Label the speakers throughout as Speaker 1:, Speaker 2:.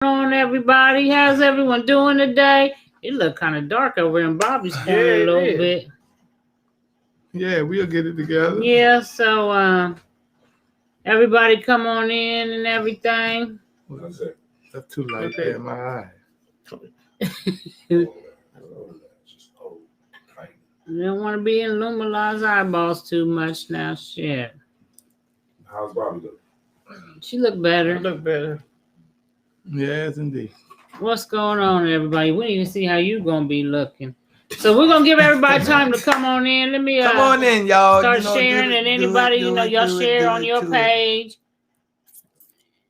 Speaker 1: On everybody, how's everyone doing today? It look kind of dark over in Bobby's corner a little bit.
Speaker 2: Yeah, we'll get it together.
Speaker 1: Yeah, so everybody come on in and everything.
Speaker 2: That's too light there in my eye.
Speaker 1: You don't want to be in Lumala's eyeballs too much now. Shit.
Speaker 3: How's Bobby look?
Speaker 1: She look better.
Speaker 4: I look better.
Speaker 2: Yes, indeed.
Speaker 1: What's going on, everybody? We need to see how you gonna be looking. So we're gonna give everybody time to come on in. Let me
Speaker 2: come on in, y'all.
Speaker 1: Start sharing, and anybody y'all share on your page.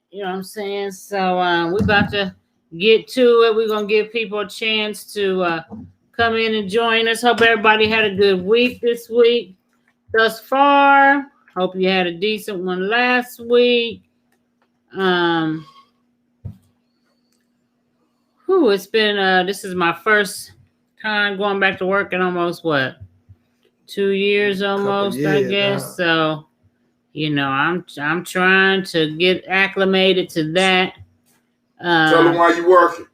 Speaker 1: You know what I'm saying? So we're about to get to it. We're gonna give people a chance to come in and join us. Hope everybody had a good week this week thus far. Hope you had a decent one last week. It's been this is my first time going back to work in almost 2 years almost, I guess. So, I'm trying to get acclimated to that.
Speaker 3: Tell them why you working.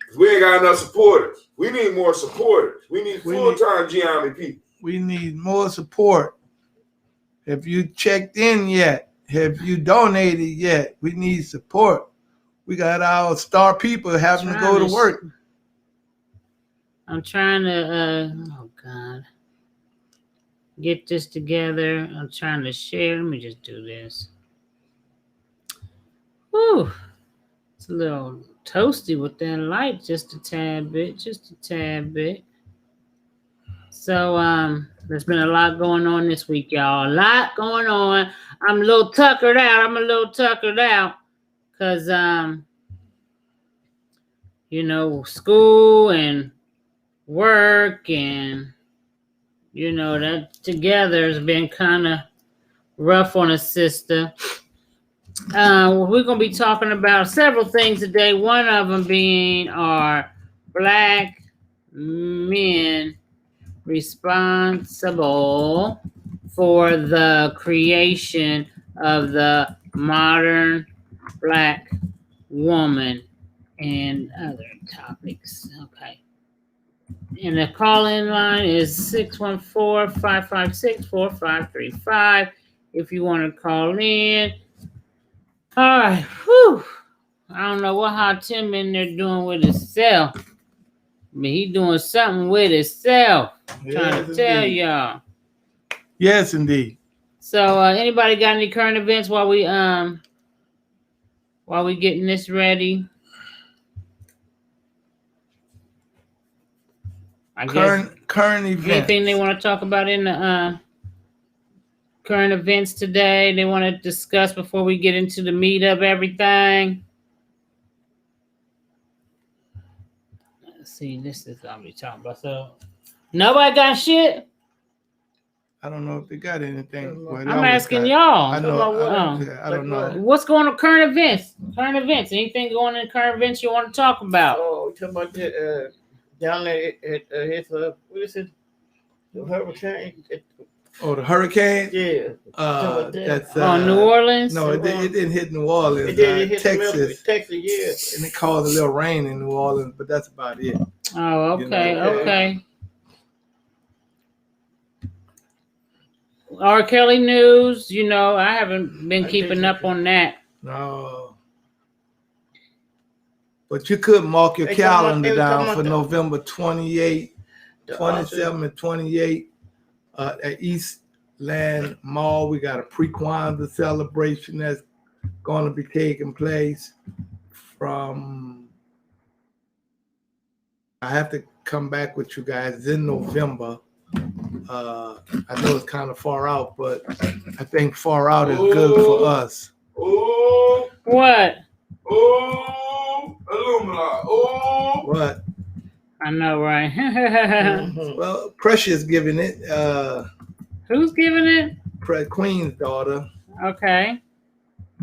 Speaker 3: Cause we ain't got enough supporters. We need more supporters. We need full-time Gianni people.
Speaker 2: We need more support. Have you checked in yet? Have you donated yet? We need support. We got our star people having to go to work.
Speaker 1: I'm trying to, get this together. I'm trying to share. Let me just do this. Whew. It's a little toasty with that light, just a tad bit. So, there's been a lot going on this week, y'all. A lot going on. I'm a little tuckered out. Because, school and work and, that together has been kind of rough on a sister. We're going to be talking about several things today. One of them being our Black men responsible for the creation of the modern Black woman and other topics. Okay. And the call-in line is 614-556-4535 if you want to call in. All right. Whew. I don't know how Tim in there doing with himself. But he doing something with himself. Trying to tell y'all.
Speaker 2: Yes, indeed.
Speaker 1: So anybody got any current events while we getting this ready?
Speaker 2: Current events.
Speaker 1: Anything they want to talk about in the current events today? They want to discuss before we get into the meat of everything. Let's see. This is what I'll be talking about. So nobody got shit.
Speaker 2: I don't know if they got anything.
Speaker 1: I'm asking y'all.
Speaker 2: I don't know.
Speaker 1: What's going on current events? Anything going in current events you want to talk about?
Speaker 4: Oh, talking about that down there at his what is it? The hurricane.
Speaker 2: The hurricane?
Speaker 4: Yeah.
Speaker 2: That's
Speaker 1: New Orleans?
Speaker 2: No, it didn't hit New Orleans.
Speaker 4: It did hit
Speaker 2: Texas.
Speaker 4: Texas, yeah.
Speaker 2: And it caused a little rain in New Orleans, but that's about it.
Speaker 1: Oh, okay, okay. R. Kelly news, I haven't been keeping up on that.
Speaker 2: No. But you could mark your calendar down for November 28, 27, and 28 at Eastland Mall. We got a pre-Kwanzaa celebration that's going to be taking place from, I have to come back with you guys, it's in November. I know it's kind of far out, but I think far out is good for us.
Speaker 3: Oh,
Speaker 1: what?
Speaker 3: Oh, Illumina. Oh,
Speaker 2: what?
Speaker 1: I know, right?
Speaker 2: Well, Precious giving it.
Speaker 1: Who's giving it?
Speaker 2: Queen's daughter.
Speaker 1: Okay.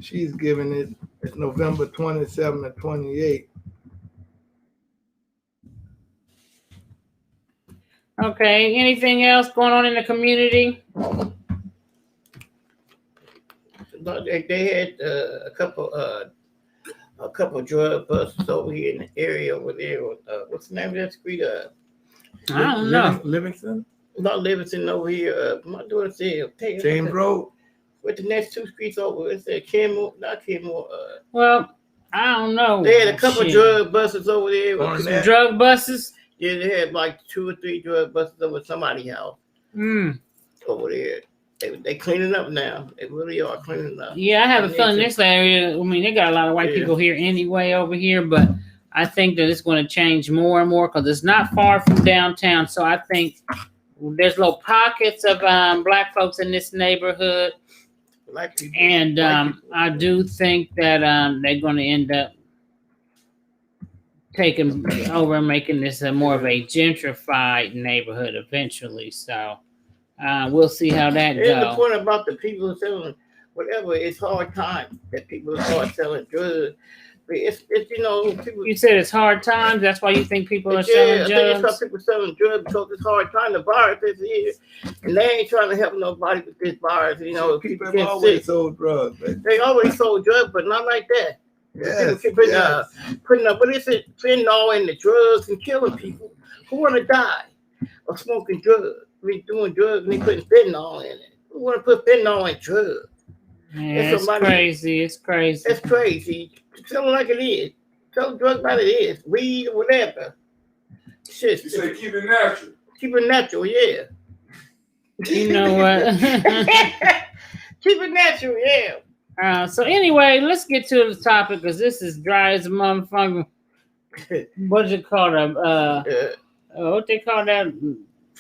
Speaker 2: She's giving it. It's November 27 and 28.
Speaker 1: Okay. Anything else going on in the community?
Speaker 4: They had a couple a couple of drug busts over here in the area over there. What's the name of that street?
Speaker 1: I don't know.
Speaker 2: Livingston?
Speaker 4: Not Livingston over here. My daughter said,
Speaker 2: James Road?
Speaker 4: With the next 2 streets over, it said Kenmore, not Kenmore.
Speaker 1: Well, I don't know.
Speaker 4: They had a couple of drug buses over there.
Speaker 1: Some drug buses?
Speaker 4: Yeah, they had like 2 or 3 drug buses over somebody's house. Over there. They cleaning up now. They really are cleaning up.
Speaker 1: Yeah, I have a feeling this area, I mean, they got a lot of white people here anyway over here, but I think that it's going to change more and more because it's not far from downtown. So I think there's little pockets of black folks in this neighborhood. And I do think that they're going to end up taking over and making this more of a gentrified neighborhood eventually. So we'll see how that goes.
Speaker 4: And the point about the people selling whatever, it's hard time that people start selling drugs. It's people.
Speaker 1: You said it's hard times. That's why you think people are selling drugs.
Speaker 4: I think it's people selling drugs because it's hard time. The virus is here, and they ain't trying to help nobody with this virus.
Speaker 2: People have always sold drugs. Man.
Speaker 4: They always sold drugs, but not like that.
Speaker 2: Yes,
Speaker 4: putting up, what is it? Fentanyl in the drugs and killing people who want to die of smoking drugs. We doing drugs and they putting fentanyl in it. Who want to put fentanyl in drugs?
Speaker 1: Yeah, it's crazy. It's crazy.
Speaker 4: It's crazy. Tell them like it is. Tell them drugs like it is. Weed or whatever. Shit.
Speaker 3: You say keep it natural.
Speaker 4: Keep it natural, yeah.
Speaker 1: You know what?
Speaker 4: Keep it natural, yeah.
Speaker 1: So anyway, let's get to the topic because this is dry as a motherfucker. What's it called? What they call that?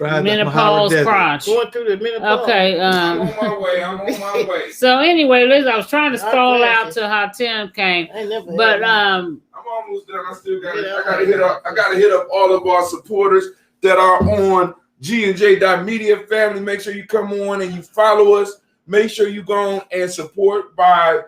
Speaker 1: Menopause crotch.
Speaker 4: Going through the menopause.
Speaker 1: Okay.
Speaker 3: I'm on my way.
Speaker 1: So anyway, listen, I was trying to stall out to how Tim came, but
Speaker 3: I'm almost done. I still got I gotta hit up all of our supporters that are on G&J.media family. Make sure you come on and you follow us. Make sure you go on and support by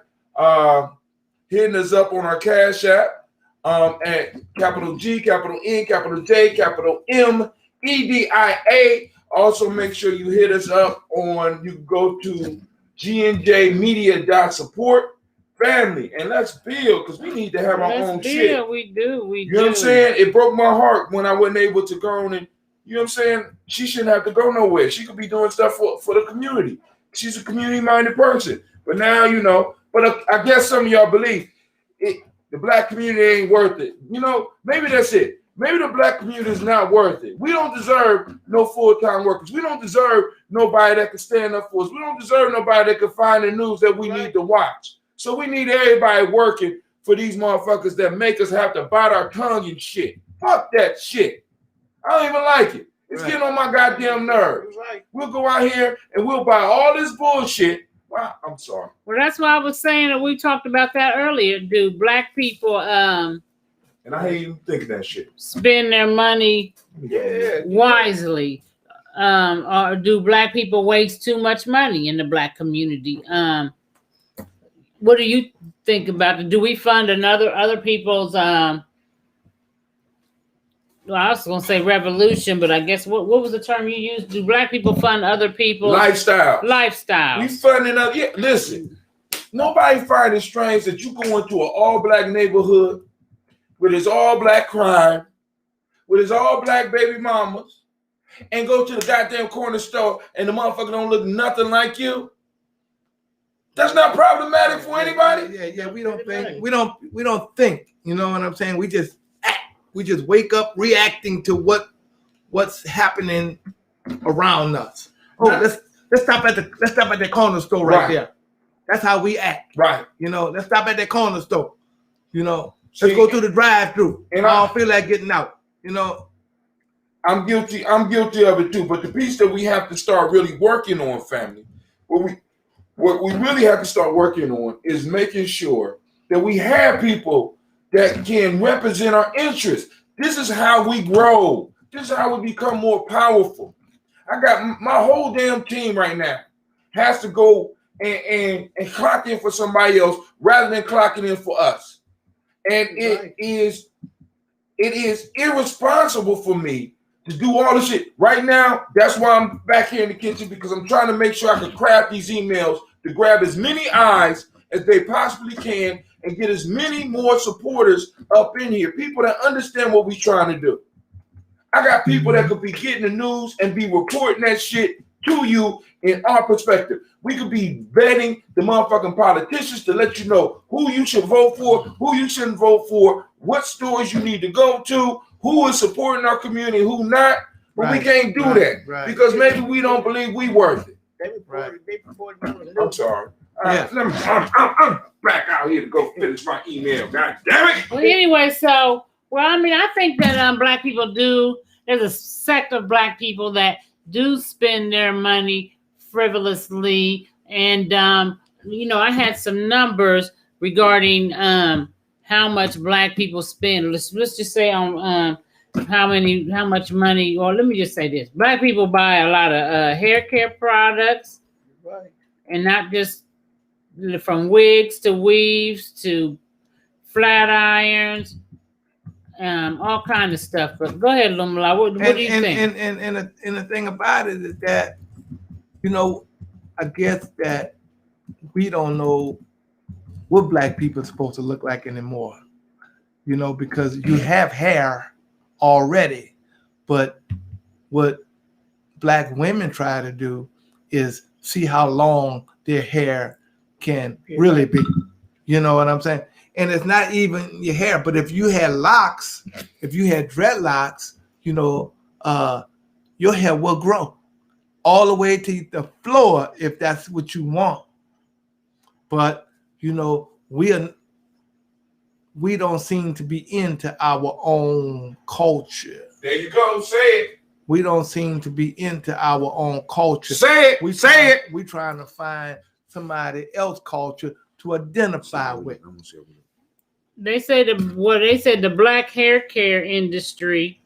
Speaker 3: hitting us up on our Cash App at capital G, capital N, capital J, capital M. EDIA. Also, make sure you hit us up on. You can go to gnjmedia.support family and let's build because we need to have our own shit.
Speaker 1: We do.
Speaker 3: You know what I'm saying? It broke my heart when I wasn't able to go on and. You know what I'm saying? She shouldn't have to go nowhere. She could be doing stuff for the community. She's a community-minded person. But now But I guess some of y'all believe the black community ain't worth it. Maybe that's it. Maybe the black community is not worth it. We don't deserve no full-time workers. We don't deserve nobody that can stand up for us. We don't deserve nobody that can find the news that we need to watch. So we need everybody working for these motherfuckers that make us have to bite our tongue and shit. Fuck that shit. I don't even like it. It's getting on my goddamn nerves. We'll go out here and we'll buy all this bullshit. Wow, I'm sorry.
Speaker 1: Well, that's why I was saying that we talked about that earlier. Do black people
Speaker 3: and I hate even thinking that shit.
Speaker 1: Spend their money wisely. Or do black people waste too much money in the black community? What do you think about it? Do we fund other people's well, I was gonna say revolution, but I guess what was the term you used? Do black people fund other people's lifestyle? We
Speaker 3: funding up. Yeah, listen. Nobody find it strange that you go into an all-black neighborhood with his all-black crime, with his all-black baby mamas, and go to the goddamn corner store and the motherfucker don't look nothing like you. That's not problematic for anybody.
Speaker 2: Yeah. We don't think. You know what I'm saying? We just act. We just wake up reacting to what's happening around us. Oh, let's stop at the corner store right there. That's how we act.
Speaker 3: Right.
Speaker 2: Let's stop at that corner store. Let's go through the drive-through. And I don't feel like getting out.
Speaker 3: I'm guilty of it too. But the piece that we have to start really working on, family, what we really have to start working on is making sure that we have people that can represent our interests. This is how we grow. This is how we become more powerful. I got my whole damn team right now has to go and clock in for somebody else rather than clocking in for us. And it is irresponsible for me to do all this shit. Right now, that's why I'm back here in the kitchen, because I'm trying to make sure I can craft these emails to grab as many eyes as they possibly can and get as many more supporters up in here. People that understand what we're trying to do. I got people that could be getting the news and be reporting that shit to you in our perspective. We could be vetting the motherfucking politicians to let you know who you should vote for, who you shouldn't vote for, what stores you need to go to, who is supporting our community, who not. But we can't do that because maybe we don't believe we worth it. I'm sorry. I'm back out here to go finish my email. God damn it.
Speaker 1: Well, anyway, so I think that Black people do. There's a sect of Black people that do spend their money frivolously, and I had some numbers regarding how much Black people spend. Let's just say on how much money. Or let me just say this: Black people buy a lot of hair care products, and not just from wigs to weaves to flat irons. All kind of stuff. But go ahead, Lumala. What do you think?
Speaker 2: And the thing about it is that, I guess that we don't know what Black people are supposed to look like anymore. Because you have hair already, but what Black women try to do is see how long their hair can really be. You know what I'm saying? And it's not even your hair, but if you had locks, if you had dreadlocks, your hair will grow all the way to the floor if that's what you want. But we don't seem to be into our own culture.
Speaker 3: There you go. Say it.
Speaker 2: We don't seem to be into our own culture.
Speaker 3: Say it.
Speaker 2: We're trying to find somebody else's culture to identify with.
Speaker 1: They say the Black hair care industry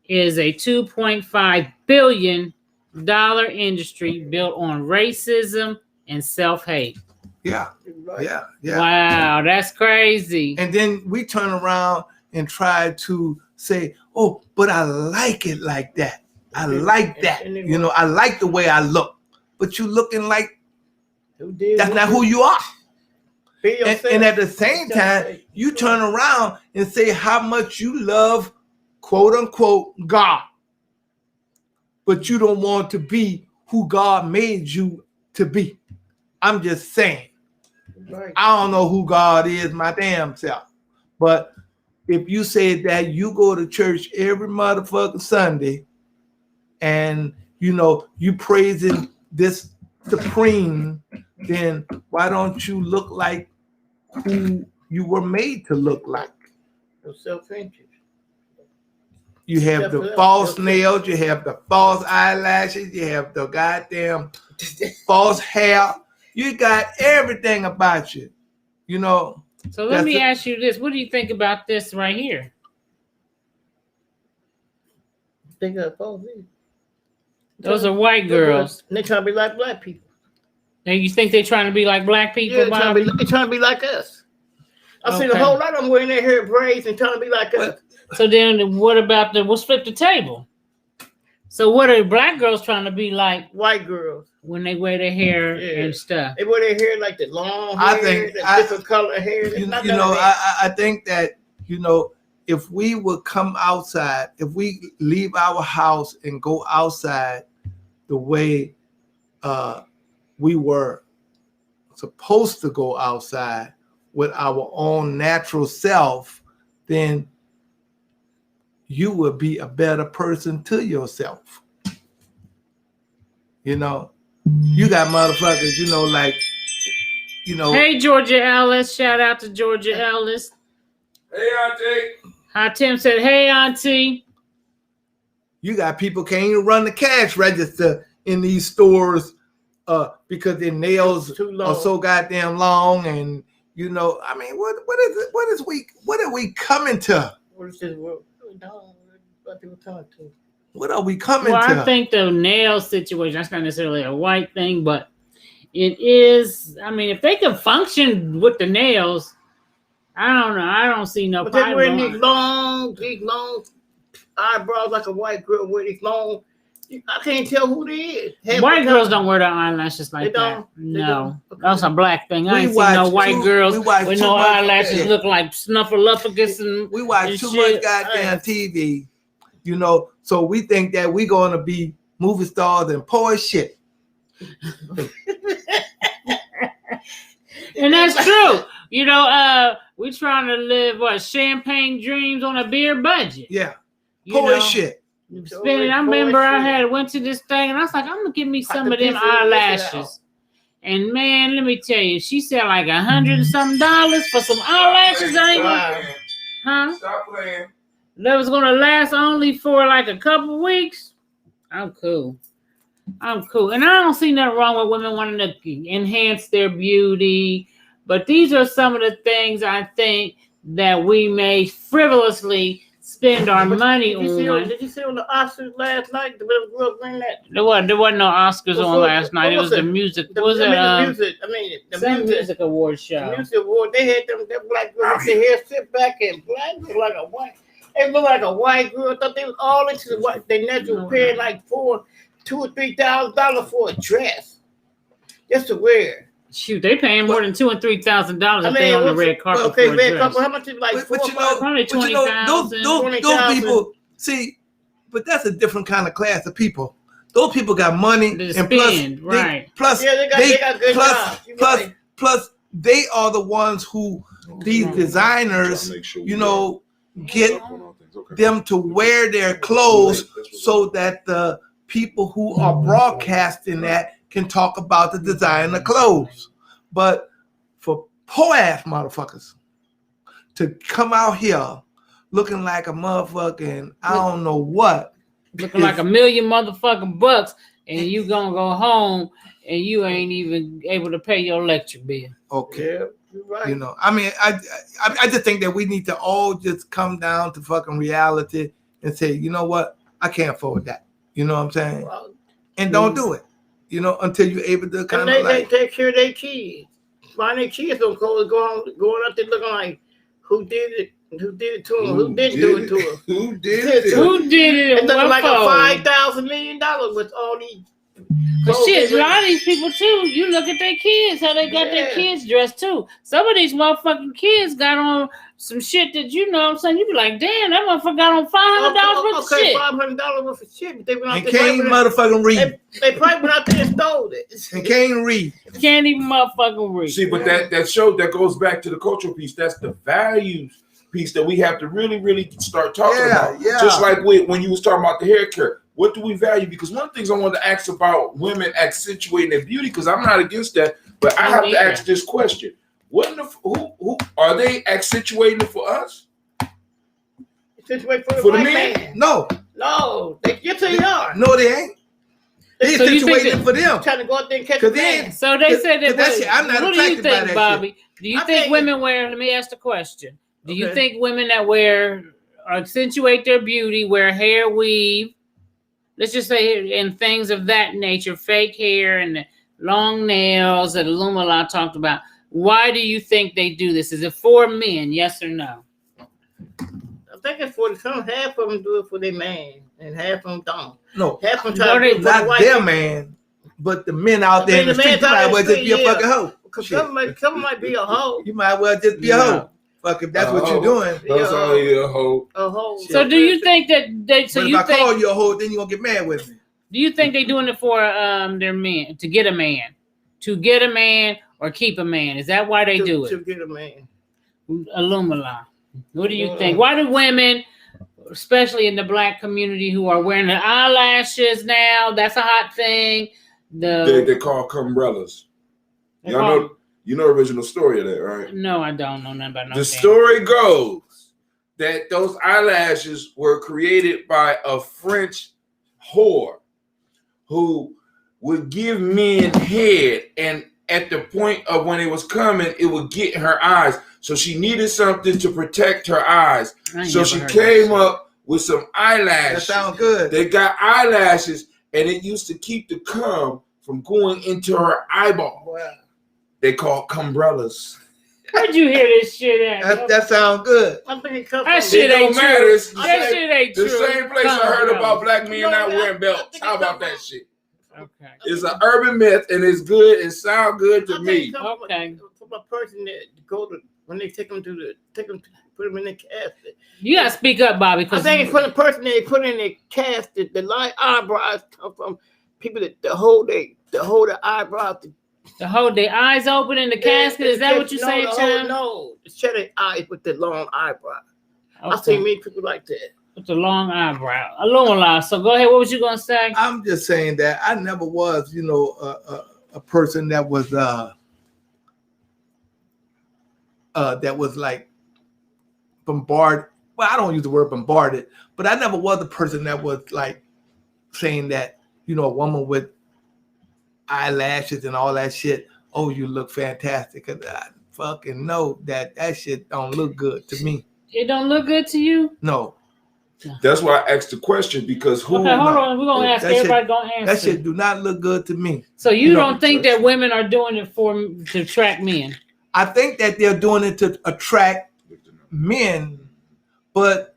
Speaker 1: is a $2.5 billion industry built on racism and self-hate.
Speaker 2: Yeah.
Speaker 1: Wow, that's crazy.
Speaker 2: And then we turn around and try to say, "Oh, but I like it like that. I like that. I like the way I look." But you looking like that's not who you are. And at the same time, you turn around and say how much you love, quote unquote, God. But you don't want to be who God made you to be. I'm just saying. I don't know who God is my damn self. But if you say that you go to church every motherfucking Sunday and, you praising this supreme, then why don't you look like who you were made to look like?
Speaker 4: Self-interest.
Speaker 2: You have the false nails, you have the false eyelashes, you have the goddamn false hair. You got everything about you,
Speaker 1: So let me ask you this. What do you think about this right here?
Speaker 4: Think of false.
Speaker 1: Those are white girls.
Speaker 4: They trying to be like Black people.
Speaker 1: And you think they're trying to be like Black people?
Speaker 4: Yeah, they're trying to be like us. I've seen a whole lot of them wearing their hair braids and trying to be like us.
Speaker 1: So then what about let's flip the table. So what are Black girls trying to be like?
Speaker 4: White girls.
Speaker 1: When they wear their hair and stuff.
Speaker 4: They wear their hair like the long hair, different color hair.
Speaker 2: I think that, if we would come outside, if we leave our house and go outside the way we were supposed to go outside with our own natural self, then you will be a better person to yourself. You got motherfuckers,
Speaker 1: Hey, Georgia Ellis. Shout out to Georgia Ellis.
Speaker 3: Hey, Auntie.
Speaker 1: How Tim said, hey, Auntie.
Speaker 2: You got people can't even run the cash register in these stores because their nails are so goddamn long, and what is it? What are we coming to?
Speaker 4: What is this world? What people talking to?
Speaker 2: What are we coming to?
Speaker 1: Well, I think the nail situation, that's not necessarily a white thing, but it is. I mean, if they can function with the nails, I don't know. I don't see no
Speaker 4: problem. But they're wearing these long eyebrows like a white girl with these long I can't tell who they is.
Speaker 1: White girls don't wear their eyelashes like that. No, that's a black thing. I ain't seen no white girls with no eyelashes look like Snuffleupagus and
Speaker 2: we watch too much goddamn TV, you know. So we think that we're gonna be movie stars and poor as shit.
Speaker 1: And that's true. You know, we trying to live champagne dreams on a beer budget.
Speaker 2: Yeah, poor as shit.
Speaker 1: Spending, I remember I went to this thing and I was like, I'm gonna give me some of them eyelashes. And man, let me tell you, she said like $100 and something for some eyelashes. Huh?
Speaker 3: Stop playing.
Speaker 1: That was gonna last only for like a couple weeks. I'm cool. And I don't see nothing wrong with women wanting to enhance their beauty, but these are some of the things I think that we may frivolously spend our money on.
Speaker 4: Did you see on the Oscars last night? The little girl bring that.
Speaker 1: There wasn't no Oscars on last night. It was the music.
Speaker 4: The
Speaker 1: music award show.
Speaker 4: The music award. They had them black girls with their hair sit back and black look like a white. They look like a white girl. I thought they was all into the white. They natural paying like $2,000 or $3,000 for a dress just to wear.
Speaker 1: Shoot, they paying more than $2,000 and $3,000 if they on the red carpet.
Speaker 4: Okay, red carpet. How much is like?
Speaker 1: Probably 20,000.
Speaker 2: Those people, see, but that's a different kind of class of people. Those people got money and plus they are the ones who these designers, you know, get them to wear their clothes so that the people who are broadcasting that can talk about the design of clothes. But for poor ass motherfuckers to come out here looking like a motherfucking I don't know what,
Speaker 1: looking like $1 million motherfucking bucks, and you gonna go home and you ain't even able to pay your electric bill.
Speaker 2: Okay. Yeah, you're right. You know, I mean, I just think that we need to all just come down to fucking reality and say, you know what, I can't afford that. You know what I'm saying? And don't do it. You know, until you're able to kind of
Speaker 4: they take care of their kids. Find their kids on going out there looking like who did it to them, who didn't do it to them.
Speaker 3: Who did it?
Speaker 1: Who did it?
Speaker 4: It's looking like a $5,000 million with all these.
Speaker 1: But shit, a lot of these people too, you look at their kids, how they got their kids dressed too. Some of these motherfucking kids got on some shit that you know what I'm saying, you be like, damn, that motherfucker got on $500 worth of shit.
Speaker 4: $500 worth of shit, but they went out
Speaker 2: and can't even motherfucking read.
Speaker 4: They probably went out there and stole it.
Speaker 2: And can't even read.
Speaker 1: Can't even motherfucking read.
Speaker 3: See, but that goes back to the cultural piece. That's the values piece that we have to really, really start talking about. Yeah. Just like when you was talking about the hair care. What do we value? Because one of the things I wanted to ask about women accentuating their beauty, because I'm not against that, but I have to ask this question. Who are they accentuating it for us?
Speaker 4: Accentuate for the man?
Speaker 2: No.
Speaker 4: Yes, they are.
Speaker 2: No, they ain't. They accentuating it for them.
Speaker 4: Trying to go out there and catch a man.
Speaker 1: So they said that.
Speaker 2: I'm not
Speaker 1: what do you think, Bobby? Shit. Do you think women wear? Let me ask the question. Do you think women that accentuate their beauty, wear hair weave? Let's just say, and things of that nature, fake hair and the long nails that Lumala talked about. Why do you think they do this? Is it for men? Yes or no?
Speaker 4: I think it's for some. Half of them do it for their man, and half of them don't.
Speaker 2: No,
Speaker 4: half of them try to do it for
Speaker 2: not their man, but the men out there in the street. You might well just be a fucking hoe.
Speaker 4: Some might be a hoe.
Speaker 2: You might well just be a hoe. Fuck, if that's what you're doing.
Speaker 3: That's only a hoe.
Speaker 4: A hoe.
Speaker 1: So do you think that they? So
Speaker 2: but
Speaker 1: you
Speaker 2: if I call you a hoe, then you gonna get mad with me.
Speaker 1: Do you think they're doing it for their men to get a man, or keep a man? Is that why they do it?
Speaker 4: To get a man.
Speaker 1: Illumila. What do you think? Why do women, especially in the black community, who are wearing the eyelashes now? That's a hot thing.
Speaker 3: They call umbrellas. You know the original story of that, right?
Speaker 1: No, I don't know nothing about
Speaker 3: The story goes that those eyelashes were created by a French whore who would give men head, and at the point of when it was coming, it would get in her eyes. So she needed something to protect her eyes. So she came up with some eyelashes.
Speaker 2: That sounds good.
Speaker 3: They got eyelashes, and it used to keep the cum from going into her eyeball.
Speaker 2: Wow.
Speaker 3: They call umbrellas.
Speaker 1: Where'd you hear this shit at?
Speaker 2: That sounds good.
Speaker 4: I'm thinking come
Speaker 1: That
Speaker 4: from
Speaker 1: shit
Speaker 3: It
Speaker 1: ain't
Speaker 3: don't matter.
Speaker 1: true.
Speaker 3: It's
Speaker 1: That shit ain't
Speaker 3: the
Speaker 1: true.
Speaker 3: same place I heard about black men not wearing belts. How about that shit?
Speaker 1: Okay.
Speaker 3: It's an urban myth, and it's good. It sounds good to me.
Speaker 1: Okay.
Speaker 4: From a person that go to when they take them put them in the casket.
Speaker 1: You gotta speak up, Bobby.
Speaker 4: I
Speaker 1: Because
Speaker 4: think it's for the person they put in the casket. The line eyebrows come from people that hold the eyebrows.
Speaker 1: to hold their eyes open in the casket. Is that what you say, Chad?
Speaker 4: No, shut their eyes with the long eyebrow.
Speaker 1: Okay.
Speaker 4: I see many people like that.
Speaker 1: With the long eyebrow. A long line. So go ahead. What was you gonna say?
Speaker 2: I'm just saying that I never was, a person that was like bombarded. Well, I don't use the word bombarded, but I never was a person that was like saying that, a woman with eyelashes and all that shit. Oh, you look fantastic. And I fucking know that shit don't look good to me.
Speaker 1: It don't look good to you?
Speaker 2: No.
Speaker 3: That's why I asked the question, because who?
Speaker 1: Okay, hold on. We're gonna ask everybody. Gonna answer.
Speaker 2: That shit do not look good to me.
Speaker 1: So you don't think that women are doing it to attract men?
Speaker 2: I think that they're doing it to attract men, but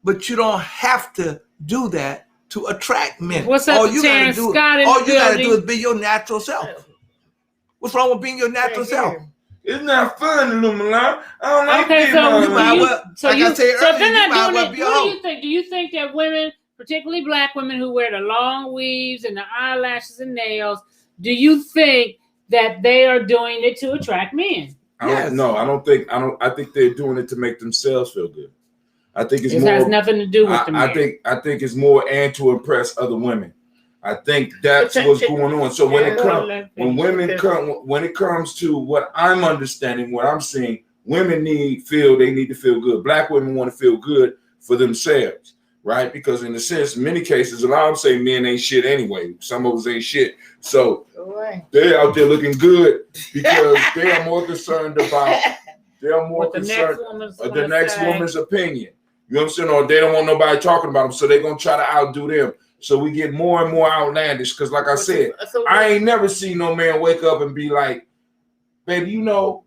Speaker 2: you don't have to do that to attract men.
Speaker 1: What's up, Terrence Scott?
Speaker 2: All you gotta do is be your natural self. What's wrong with being your natural self?
Speaker 3: It's not fun, Illuminati. I don't like
Speaker 1: okay,
Speaker 3: being
Speaker 1: so
Speaker 2: like I said
Speaker 1: so
Speaker 2: earlier,
Speaker 1: if they're not doing it,
Speaker 2: what
Speaker 1: do you think? Do you think that women, particularly black women who wear the long weaves and the eyelashes and nails, do you think that they are doing it to attract men?
Speaker 3: No, I don't think. I think they're doing it to make themselves feel good. I think it
Speaker 1: has nothing to do with the men.
Speaker 3: I think it's more and to impress other women. I think that's what's going on. So when it comes to what I'm understanding, what I'm seeing, women need to feel good. Black women want to feel good for themselves, right? Because in a sense, in many cases, a lot of them say men ain't shit anyway. Some of us ain't shit. So they're out there looking good because they are more concerned about the next woman's opinion. You know what I'm saying? Or they don't want nobody talking about them, so they're gonna try to outdo them. So we get more and more outlandish. Because like I said, I ain't never seen no man wake up and be like, baby, I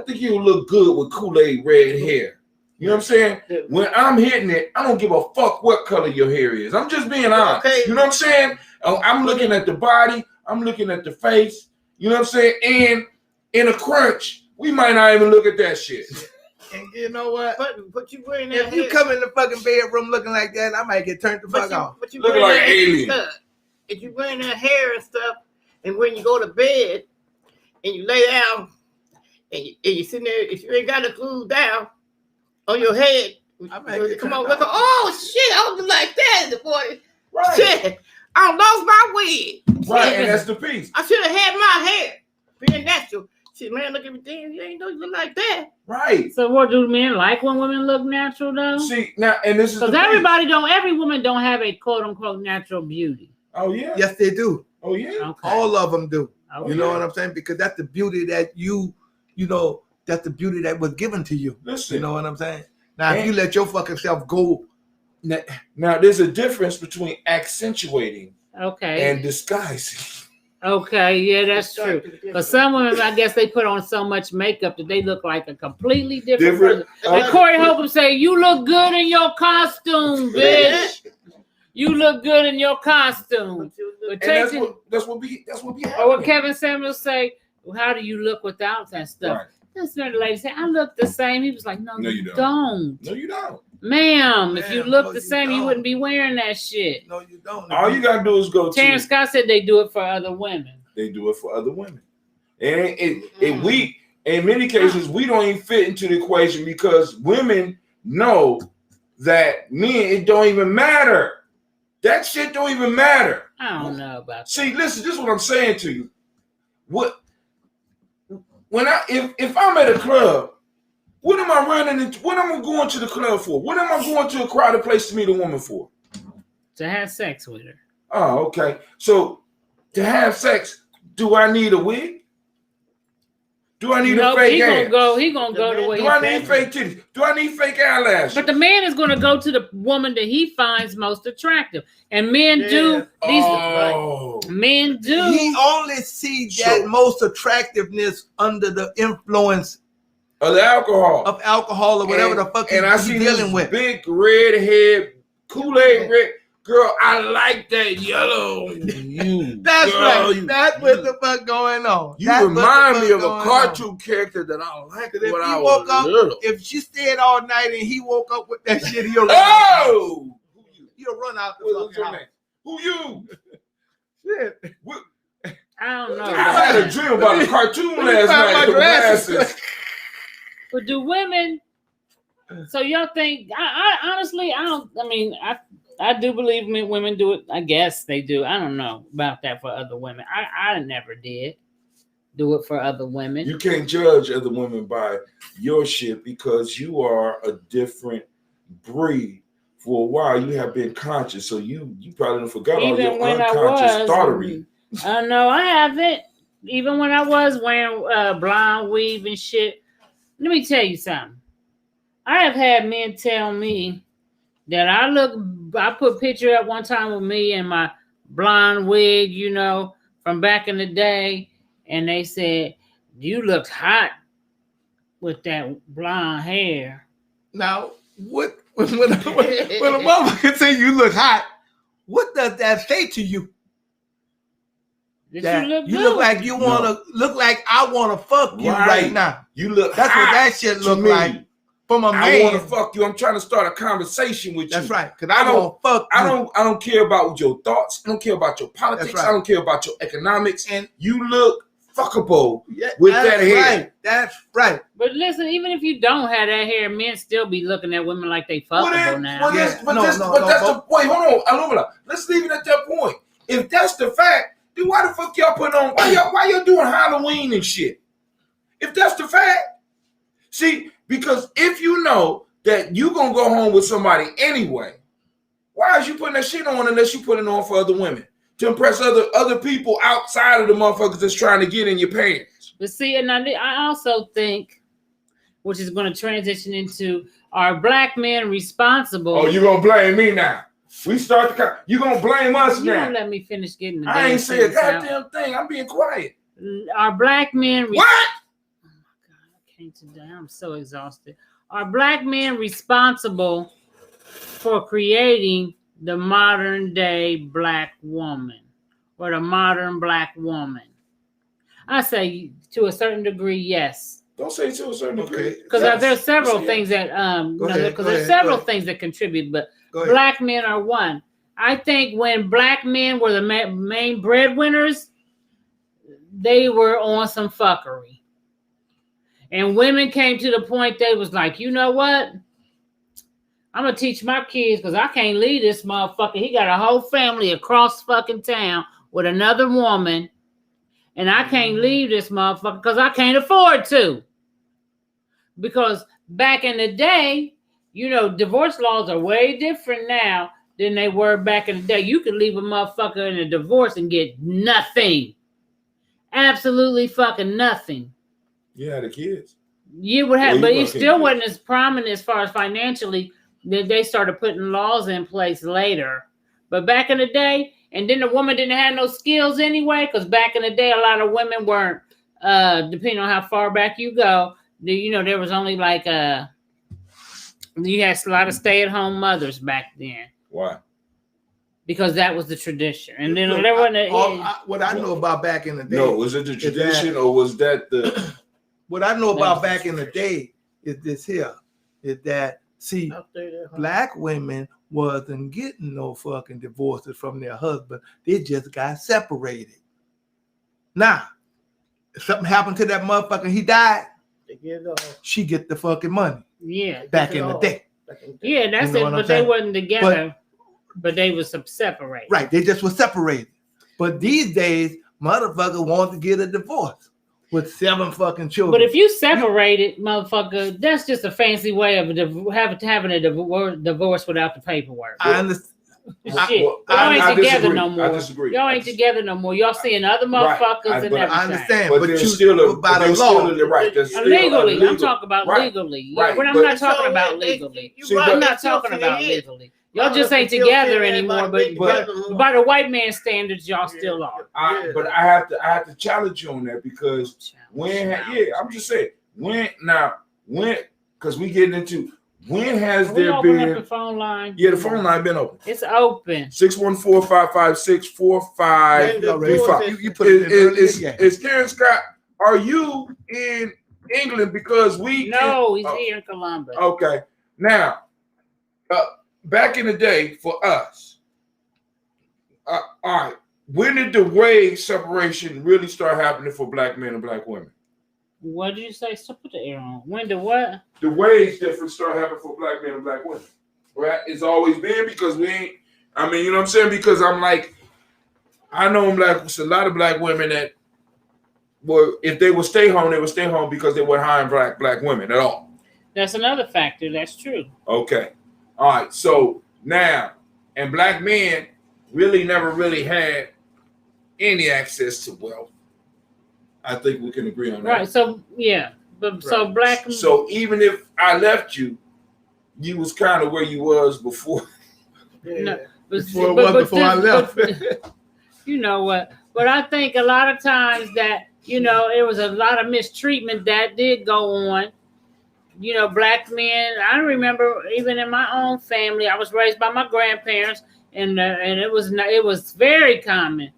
Speaker 3: think you look good with Kool-Aid red hair. You know what I'm saying? When I'm hitting it, I don't give a fuck what color your hair is. I'm just being honest. Okay. You know what I'm saying? I'm looking at the body. I'm looking at the face. You know what I'm saying? And in a crunch, we might not even look at that shit.
Speaker 2: And you know what?
Speaker 4: But you wearing that
Speaker 2: if you come in the fucking bedroom looking like that, I might get turned the fuck off.
Speaker 4: But you
Speaker 3: looking like an alien.
Speaker 4: If you wearing that hair and stuff, and when you go to bed and you lay down and you sitting there, if you ain't got the glue down on your head, come on, look. Oh shit, I was like that in the 40s. Right. Shit, I lost my wig.
Speaker 3: Right, and that's the piece.
Speaker 4: I should have had my hair being natural. Shit, man, look at me, damn, you ain't know you look like that.
Speaker 3: Right.
Speaker 1: So what do men like when women look natural though?
Speaker 3: See, now, and this is
Speaker 1: because every woman don't have a quote unquote natural beauty.
Speaker 3: Oh yeah.
Speaker 2: Yes, they do.
Speaker 3: Oh yeah.
Speaker 2: Okay. All of them do.
Speaker 1: Okay.
Speaker 2: You know what I'm saying? Because that's the beauty that that's the beauty that was given to you.
Speaker 3: Listen.
Speaker 2: You know what I'm saying? Now, if you let your fucking self go.
Speaker 3: Now there's a difference between accentuating and disguising.
Speaker 1: Okay, yeah, that's true. But some women, I guess they put on so much makeup that they look like a completely different person. Like Corey Holcomb say, you look good in your costume, bitch. You look good in your costume. But
Speaker 3: that's what be happening.
Speaker 1: Or what Kevin Samuels say, well, how do you look without that stuff? Right. This lady said, I look the same. He was like, no, you don't.
Speaker 3: No, you don't.
Speaker 1: Ma'am, if you look the same, you wouldn't be wearing that shit.
Speaker 2: No, you don't.
Speaker 3: All you gotta do is go.
Speaker 1: Terrence Scott said they do it for other women.
Speaker 3: They do it for other women, and we, in many cases, we don't even fit into the equation because women know that men, it don't even matter. That shit don't even matter.
Speaker 1: I don't know about that.
Speaker 3: See, listen, this is what I'm saying to you. If I'm at a club, what am I running into? What am I going to the club for? What am I going to a crowded place to meet a woman for?
Speaker 1: To have sex with her.
Speaker 3: Oh, okay. So to have sex, do I need a wig? Do I need a fake ass?
Speaker 1: He gonna go the way.
Speaker 3: Do I need fake titties? Do I need fake eyelashes?
Speaker 1: But the man is gonna go to the woman that he finds most attractive, and men do. Men do.
Speaker 2: He only sees that most attractiveness under the influence
Speaker 3: of the alcohol.
Speaker 2: Of alcohol or whatever the fuck
Speaker 3: and I
Speaker 2: he's
Speaker 3: see
Speaker 2: dealing
Speaker 3: this
Speaker 2: with.
Speaker 3: big red head, Kool-Aid red. Girl, I like that yellow.
Speaker 2: That's
Speaker 3: girl,
Speaker 2: right. That's what the fuck going on.
Speaker 3: You
Speaker 2: That's
Speaker 3: remind me of a
Speaker 2: going
Speaker 3: cartoon character that I liked
Speaker 2: on.
Speaker 3: when
Speaker 2: If
Speaker 3: I
Speaker 2: he
Speaker 3: was
Speaker 2: woke up,
Speaker 3: little.
Speaker 2: if she stayed all night and he woke up with that shit, he'll
Speaker 3: Oh!
Speaker 2: He'll run out the
Speaker 3: What's
Speaker 2: fucking
Speaker 3: your
Speaker 2: house.
Speaker 3: name? Who you?
Speaker 2: Shit.
Speaker 1: I don't know.
Speaker 3: I had a dream about a cartoon last night.
Speaker 2: my
Speaker 3: The
Speaker 2: glasses.
Speaker 3: glasses.
Speaker 1: But do women? So y'all think? I honestly, I don't. I mean, I do believe women do it. I guess they do. I don't know about that for other women. I never did do it for other women.
Speaker 3: You can't judge other women by your shit because you are a different breed. For a while, you have been conscious, so you probably forgot all your unconscious thoughterry.
Speaker 1: No, I haven't. Even when I was wearing blonde weave and shit. Let me tell you something. I have had men tell me that I put a picture up one time with me in my blonde wig, you know, from back in the day, and they said, you looked hot with that blonde hair.
Speaker 2: Now, what when a motherfucker say you look hot, what does that say to you?
Speaker 1: That
Speaker 2: you look like you wanna look like I wanna fuck you right now.
Speaker 3: You look
Speaker 2: That's
Speaker 3: hot
Speaker 2: what that shit look like. From a man.
Speaker 3: I want to fuck you. I'm trying to start a conversation with you.
Speaker 2: That's right. Because I don't fuck you.
Speaker 3: I don't care about your thoughts. I don't care about your politics.
Speaker 2: Right.
Speaker 3: I don't care about your economics. And you look fuckable
Speaker 2: with
Speaker 3: that hair.
Speaker 2: Right. That's right.
Speaker 1: But listen, even if you don't have that hair, men still be looking at women like they fuckable now.
Speaker 3: Wait, hold on. Let's leave it at that point. If that's the fact, then why the fuck y'all put on? Why y'all doing Halloween and shit? If that's the fact, see. Because if you know that you gonna go home with somebody anyway, why is you putting that shit on unless you put it on for other women to impress other people outside of the motherfuckers that's trying to get in your pants?
Speaker 1: But see, and I also think, which is going to transition into, are black men responsible?
Speaker 3: Oh, you gonna blame me now? We start the you gonna blame us now?
Speaker 1: You don't let me finish getting the
Speaker 3: I ain't say a goddamn thing. I'm being quiet.
Speaker 1: Are black men
Speaker 3: what?
Speaker 1: Today I'm so exhausted. Are black men responsible for creating the modern day black woman or the modern black woman? I say to a certain degree, yes.
Speaker 3: Don't say to a certain degree.
Speaker 1: Because there's several things that there's several things that contribute, but black men are one. I think when black men were the main breadwinners, they were on some fuckery. And women came to the point they was like, you know what? I'm going to teach my kids because I can't leave this motherfucker. He got a whole family across fucking town with another woman. And I can't leave this motherfucker because I can't afford to. Because back in the day, you know, divorce laws are way different now than they were back in the day. You could leave a motherfucker in a divorce and get nothing. Absolutely fucking nothing.
Speaker 3: You had the kids.
Speaker 1: You would have, but it still wasn't as prominent as far as financially. That they started putting laws in place later. But back in the day, and then the woman didn't have no skills anyway, because back in the day, a lot of women weren't, depending on how far back you go, you know, there was only like you had a lot of stay-at-home mothers back then.
Speaker 3: Why?
Speaker 1: Because that was the tradition. And then there wasn't
Speaker 2: what I know about back in the day.
Speaker 3: No, was it the tradition or was that the...
Speaker 2: What I know about back in the day is this here, is that, see, black women wasn't getting no fucking divorces from their husband. They just got separated. Now, if something happened to that motherfucker, he died, she get the fucking money.
Speaker 1: Yeah.
Speaker 2: Back in the day.
Speaker 1: Yeah, that's it. But they wasn't together, but they was separated.
Speaker 2: Right, they just were separated. But these days, motherfucker want to get a divorce. With 7 fucking children.
Speaker 1: But if you separated, motherfucker, that's just a fancy way of having a divorce without the paperwork.
Speaker 2: I understand.
Speaker 1: Shit. Y'all ain't together no more. I disagree. Y'all ain't together no more. Y'all seeing other motherfuckers and everything.
Speaker 2: I understand,
Speaker 3: but you still by the law.
Speaker 1: Legally, I'm talking about legally. Right. But I'm not talking about legally. I'm not talking about legally. Y'all just ain't together anymore, but by the white man standards, y'all still are.
Speaker 3: But I have to challenge you on that because I'm just saying, when, because we getting into, when has
Speaker 1: We
Speaker 3: there
Speaker 1: open
Speaker 3: been?
Speaker 1: up the phone line.
Speaker 3: Yeah, the phone line been open.
Speaker 1: It's open.
Speaker 3: 614-556-4535.
Speaker 2: You put it in earlier, yeah.
Speaker 3: Is Karen Scott, are you in England? Because we
Speaker 1: No, he's here in Columbus.
Speaker 3: Okay. Now, back in the day for us, all right, when did the wage separation really start happening for black men and black women?
Speaker 1: What did you say? So put the air on. When the what?
Speaker 3: The wage difference started happening for black men and black women. Right? It's always been because we ain't, I mean, you know what I'm saying? Because I'm like, I know a lot of black women that were, if they would stay home, they would stay home because they weren't hiring black women at all.
Speaker 1: That's another factor. That's true.
Speaker 3: Okay. All right. So now, and black men really never really had any access to wealth. I think we can agree on that.
Speaker 1: Right. So yeah, but right. So black.
Speaker 3: So even if I left you, you was kind of where you was before.
Speaker 1: No,
Speaker 2: before I left.
Speaker 1: You know what? But I think a lot of times that, you know, it was a lot of mistreatment that did go on. You know, black men. I remember even in my own family, I was raised by my grandparents, and it was very common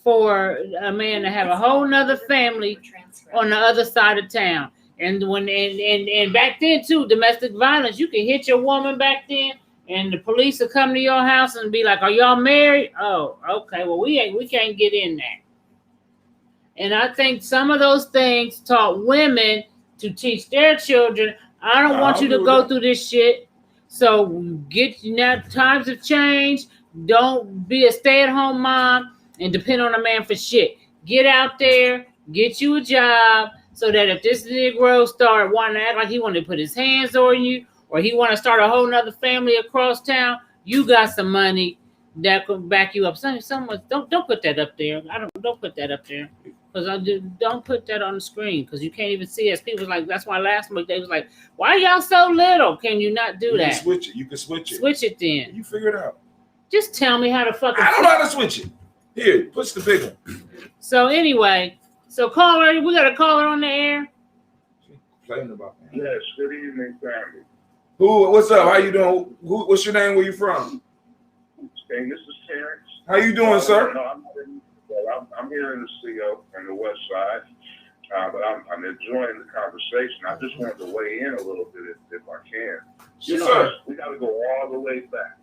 Speaker 1: for a man to have a whole nother family on the other side of town. And and back then too, domestic violence, you could hit your woman back then, and the police will come to your house and be like, "Are y'all married?" Oh, okay. Well, we can't get in there. And I think some of those things taught women to teach their children, I don't want you to go through this shit. So now times have changed. Don't be a stay-at-home mom and depend on a man for shit. Get out there, get you a job, so that if this Negro start wanting to act like he wanted to put his hands on you, or he want to start a whole nother family across town, you got some money that could back you up. Someone don't put that up there. Don't put that up there. Because don't put that on the screen, because you can't even see us. People was like, that's why last month they was like, why y'all so little? Can you not do that?
Speaker 3: You can switch it.
Speaker 1: Switch it then.
Speaker 3: You figure it out.
Speaker 1: Just tell me how to fucking.
Speaker 3: I don't know how to switch it. Here, push the big one.
Speaker 1: So anyway, caller, we got a caller on the air.
Speaker 3: Complaining about that.
Speaker 5: Yes, good evening, family.
Speaker 3: What's up? How you doing? What's your name? Where you from?
Speaker 5: Hey, this is Terrence.
Speaker 3: How you doing, sir?
Speaker 5: I'm here in the CO on the west side, but I'm enjoying the conversation. I just wanted to weigh in a little bit if I can.
Speaker 3: Yes, sir.
Speaker 5: We got to go all the way back.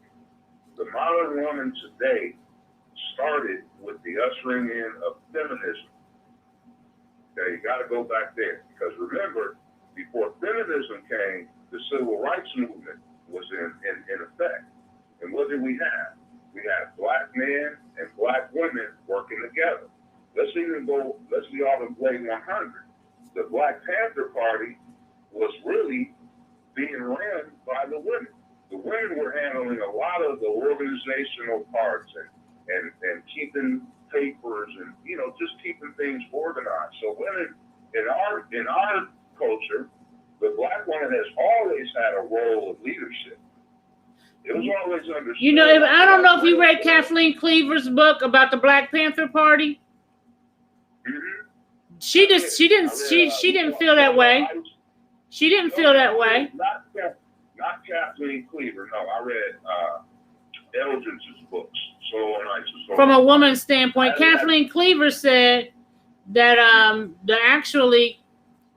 Speaker 5: The modern woman today started with the ushering in of feminism. Okay, you got to go back there, because remember, before feminism came, the civil rights movement was in effect. And what did we have? We had black men and black women working together. Let's be all the way 100. The Black Panther Party was really being ran by the women. The women were handling a lot of the organizational parts and keeping papers and, you know, just keeping things organized. So women in our culture, the black woman has always had a role of leadership. It was always understood.
Speaker 1: You know, I don't know if you read Kathleen Cleaver's book about the Black Panther Party.
Speaker 5: Mm-hmm.
Speaker 1: She didn't feel that way. She didn't feel that way.
Speaker 5: Not Kathleen Cleaver. No, I read Eldridge's books.
Speaker 1: From a woman's standpoint, Kathleen Cleaver said that actually,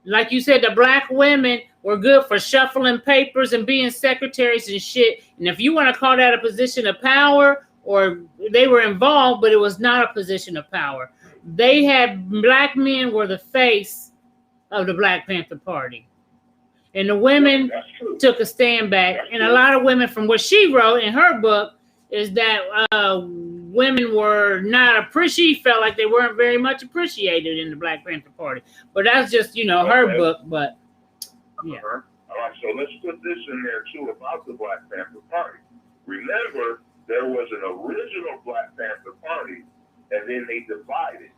Speaker 1: like you said, the black women were good for shuffling papers and being secretaries and shit. And if you want to call that a position of power, or they were involved, but it was not a position of power. Black men were the face of the Black Panther Party. And the women took a stand back. And a lot of women, from what she wrote in her book, is that women were not appreciated, felt like they weren't very much appreciated in the Black Panther Party. But that's just, her book, but yeah.
Speaker 5: All right, so let's put this in there too about the Black Panther Party. Remember, there was an original Black Panther Party, and then they divided.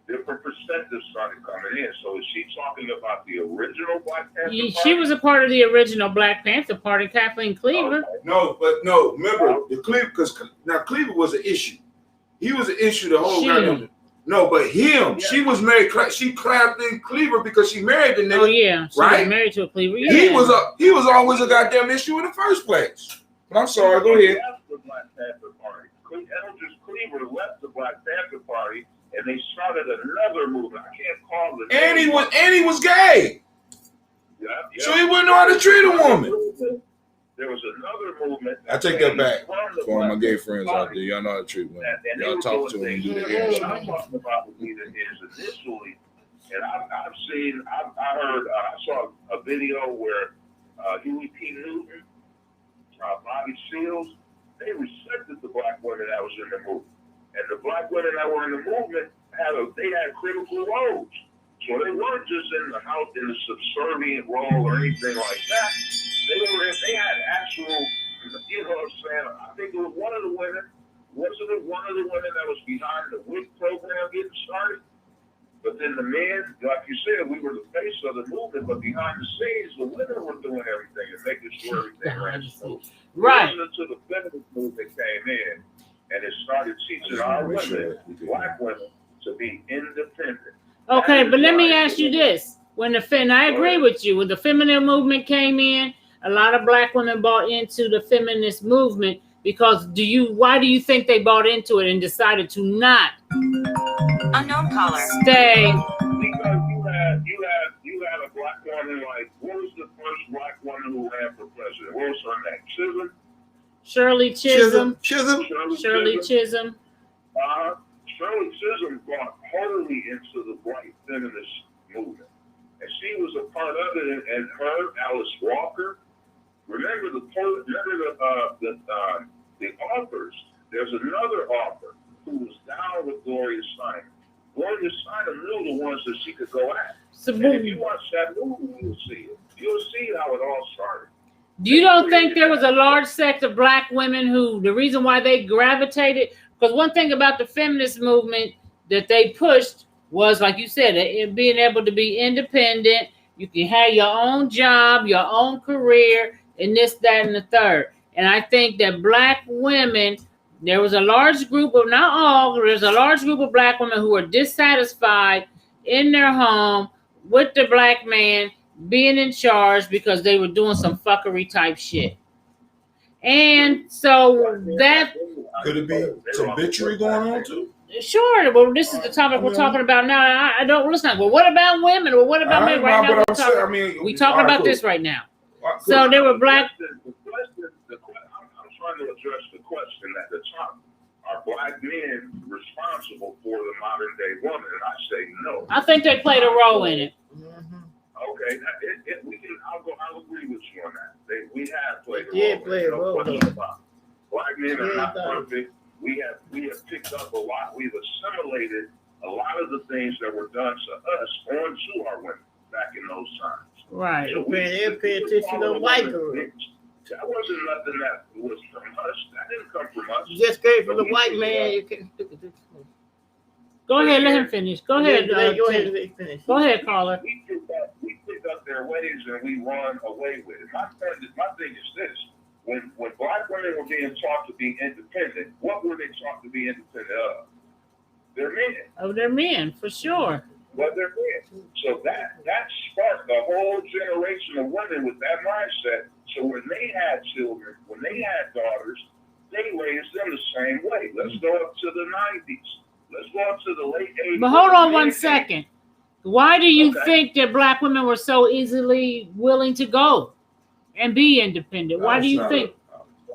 Speaker 5: Different perspectives started coming in. So is she talking about the original Black Panther Party?
Speaker 1: She was a part of the original Black Panther Party, Kathleen Cleaver.
Speaker 5: Okay.
Speaker 3: No, remember, the Cleaver, because now Cleaver was an issue. He was an issue the whole time. No, but him. Yeah. She was married. She clapped in Cleaver because she married the nigga.
Speaker 1: Oh yeah, she
Speaker 3: right?
Speaker 1: was married to a Cleaver. Yeah.
Speaker 3: He was always a goddamn issue in the first place. But I'm sorry. Go ahead.
Speaker 5: The Black Panther Party. Eldridge Cleaver left the Black Panther Party, and they started another movement. I can't call it.
Speaker 3: And he was gay.
Speaker 5: Yeah.
Speaker 3: So he wouldn't know how to treat a woman.
Speaker 5: There was another movement.
Speaker 3: I take that back. For all my gay friends out there, y'all know how to treat women. Y'all talk to them and do the game.
Speaker 5: What I'm talking about with Lita is initially, and I heard, I saw a video where Huey P. Newton, Bobby Seals, they respected the black women that was in the movement. And the black women that were in the movement they had critical roles. So they weren't just in the house in a subservient role or anything like that. They had actual, you know what I'm saying? I think it was one of the women, wasn't it one of the women that was behind the WIC program getting started? But then the men, like you said, we were the face of the movement, but behind the scenes, the women were doing everything and making sure everything ran smooth.
Speaker 1: Right.
Speaker 5: Until the feminist movement came in and it started teaching our women, black women, to be independent.
Speaker 1: Okay, but let me ask you this. I agree with you. When the feminine movement came in, a lot of black women bought into the feminist movement because why do you think they bought into it and decided to not
Speaker 6: unknown caller
Speaker 1: stay?
Speaker 5: Because you had a black woman like, what was the first black woman who ran for president? What was her name? Chisholm?
Speaker 1: Shirley Chisholm.
Speaker 5: Shirley Chisholm.
Speaker 1: Uh-huh.
Speaker 5: Shirley Chisholm brought wholly into the white feminist movement. And she was a part of it, and her, Alice Walker. Remember the authors. There's another author who was down with Gloria Steinem. Gloria Steinem knew the ones that she could go at. And if you watch that movie, you'll see it. You'll see how it all started.
Speaker 1: You don't think there was a large sect of black women who the reason why they gravitated? Because one thing about the feminist movement that they pushed was, like you said, being able to be independent. You can have your own job, your own career, and this, that, and the third. And I think that black women, there was a large group of, not all, there's a large group of black women who are dissatisfied in their home with the black man being in charge because they were doing some fuckery type shit. And so that
Speaker 3: could it be some bitchery going on too?
Speaker 1: Sure. Well, this is the topic we're talking about now. I don't listen. Well, what about women? Well, what about men? Right now, we talking about this right now. So there were black.
Speaker 5: I'm trying to address the question at the top. Are black men responsible for the modern day woman? And I say no.
Speaker 1: I think they played a role in it.
Speaker 5: Okay, I'll agree with you on that. We have played
Speaker 4: a role.
Speaker 5: Black men are not perfect. We have picked up a lot. We've assimilated a lot of the things that were done to us onto our women back in those times.
Speaker 1: Right.
Speaker 5: So
Speaker 4: they pay attention to white girls.
Speaker 5: That wasn't nothing that was from us. That didn't come from us.
Speaker 4: Just came from the white man. You can't look at this.
Speaker 1: Go ahead, let him finish. Go ahead.
Speaker 4: Go ahead, finish.
Speaker 1: Go ahead, caller.
Speaker 5: We picked up their ways and we run away with it. My thing is this. When black women were being taught to be independent, what were they taught to be independent of? Their men.
Speaker 1: Oh, they're men, for sure.
Speaker 5: Well, they're men. So that sparked a whole generation of women with that mindset. So when they had children, when they had daughters, they raised them the same way. Let's go up to the 90s. Let's go up to the late 80s.
Speaker 1: But hold on 1 second. Why do you think that black women were so easily willing to go and be independent? Why do you think?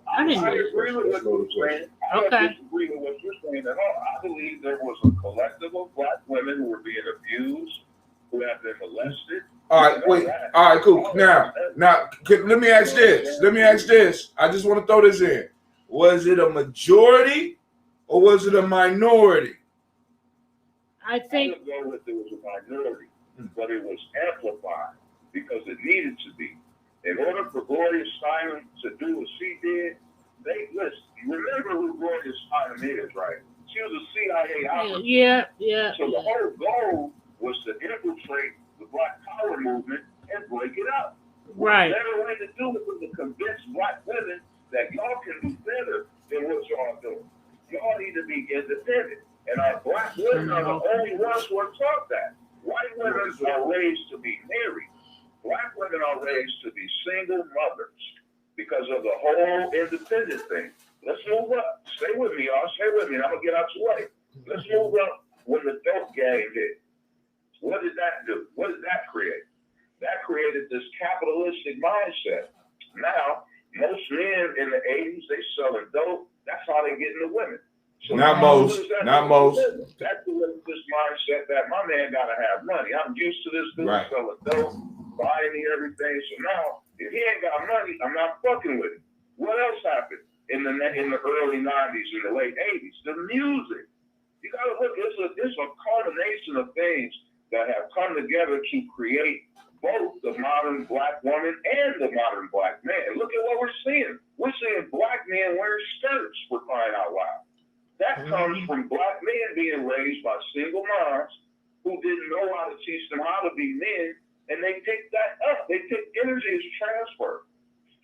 Speaker 5: I agree with what you're saying. I don't disagree with what you're saying at all. I believe there was a collective of black women who were being abused, who have been molested.
Speaker 3: All right, wait. All right, cool. Now, let me ask this. I just want to throw this in. Was it a majority or was it a minority?
Speaker 1: I think
Speaker 5: I would go with it was a minority, but it was amplified because it needed to be. In order for Gloria Steinem to do what she did, remember who Gloria Steinem is, right? She was a CIA operative.
Speaker 1: Yeah.
Speaker 5: So the whole goal was to infiltrate the Black Power movement and break it up.
Speaker 1: Right.
Speaker 5: The better way to do it was to convince black women that y'all can do better than what y'all doing. Y'all need to be independent. And our black women women are the only ones who are taught that. White women are raised to be married. Black women are raised to be single mothers because of the whole independent thing. Let's move up. Stay with me, y'all. Stay with me. And I'm going to get out your way. Let's move up when the dope gang hit. What did that do? What did that create? That created this capitalistic mindset. Now, most men in the 80s, they selling dope. That's how they getting the women. So
Speaker 3: not most.
Speaker 5: That's this mindset that my man got to have money. I'm used to this dude selling dope, buying me everything. So now, if he ain't got money, I'm not fucking with it. What else happened in the early 90s, in the late 80s? The music. You got to look, it's a culmination of things that have come together to create both the modern black woman and the modern black man. Look at what we're seeing. We're seeing black men wearing skirts, for crying out loud. That comes from black men being raised by single moms who didn't know how to teach them how to be men, and they picked that up. They picked energy as transfer.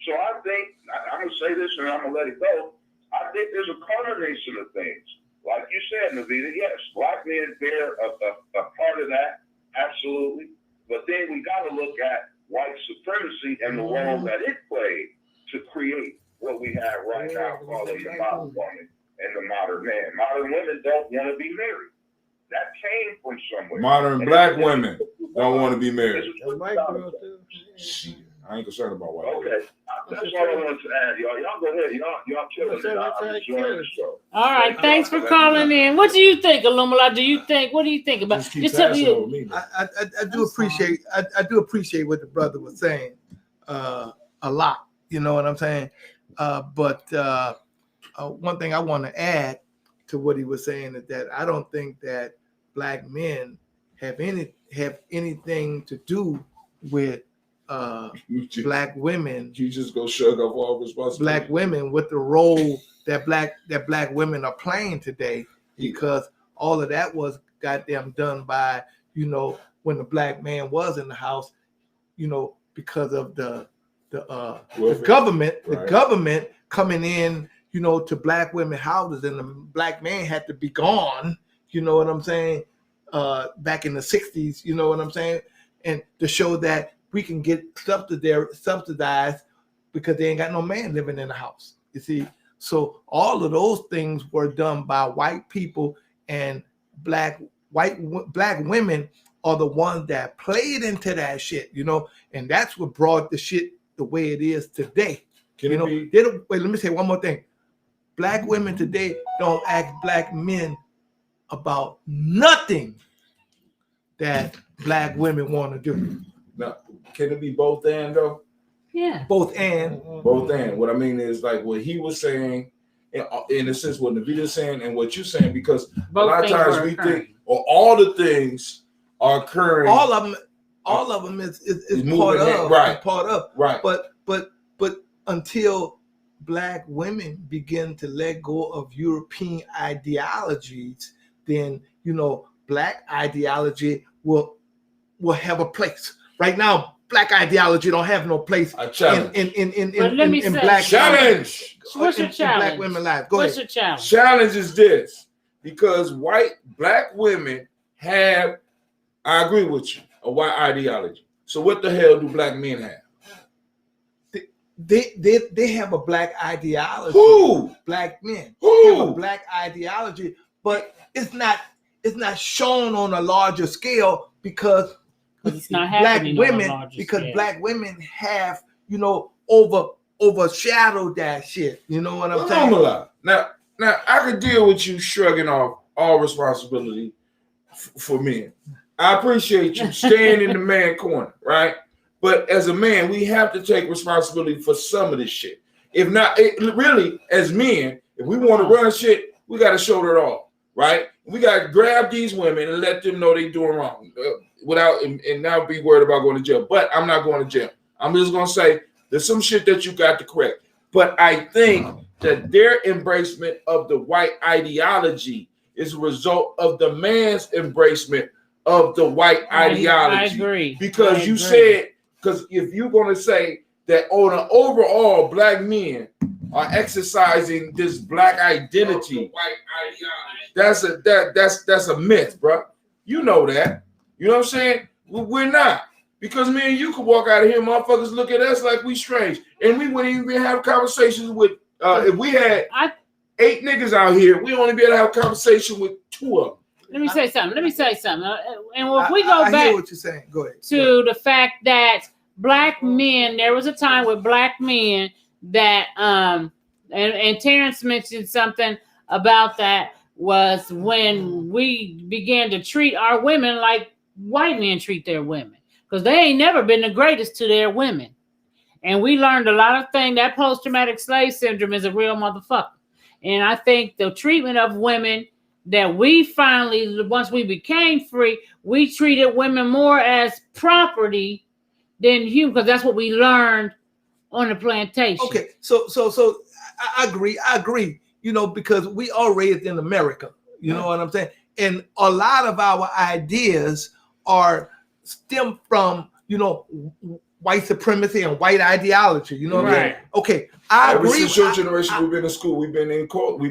Speaker 5: So I think, I'm going to say this and I'm going to let it go. I think there's a combination of things. Like you said, Navita, yes, black men bear a part of that, absolutely. But then we got to look at white supremacy and the role that it played to create what we have right now, calling the modern woman and the modern man. Modern women don't want to be married. That came from somewhere.
Speaker 3: Modern black women don't want to be married.
Speaker 4: Shit.
Speaker 3: I ain't concerned about white women.
Speaker 5: Okay, that's all I wanted to add, y'all. Y'all go ahead. Y'all killing it. I'm enjoying the show.
Speaker 1: All right, thanks for calling in. What do you think, Alumala? What do you think about? Just tell me.
Speaker 2: I do appreciate. I do appreciate what the brother was saying. A lot. You know what I'm saying? But one thing I want to add to what he was saying is that I don't think that black men have anything to do with black women.
Speaker 3: You just go shrug off all responsibility.
Speaker 2: Black women with the role that black women are playing today, because all of that was goddamn done by, you know, when the black man was in the house, you know, because of the government, the government coming in, you know, to black women houses, and the black man had to be gone, you know what I'm saying, back in the 60s, you know what I'm saying, and to show that we can get subsidized because they ain't got no man living in the house, you see. So all of those things were done by white people, and black women are the ones that played into that shit, you know, and that's what brought the shit the way it is today. Wait, let me say one more thing. Black women today don't ask black men about nothing that black women want to do.
Speaker 3: Now, can it be both and though?
Speaker 1: Yeah.
Speaker 2: Both and.
Speaker 3: Both and. What I mean is like what he was saying, in a sense, what Navita's saying and what you're saying, because both a lot of times we think, or all the things are occurring.
Speaker 2: All of them is part of.
Speaker 3: Right.
Speaker 2: Part of.
Speaker 3: Right.
Speaker 2: But until black women begin to let go of European ideologies, then, you know, black ideology will have a place. Right now, black ideology don't have no place in black
Speaker 3: challenge.
Speaker 1: What's your challenge?
Speaker 2: Black women lives. Go
Speaker 1: What's
Speaker 2: ahead.
Speaker 1: your challenge?
Speaker 3: Challenge is this, because black women have, I agree with you, a white ideology. So what the hell do black men have?
Speaker 2: They have a black ideology.
Speaker 3: Who?
Speaker 2: Black men.
Speaker 3: Who?
Speaker 2: Have a black ideology, but it's not shown on a larger scale because
Speaker 1: it's not
Speaker 2: black women, because black women have, you know, overshadowed that shit. You know what I'm saying?
Speaker 3: Now I could deal with you shrugging off all responsibility for men. I appreciate you staying in the man corner, right? But as a man, we have to take responsibility for some of this shit. If not, really, as men, if we want to run shit, we got to shoulder it all, right? We got to grab these women and let them know they doing wrong without and now be worried about going to jail. But I'm not going to jail. I'm just going to say there's some shit that you got to correct. But I think that their embracement of the white ideology is a result of the man's embracement of the white ideology.
Speaker 1: I agree.
Speaker 3: Because you said, because if you're going to say that on an overall, black men are exercising this black identity. That's a myth, bro. You know that. You know what I'm saying? We're not. Because me and you could walk out of here, motherfuckers look at us like we strange. And we wouldn't even have conversations with, if we had 8 niggas out here, we only be able to have a conversation with 2 of them.
Speaker 1: Let me say something. And if we go back
Speaker 2: hear what you're saying. Go ahead.
Speaker 1: To the fact that black men, there was a time with black men that, and Terrence mentioned something about that, was when we began to treat our women like white men treat their women. Because they ain't never been the greatest to their women. And we learned a lot of things. That post-traumatic slave syndrome is a real motherfucker. And I think the treatment of women that we finally, once we became free, we treated women more as property than human, because that's what we learned on the plantation.
Speaker 2: Okay, so I agree. You know, because we are raised in America. You know what I'm saying? And a lot of our ideas are stem from, you know, white supremacy and white ideology. You know what I mean? Okay, I agree.
Speaker 3: Since your generation, we've been in school, we've been in court, we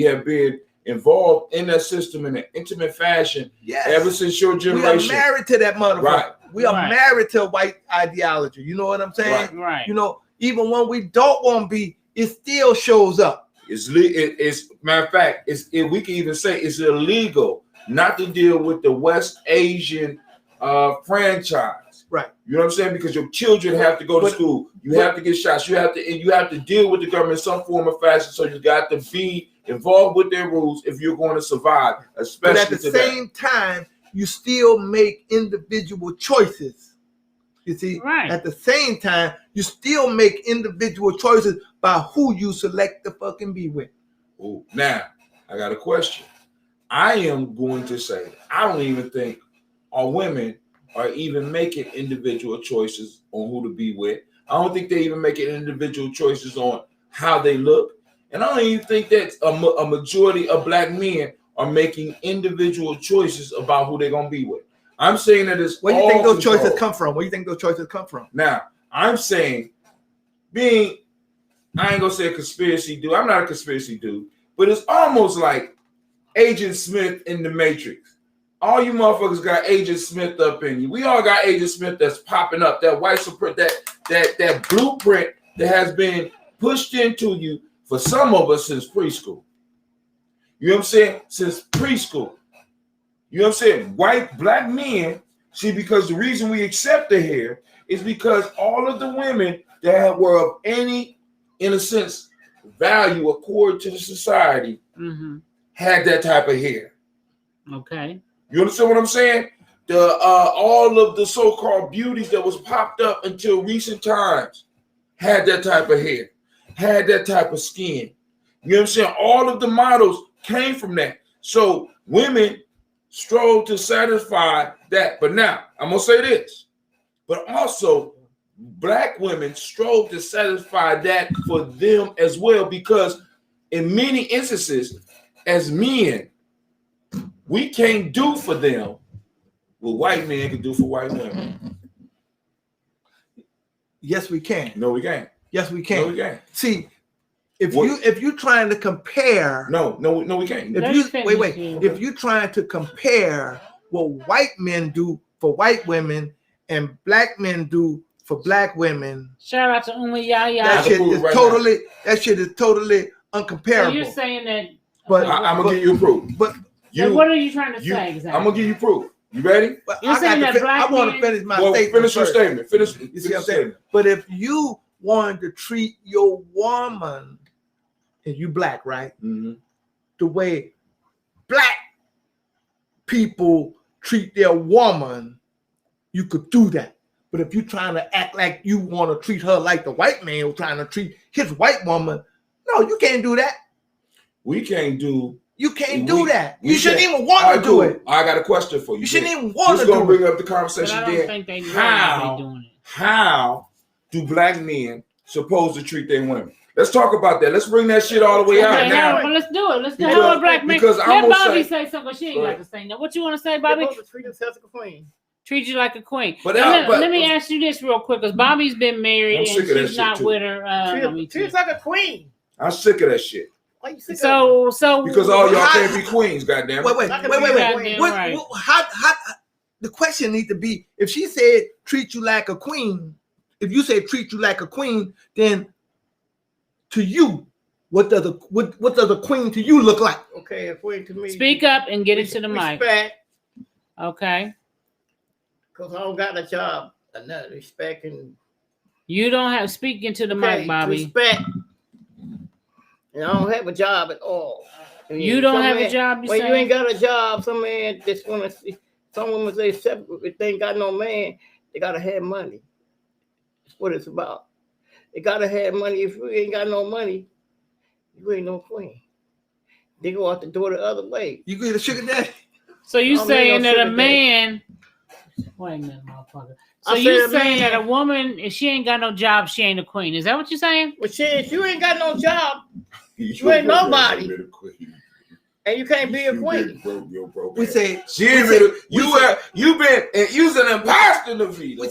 Speaker 3: have been involved in that system in an intimate fashion. Yes. Ever since your generation,
Speaker 2: we are married to that motherfucker.
Speaker 3: Right.
Speaker 2: We are married to white ideology. You know what I'm saying?
Speaker 1: Right.
Speaker 2: You know, even when we don't want to be, it still shows up.
Speaker 3: It's matter of fact, we can even say it's illegal not to deal with the West Asian franchise.
Speaker 2: Right.
Speaker 3: You know what I'm saying? Because your children have to go to school. You have to get shots. You have to deal with the government in some form or fashion. So you got to be involved with their rules if you're going to survive. Especially
Speaker 2: but at the same time, you still make individual choices. You see, at the same time, you still make individual choices by who you select to fucking be with.
Speaker 3: Ooh. Now, I got a question. I am going to say, I don't even think our women are even making individual choices on who to be with. I don't think they even making individual choices on how they look. And I don't even think that a majority of black men are making individual choices about who they're going to be with. I'm saying that it's
Speaker 2: where do you think those choices come from? Where do you think those choices come from?
Speaker 3: Now, I'm saying I ain't going to say a conspiracy dude. I'm not a conspiracy dude. But it's almost like Agent Smith in the Matrix. All you motherfuckers got Agent Smith up in you. We all got Agent Smith that's popping up. That white support, that blueprint that has been pushed into you for some of us since preschool. You know what I'm saying? Since preschool. You know what I'm saying? White black men, see, because the reason we accept the hair is because all of the women that were of any, in a sense, value according to the society had that type of hair.
Speaker 1: Okay.
Speaker 3: You understand what I'm saying? All of the so-called beauties that was popped up until recent times had that type of hair, had that type of skin. You know what I'm saying? All of the models came from that. So women strove to satisfy that. But now, I'm going to say this. But also, black women strove to satisfy that for them as well, because in many instances, as men, we can't do for them what white men can do for white women.
Speaker 2: Yes, we can.
Speaker 3: No, we can't.
Speaker 2: Yes, we can.
Speaker 3: No, we can't.
Speaker 2: See, if you're trying to compare,
Speaker 3: no, we can't.
Speaker 2: If you're trying to compare what white men do for white women and black men do for black women,
Speaker 1: shout out to Yaya.
Speaker 2: That shit is totally uncomparable.
Speaker 1: So you're saying that,
Speaker 2: but
Speaker 3: I'm gonna give you proof.
Speaker 1: But what are you trying to say exactly?
Speaker 3: I'm gonna give you proof. You ready?
Speaker 2: But you're saying that I want to finish my statement.
Speaker 3: Finish your statement.
Speaker 2: You see what I'm saying? But if you wanted to treat your woman, and you black, right? The way black people treat their woman, you could do that. But if you're trying to act like you want to treat her like the white man was trying to treat his white woman, no, you can't do that.
Speaker 3: You can't do
Speaker 2: that. You shouldn't even want to do it.
Speaker 3: I got a question for you.
Speaker 2: You shouldn't even want to do it.
Speaker 3: Just gonna bring up the conversation
Speaker 1: then.
Speaker 3: How do black men supposed to treat their women? Let's talk about that. Let's bring that shit all the way out now.
Speaker 1: Well, let's do it. Let's do it. Black men. Let Bobby say something. She ain't got to say now. What you want to say, Bobby?
Speaker 4: They're supposed to treat themselves like a queen.
Speaker 1: Treat you like a queen.
Speaker 3: But
Speaker 1: let me ask you this real quick, because Bobby's been married and she's not with her.
Speaker 4: She's like a queen.
Speaker 3: I'm sick of that shit.
Speaker 4: Why you sick
Speaker 1: so
Speaker 3: because all y'all can't be queens, goddamn.
Speaker 2: Wait. How the question needs to be, if she said treat you like a queen, if you say treat you like a queen, then to you, what does a queen to you look like?
Speaker 4: Okay, a queen to me.
Speaker 1: Speak up and get into the mic.
Speaker 4: Respect.
Speaker 1: Okay.
Speaker 4: Because I don't got a job. Enough respect and
Speaker 1: you don't have speak into the mic, Bobby.
Speaker 4: Respect. And I don't have a job at all.
Speaker 1: You don't have a job.
Speaker 4: You ain't got a job. Some man just want to see. Some women say if they ain't got no man, they gotta have money. That's what it's about. They gotta have money. If you ain't got no money, you ain't no queen. They go out the door the other way.
Speaker 2: You get a sugar daddy.
Speaker 1: So you saying that a man? Wait a minute, motherfucker. So you saying that a woman, if she ain't got no job, she ain't a queen? Is that what you're saying?
Speaker 4: Well, shit, if you ain't got no job, you ain't nobody, and you can't be a queen.
Speaker 2: We say
Speaker 3: you've been using an imposter in the video.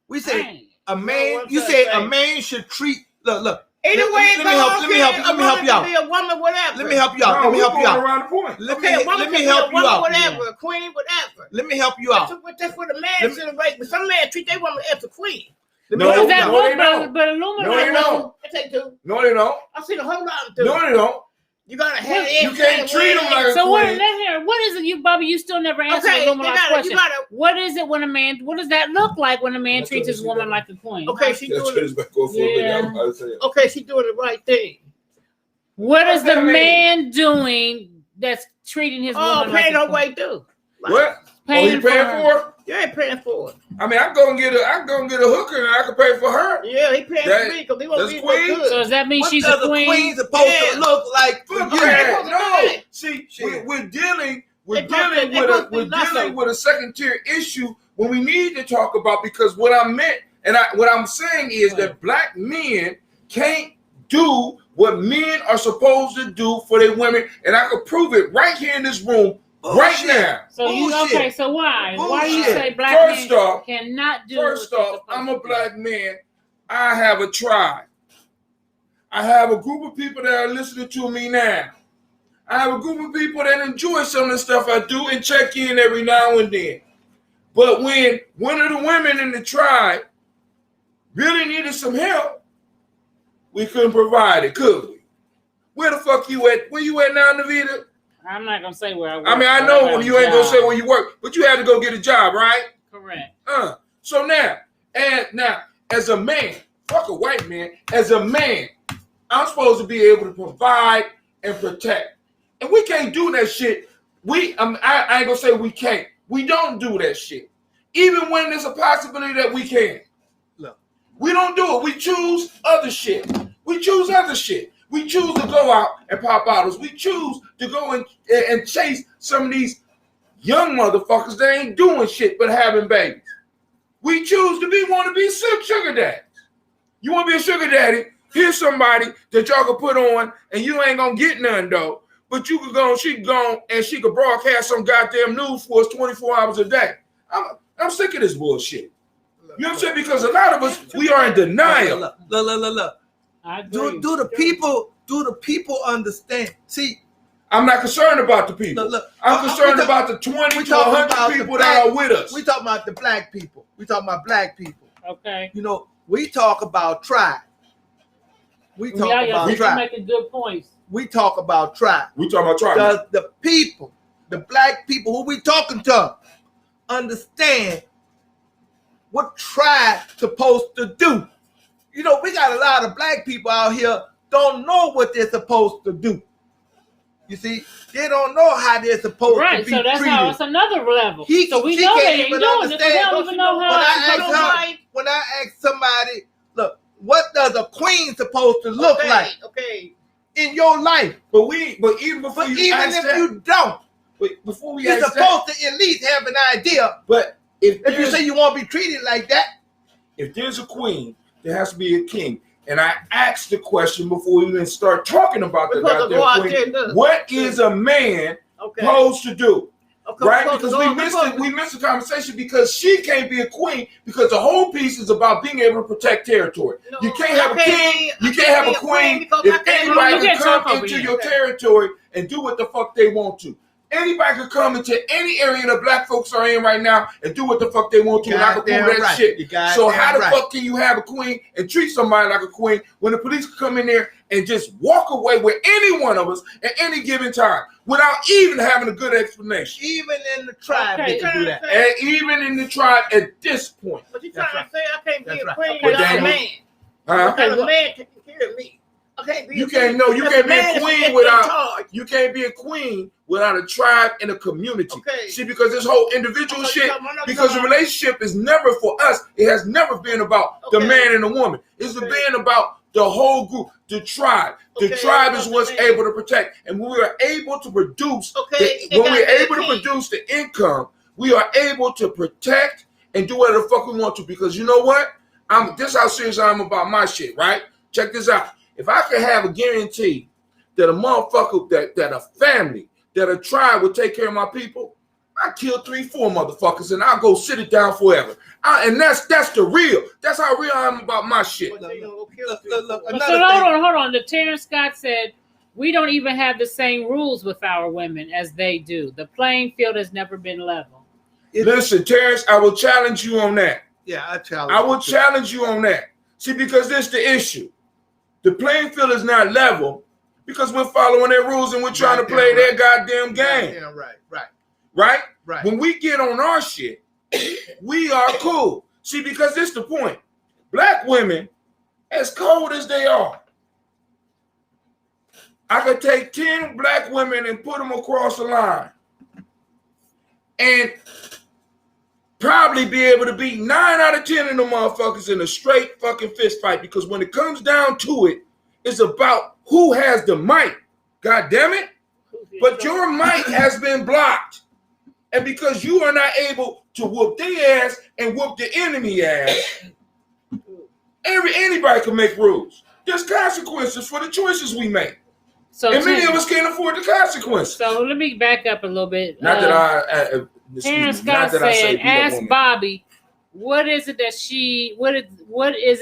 Speaker 2: We say a man. You say a man should treat. Look.
Speaker 4: Either way,
Speaker 2: let me help you out.
Speaker 4: Be a woman, whatever.
Speaker 2: Let me help you out. Let me help you out.
Speaker 3: Around the point.
Speaker 2: Let me help you out.
Speaker 4: Whatever, a queen, whatever.
Speaker 2: Let me help you out.
Speaker 4: That's what a man should have. But some men treat their woman as a queen.
Speaker 3: No,
Speaker 1: they don't. But Illumina,
Speaker 3: no, they don't.
Speaker 4: They do.
Speaker 3: No, they don't.
Speaker 4: I've seen a whole lot of them.
Speaker 3: No, they don't.
Speaker 4: You gotta have.
Speaker 3: You can't treat them like a
Speaker 1: so
Speaker 3: queen.
Speaker 1: What is it, you Bobby? You still never answered Illumina's question. What is it when a man? What does that look like when a man treats his woman like a queen?
Speaker 4: Okay, she's doing it. Okay, she's doing the right thing.
Speaker 1: What is the man doing that's treating his woman like a queen?
Speaker 4: Oh, paying her way too.
Speaker 3: What?
Speaker 1: Paying
Speaker 3: for it?
Speaker 4: You ain't paying for it.
Speaker 3: I mean, I go and get a hooker and I can pay for her.
Speaker 4: Yeah, he paying for me because he won't be
Speaker 3: queen.
Speaker 4: good.
Speaker 1: So does that mean she's a queen?
Speaker 2: Queen supposed to look like for you?
Speaker 3: No. See, we're dealing with a second tier issue when we need to talk about, because what I meant and what I'm saying is that black men can't do what men are supposed to do for their women, and I could prove it right here in this room. Right now.
Speaker 1: So so why? Why do you say black men cannot do?
Speaker 3: First off, I'm a black man. I have a tribe. I have a group of people that are listening to me now. I have a group of people that enjoy some of the stuff I do and check in every now and then. But when one of the women in the tribe really needed some help, we couldn't provide it, could we? Where the fuck you at? Where you at now, Navita?
Speaker 1: I'm not gonna say where I work.
Speaker 3: I mean, I know you ain't gonna say where you work, but you had to go get a job, right?
Speaker 1: Correct.
Speaker 3: So now, as a man, fuck a white man, as a man, I'm supposed to be able to provide and protect. And we can't do that shit. I ain't gonna say we can't. We don't do that shit. Even when there's a possibility that we can. Look, we don't do it. We choose other shit. We choose to go out and pop bottles. We choose to go and chase some of these young motherfuckers that ain't doing shit but having babies. We choose to want to be sugar daddies. You want to be a sugar daddy? Here's somebody that y'all can put on, and you ain't gonna get none though. But you could go, she could go, and she could broadcast some goddamn news for us 24 hours a day. I'm sick of this bullshit. You know what I'm saying? Because a lot of us, we are in denial.
Speaker 2: Look. Do the people understand? See,
Speaker 3: I'm not concerned about the people.
Speaker 2: Look,
Speaker 3: I'm concerned about the 20 to 100 people that are with us.
Speaker 2: We talking about the black people. We talking about black people.
Speaker 1: Okay.
Speaker 2: You know, we talk about tribe. We talk about tribe.
Speaker 1: You're making good points.
Speaker 2: We talk about tribe.
Speaker 3: We talking about tribe.
Speaker 2: Does the people, the black people who we talking to, understand what tribe supposed to do? You know, we got a lot of black people out here don't know what they're supposed to do. You see, they don't know how they're supposed to be treated.
Speaker 1: Right, so that's another level. So we know they ain't doing this. They don't even know how.
Speaker 2: When I ask somebody, look, what does a queen supposed to look like?
Speaker 4: Okay.
Speaker 2: In your life,
Speaker 3: but even before
Speaker 2: you don't,
Speaker 3: before we
Speaker 2: you're supposed to at least have an idea.
Speaker 3: But if
Speaker 2: you say you want to be treated like that,
Speaker 3: if there's a queen, there has to be a king. And I asked the question before we even start talking about the goddamn queen. What is a man supposed to do? right? Because we missed the conversation because she can't be a queen because the whole piece is about being able to protect territory.
Speaker 4: No,
Speaker 3: you can't have a king, you can't have a queen if anybody can come into your territory and do what the fuck they want to. Anybody can come into any area that black folks are in right now and do what the fuck they want to, and I can prove that shit. So how the fuck can you have a queen and treat somebody like a queen when the police can come in there and just walk away with any one of us at any given time without even having a good explanation?
Speaker 2: Even in the tribe, they can do that.
Speaker 3: And even in the tribe at this point.
Speaker 4: But you trying to say I can't be a queen
Speaker 3: Well,
Speaker 4: without a man?
Speaker 3: Huh?
Speaker 4: Because a man taking care of me.
Speaker 3: You can't be a queen without you can't be a queen without a tribe and a community.
Speaker 4: Okay.
Speaker 3: See, because this whole individual shit, because the relationship is never for us. It has never been about the man and the woman. It's been about the whole group, the tribe. The tribe is what's able to protect, and when we are able to produce, when we're able to produce the income, we are able to protect and do whatever the fuck we want to. Because you know what? This is how serious I am about my shit. Right? Check this out. If I could have a guarantee that a motherfucker, that a family, that a tribe would take care of my people, I kill 3-4 motherfuckers and I'll go sit it down forever. And that's the real. That's how real I am about my shit.
Speaker 1: Hold on. The Terrence Scott said we don't even have the same rules with our women as they do. The playing field has never been level.
Speaker 3: Listen, Terrence, I will challenge you on that.
Speaker 2: Yeah,
Speaker 3: I will challenge you on that. See, because this is the issue. The playing field is not level because we're following their rules and we're trying to play their goddamn game. Right? When we get on our shit, we are cool. See, because this is the point. Black women, as cold as they are, I could take 10 black women and put them across the line and probably be able to beat 9 out of 10 of them motherfuckers in a straight fucking fist fight, because when it comes down to it, it's about who has the might. God damn it. But your might has been blocked. And because you are not able to whoop their ass and whoop the enemy ass, anybody can make rules. There's consequences for the choices we make. So and many of us can't afford the consequences.
Speaker 1: So let me back up a little bit.
Speaker 3: Not that I...
Speaker 1: Terrence Scott said, ask Bobby, what is it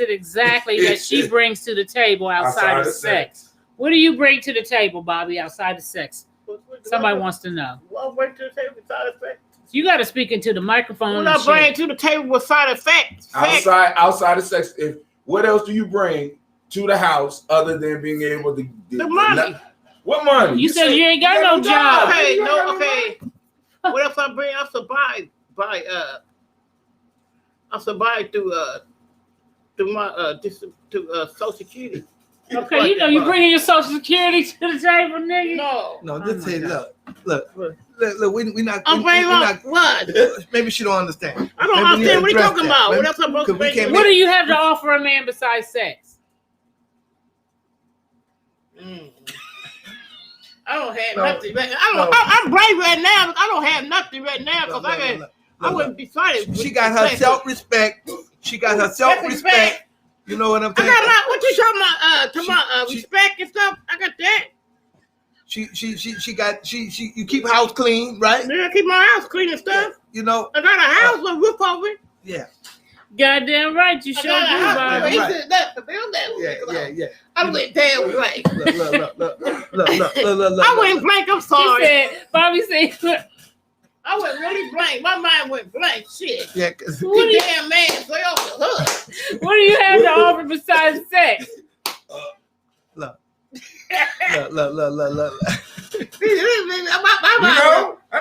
Speaker 1: exactly that she brings to the table outside of sex? What do you bring to the table, Bobby, outside of sex? Somebody wants to know.
Speaker 4: What bring to the table outside of sex?
Speaker 1: You got to speak into the microphone.
Speaker 4: What I bring to the table with side effects?
Speaker 3: Outside of sex, what else do you bring to the house other than being able to...
Speaker 4: The money.
Speaker 3: What money?
Speaker 1: You said you ain't got no job.
Speaker 4: Okay. What else I bring? I survive through my Social Security.
Speaker 1: Okay, you know you bringing your Social Security to the table, nigga.
Speaker 4: No,
Speaker 2: just say, look. We not.
Speaker 4: I'm bringing up what?
Speaker 2: Maybe she don't understand.
Speaker 4: I don't understand what you talking about. What else I'm supposed to bring?
Speaker 1: What do you have to offer a man besides sex?
Speaker 4: I don't have nothing. I'm brave right now. I don't have nothing right now because I wouldn't be fighting.
Speaker 2: She got her self-respect. Self-respect. You know what I'm saying?
Speaker 4: I got a lot. What you talking about? Respect and stuff. I got that.
Speaker 2: You keep house clean, right?
Speaker 4: Yeah, I keep my house clean and stuff.
Speaker 2: You know.
Speaker 4: I got a house with a roof over it.
Speaker 2: Yeah.
Speaker 1: Goddamn right, you sure do, Bobby.
Speaker 2: Yeah.
Speaker 4: I went damn right.
Speaker 2: Look.
Speaker 4: I went blank. I'm sorry.
Speaker 1: Bobby said,
Speaker 4: I went really blank. My mind went blank. Shit.
Speaker 2: Yeah.
Speaker 4: You damn man. Stay off the hood.
Speaker 1: What do you have to offer besides sex?
Speaker 2: Look.
Speaker 3: I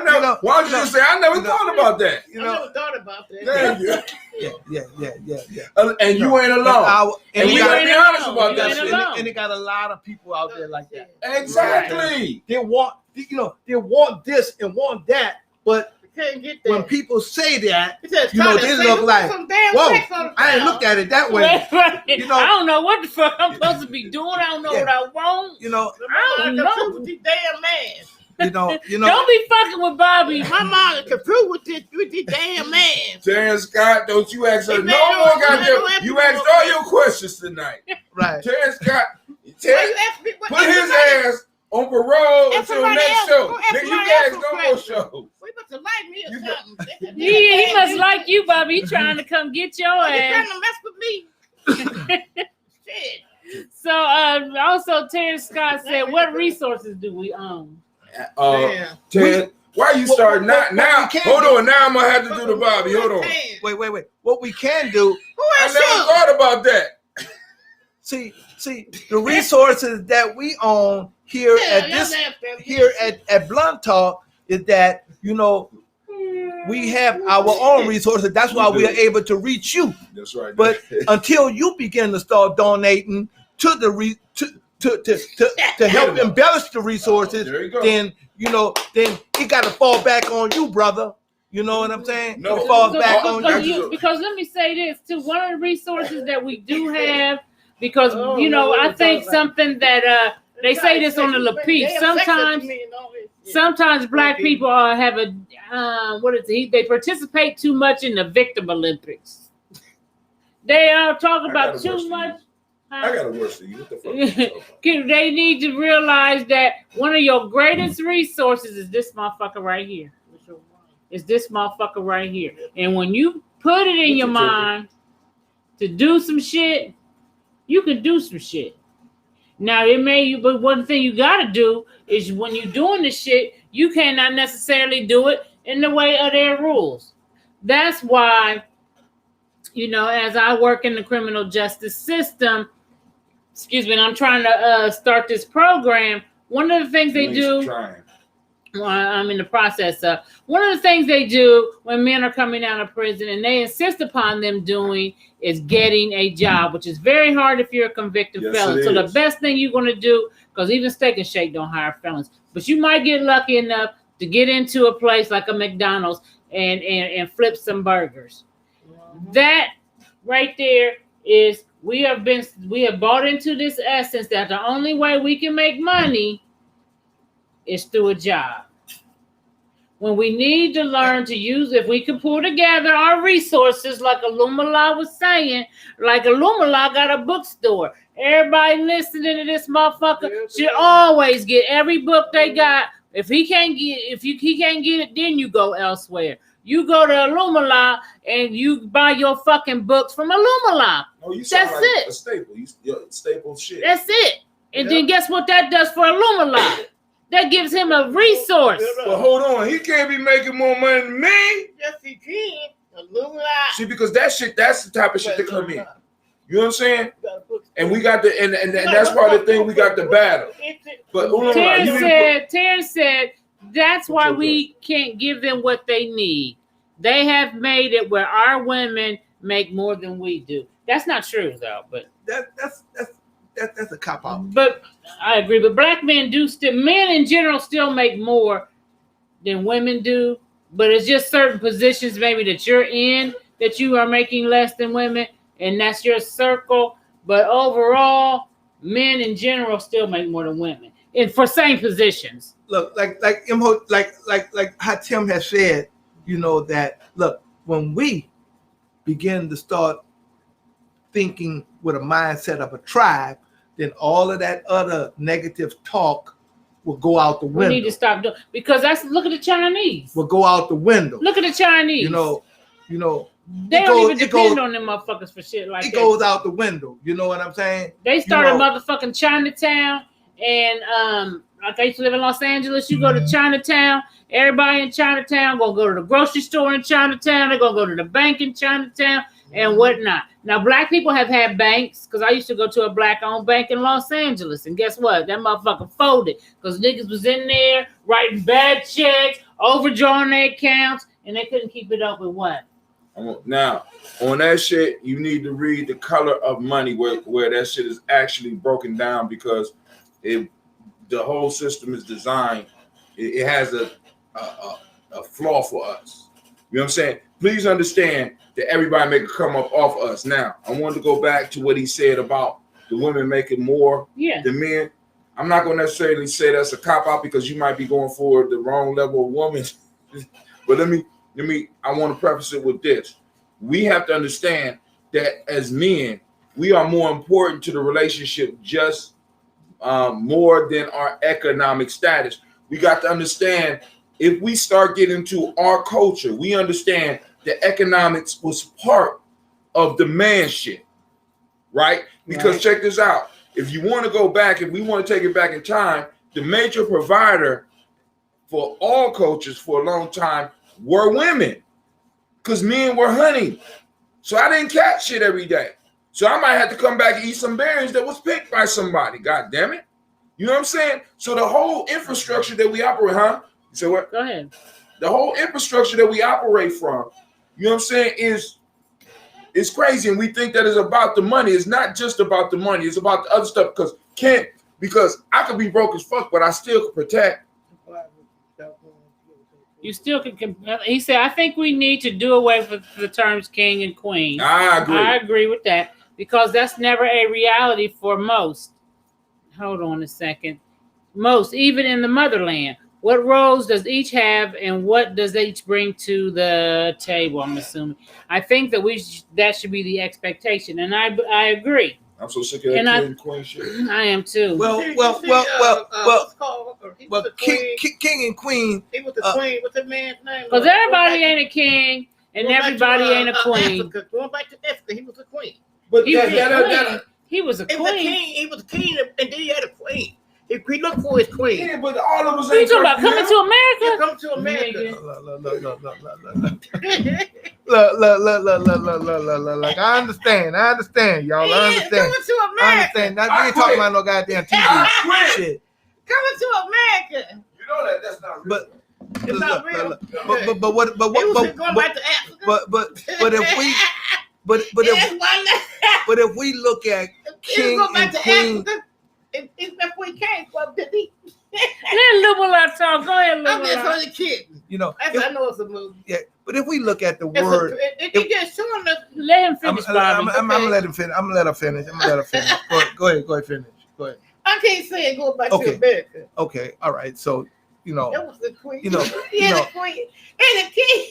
Speaker 3: know. Why don't you just say, I never thought about that?
Speaker 4: I never thought about that.
Speaker 2: Yeah.
Speaker 3: And you ain't alone. And you gotta be honest about that shit.
Speaker 2: And they got a lot of people out there like that.
Speaker 3: Exactly.
Speaker 2: They want this and want that, but
Speaker 4: can't get that.
Speaker 2: When people say that,
Speaker 4: they
Speaker 2: look like, whoa, I ain't looked at it that way.
Speaker 1: Right. I don't know what the fuck I'm supposed to be doing. I don't know what I want. I don't know.
Speaker 4: With these damn man.
Speaker 2: Don't
Speaker 1: be fucking with Bobby.
Speaker 4: My mom is confused with this damn man.
Speaker 3: Terrence Scott, don't you ask her no more goddamn. You asked all your questions tonight.
Speaker 2: Right.
Speaker 3: Terrence Scott, put his ass on parole until next show. Nigga, you asked no more shows.
Speaker 4: must have liked me or something.
Speaker 1: He must like you, Bobby. He trying to come get your
Speaker 4: He trying
Speaker 1: ass.
Speaker 4: to mess with me. Shit.
Speaker 1: So also Terrence Scott said, what resources do we own?
Speaker 3: Ted, why you starting now? Hold on. Now I'm gonna have to do the Bobby. Hold on.
Speaker 2: Wait. What we can do?
Speaker 3: I never thought about that.
Speaker 2: See, the resources that we own here at Blunt Talk is that, you know, we have our own resources. That's why we are able to reach you.
Speaker 3: That's right.
Speaker 2: But until you begin to start donating to the to help embellish the resources, then it got to fall back on you, brother. You know what I'm saying?
Speaker 3: No,
Speaker 2: it falls back on you.
Speaker 1: Because let me say this too. One of the resources that we do have, because I think something that they say this on the LaPeach. Sometimes black people have a they participate too much in the Victim Olympics. They talk about too much.
Speaker 3: I got a worse than you. What the fuck are you talking about?
Speaker 1: They need to realize that one of your greatest resources is this motherfucker right here. It's this motherfucker right here. And when you put it in your mind to do some shit, you can do some shit. Now but one thing you gotta do is when you're doing the shit, you cannot necessarily do it in the way of their rules. That's why, as I work in the criminal justice system, and I'm trying to start this program, one of the things they do, I'm in the process of, one of the things they do when men are coming out of prison and they insist upon them doing is getting a job, which is very hard if you're a convicted felon. So the best thing you're going to do, because even Steak and Shake don't hire felons, but you might get lucky enough to get into a place like a McDonald's and flip some burgers. That right there is, we have bought into this essence that the only way we can make money is through a job. When we need to learn to use, if we can pull together our resources, like Alumala was saying, like Alumala got a bookstore. Everybody listening to this motherfucker should always get every book they got. If he can't get it, then you go elsewhere. You go to Alumala and you buy your fucking books from Alumala.
Speaker 3: That's it. A staple. Staple shit.
Speaker 1: That's it. And then guess what that does for Alumala? That gives him a resource.
Speaker 3: But hold on, he can't be making more money than me.
Speaker 4: Yes, he can. Alumala.
Speaker 3: See, because that's the type of shit that come in. You know what I'm saying? And we got and that's part of the thing, we got the battle. But
Speaker 1: Terrence said that's why we can't give them what they need. They have made it where our women make more than we do. That's not true though, but
Speaker 2: that's a cop out.
Speaker 1: But I agree. But black men men in general still make more than women do. But it's just certain positions maybe that you're in that you are making less than women, and that's your circle. But overall, men in general still make more than women, and for same positions.
Speaker 2: Look, like how Tim has said, that look, when we begin to start thinking with a mindset of a tribe, then all of that other negative talk will go out the window.
Speaker 1: We need to stop doing, because look at the Chinese.
Speaker 2: Will go out the window.
Speaker 1: Look at the Chinese. They don't even depend on them motherfuckers for shit like that.
Speaker 2: It goes out the window. You know what I'm saying?
Speaker 1: They started motherfucking Chinatown, and like I used to live in Los Angeles. You go to Chinatown, everybody in Chinatown gonna go to the grocery store in Chinatown. They're gonna go to the bank in Chinatown and whatnot. Now, black people have had banks, because I used to go to a black-owned bank in Los Angeles, and guess what? That motherfucker folded because niggas was in there writing bad checks, overdrawing their accounts, and they couldn't keep it open. What?
Speaker 3: Now, on that shit, you need to read The Color of Money, where that shit is actually broken down, because the whole system is designed. It has a flaw for us. You know what I'm saying? Please understand that everybody make a come up off us. Now, I wanted to go back to what he said about the women making more than men. I'm not going to necessarily say that's a cop out, because you might be going for the wrong level of woman. But I want to preface it with this. We have to understand that as men, we are more important to the relationship, just more than our economic status. We got to understand if we start getting into our culture, we understand that economics was part of the man shit, right? Because check this out. If you want to go back, if we want to take it back in time, the major provider for all cultures for a long time were women, because men were hunting. So I didn't catch shit every day. So I might have to come back and eat some berries that was picked by somebody. God damn it. You know what I'm saying? So the whole infrastructure that we operate, You say what?
Speaker 1: Go ahead.
Speaker 3: The whole infrastructure that we operate from, you know what I'm saying, is crazy. And we think that it's about the money. It's not just about the money. It's about the other stuff. Because I could be broke as fuck, but I still could protect.
Speaker 1: You still can. He said, I think we need to do away with the terms king and queen.
Speaker 3: I agree.
Speaker 1: I agree with that because that's never a reality for most. Hold on a second. Most, even in the motherland. What roles does each have and what does each bring to the table, I'm assuming? I think that that should be the expectation. And I agree.
Speaker 3: I'm so sick of that king and queen shit.
Speaker 1: I am too.
Speaker 2: Well, king and queen.
Speaker 4: He was the queen. What's the man's name?
Speaker 1: Because everybody ain't a king and everybody ain't a queen.
Speaker 4: Going back to Africa, he was a queen.
Speaker 3: But
Speaker 1: he was a queen.
Speaker 4: He was a king, and then he had a queen. He looked for his queen.
Speaker 3: Yeah, but all of us
Speaker 1: What you
Speaker 3: ain't
Speaker 1: talking about? Coming to America?
Speaker 4: Yeah, come to America.
Speaker 2: Look. I understand, y'all. I understand.
Speaker 4: Coming to America.
Speaker 2: I understand. Now, we ain't talking about no goddamn TV shit.
Speaker 4: Coming to America.
Speaker 3: You know that's not real.
Speaker 4: It's not real.
Speaker 2: But what?
Speaker 4: Going back to Africa.
Speaker 2: But if we look at king and queen.
Speaker 4: If we can't, what did he?
Speaker 1: Let Lumala talk. Go ahead, Lumala.
Speaker 4: I'm just only kidding.
Speaker 2: You know,
Speaker 4: I know it's a movie.
Speaker 2: Yeah, but if we look at the word,
Speaker 4: it just showing us.
Speaker 1: Let him finish, Bobby.
Speaker 2: I'm gonna let him finish. I'm gonna let her finish. Go ahead, finish. Go ahead.
Speaker 4: I can't say it. Go back to America.
Speaker 2: Okay, all right. So
Speaker 4: that was the queen.
Speaker 2: The
Speaker 4: queen and the king.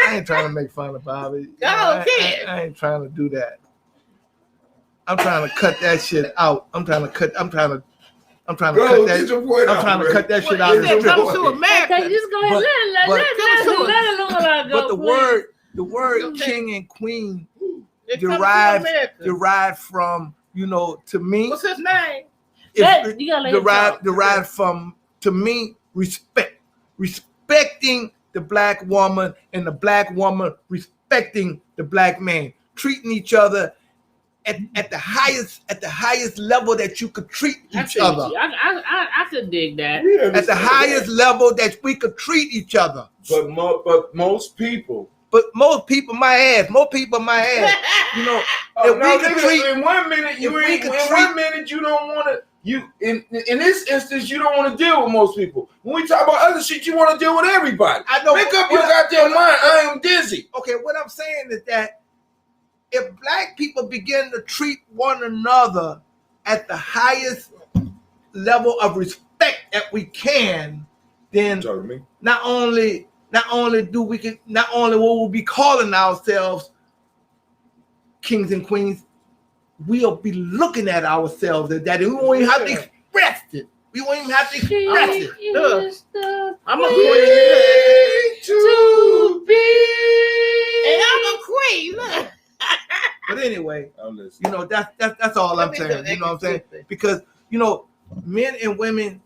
Speaker 2: I ain't trying to make fun of Bobby. I ain't trying to do that. I'm trying to cut that shit out. I'm trying to cut that shit out.
Speaker 4: Come to America.
Speaker 1: Okay, just go ahead. Let
Speaker 2: But the word king and queen derived from, to me.
Speaker 4: What's his name?
Speaker 2: Derived from, to me, respecting the black woman and the black woman respecting the black man, treating each other at the highest level that you could treat each other.
Speaker 1: I could dig that.
Speaker 2: At the highest level that we could treat each other.
Speaker 3: But most people,
Speaker 2: my ass.
Speaker 3: In 1 minute you don't want to. In this instance, you don't want to deal with most people. When we talk about other shit, you want to deal with everybody.
Speaker 2: I know.
Speaker 3: Make up your goddamn mind. I am dizzy.
Speaker 2: Okay, what I'm saying is that if black people begin to treat one another at the highest level of respect that we can, then not only will we be calling ourselves kings and queens, we'll be looking at ourselves as that. We won't even have to express it.
Speaker 4: I'm a queen
Speaker 1: to be.
Speaker 4: And I'm a queen. Look.
Speaker 2: But anyway, that's all I'm saying. You know what I'm saying? Because men and women,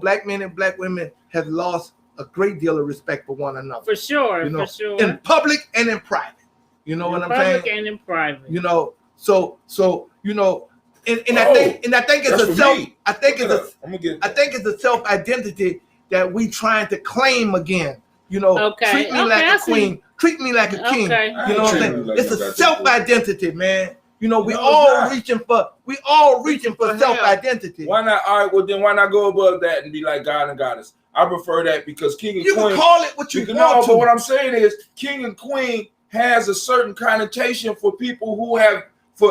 Speaker 2: black men and black women have lost a great deal of respect for one another.
Speaker 1: For sure.
Speaker 2: In public and in private. You know what I'm saying?
Speaker 1: Public and in private.
Speaker 2: So I think it's a self identity that we trying to claim again. Treat me like a queen. Treat me like a king. You know what I'm saying? It's a self-identity, man. We all reaching for self-identity.
Speaker 3: Why not? All right, well then why not go above that and be like God and Goddess? I prefer that because king and queen.
Speaker 2: You can call it what you want to.
Speaker 3: But what I'm saying is king and queen has a certain connotation for people who have,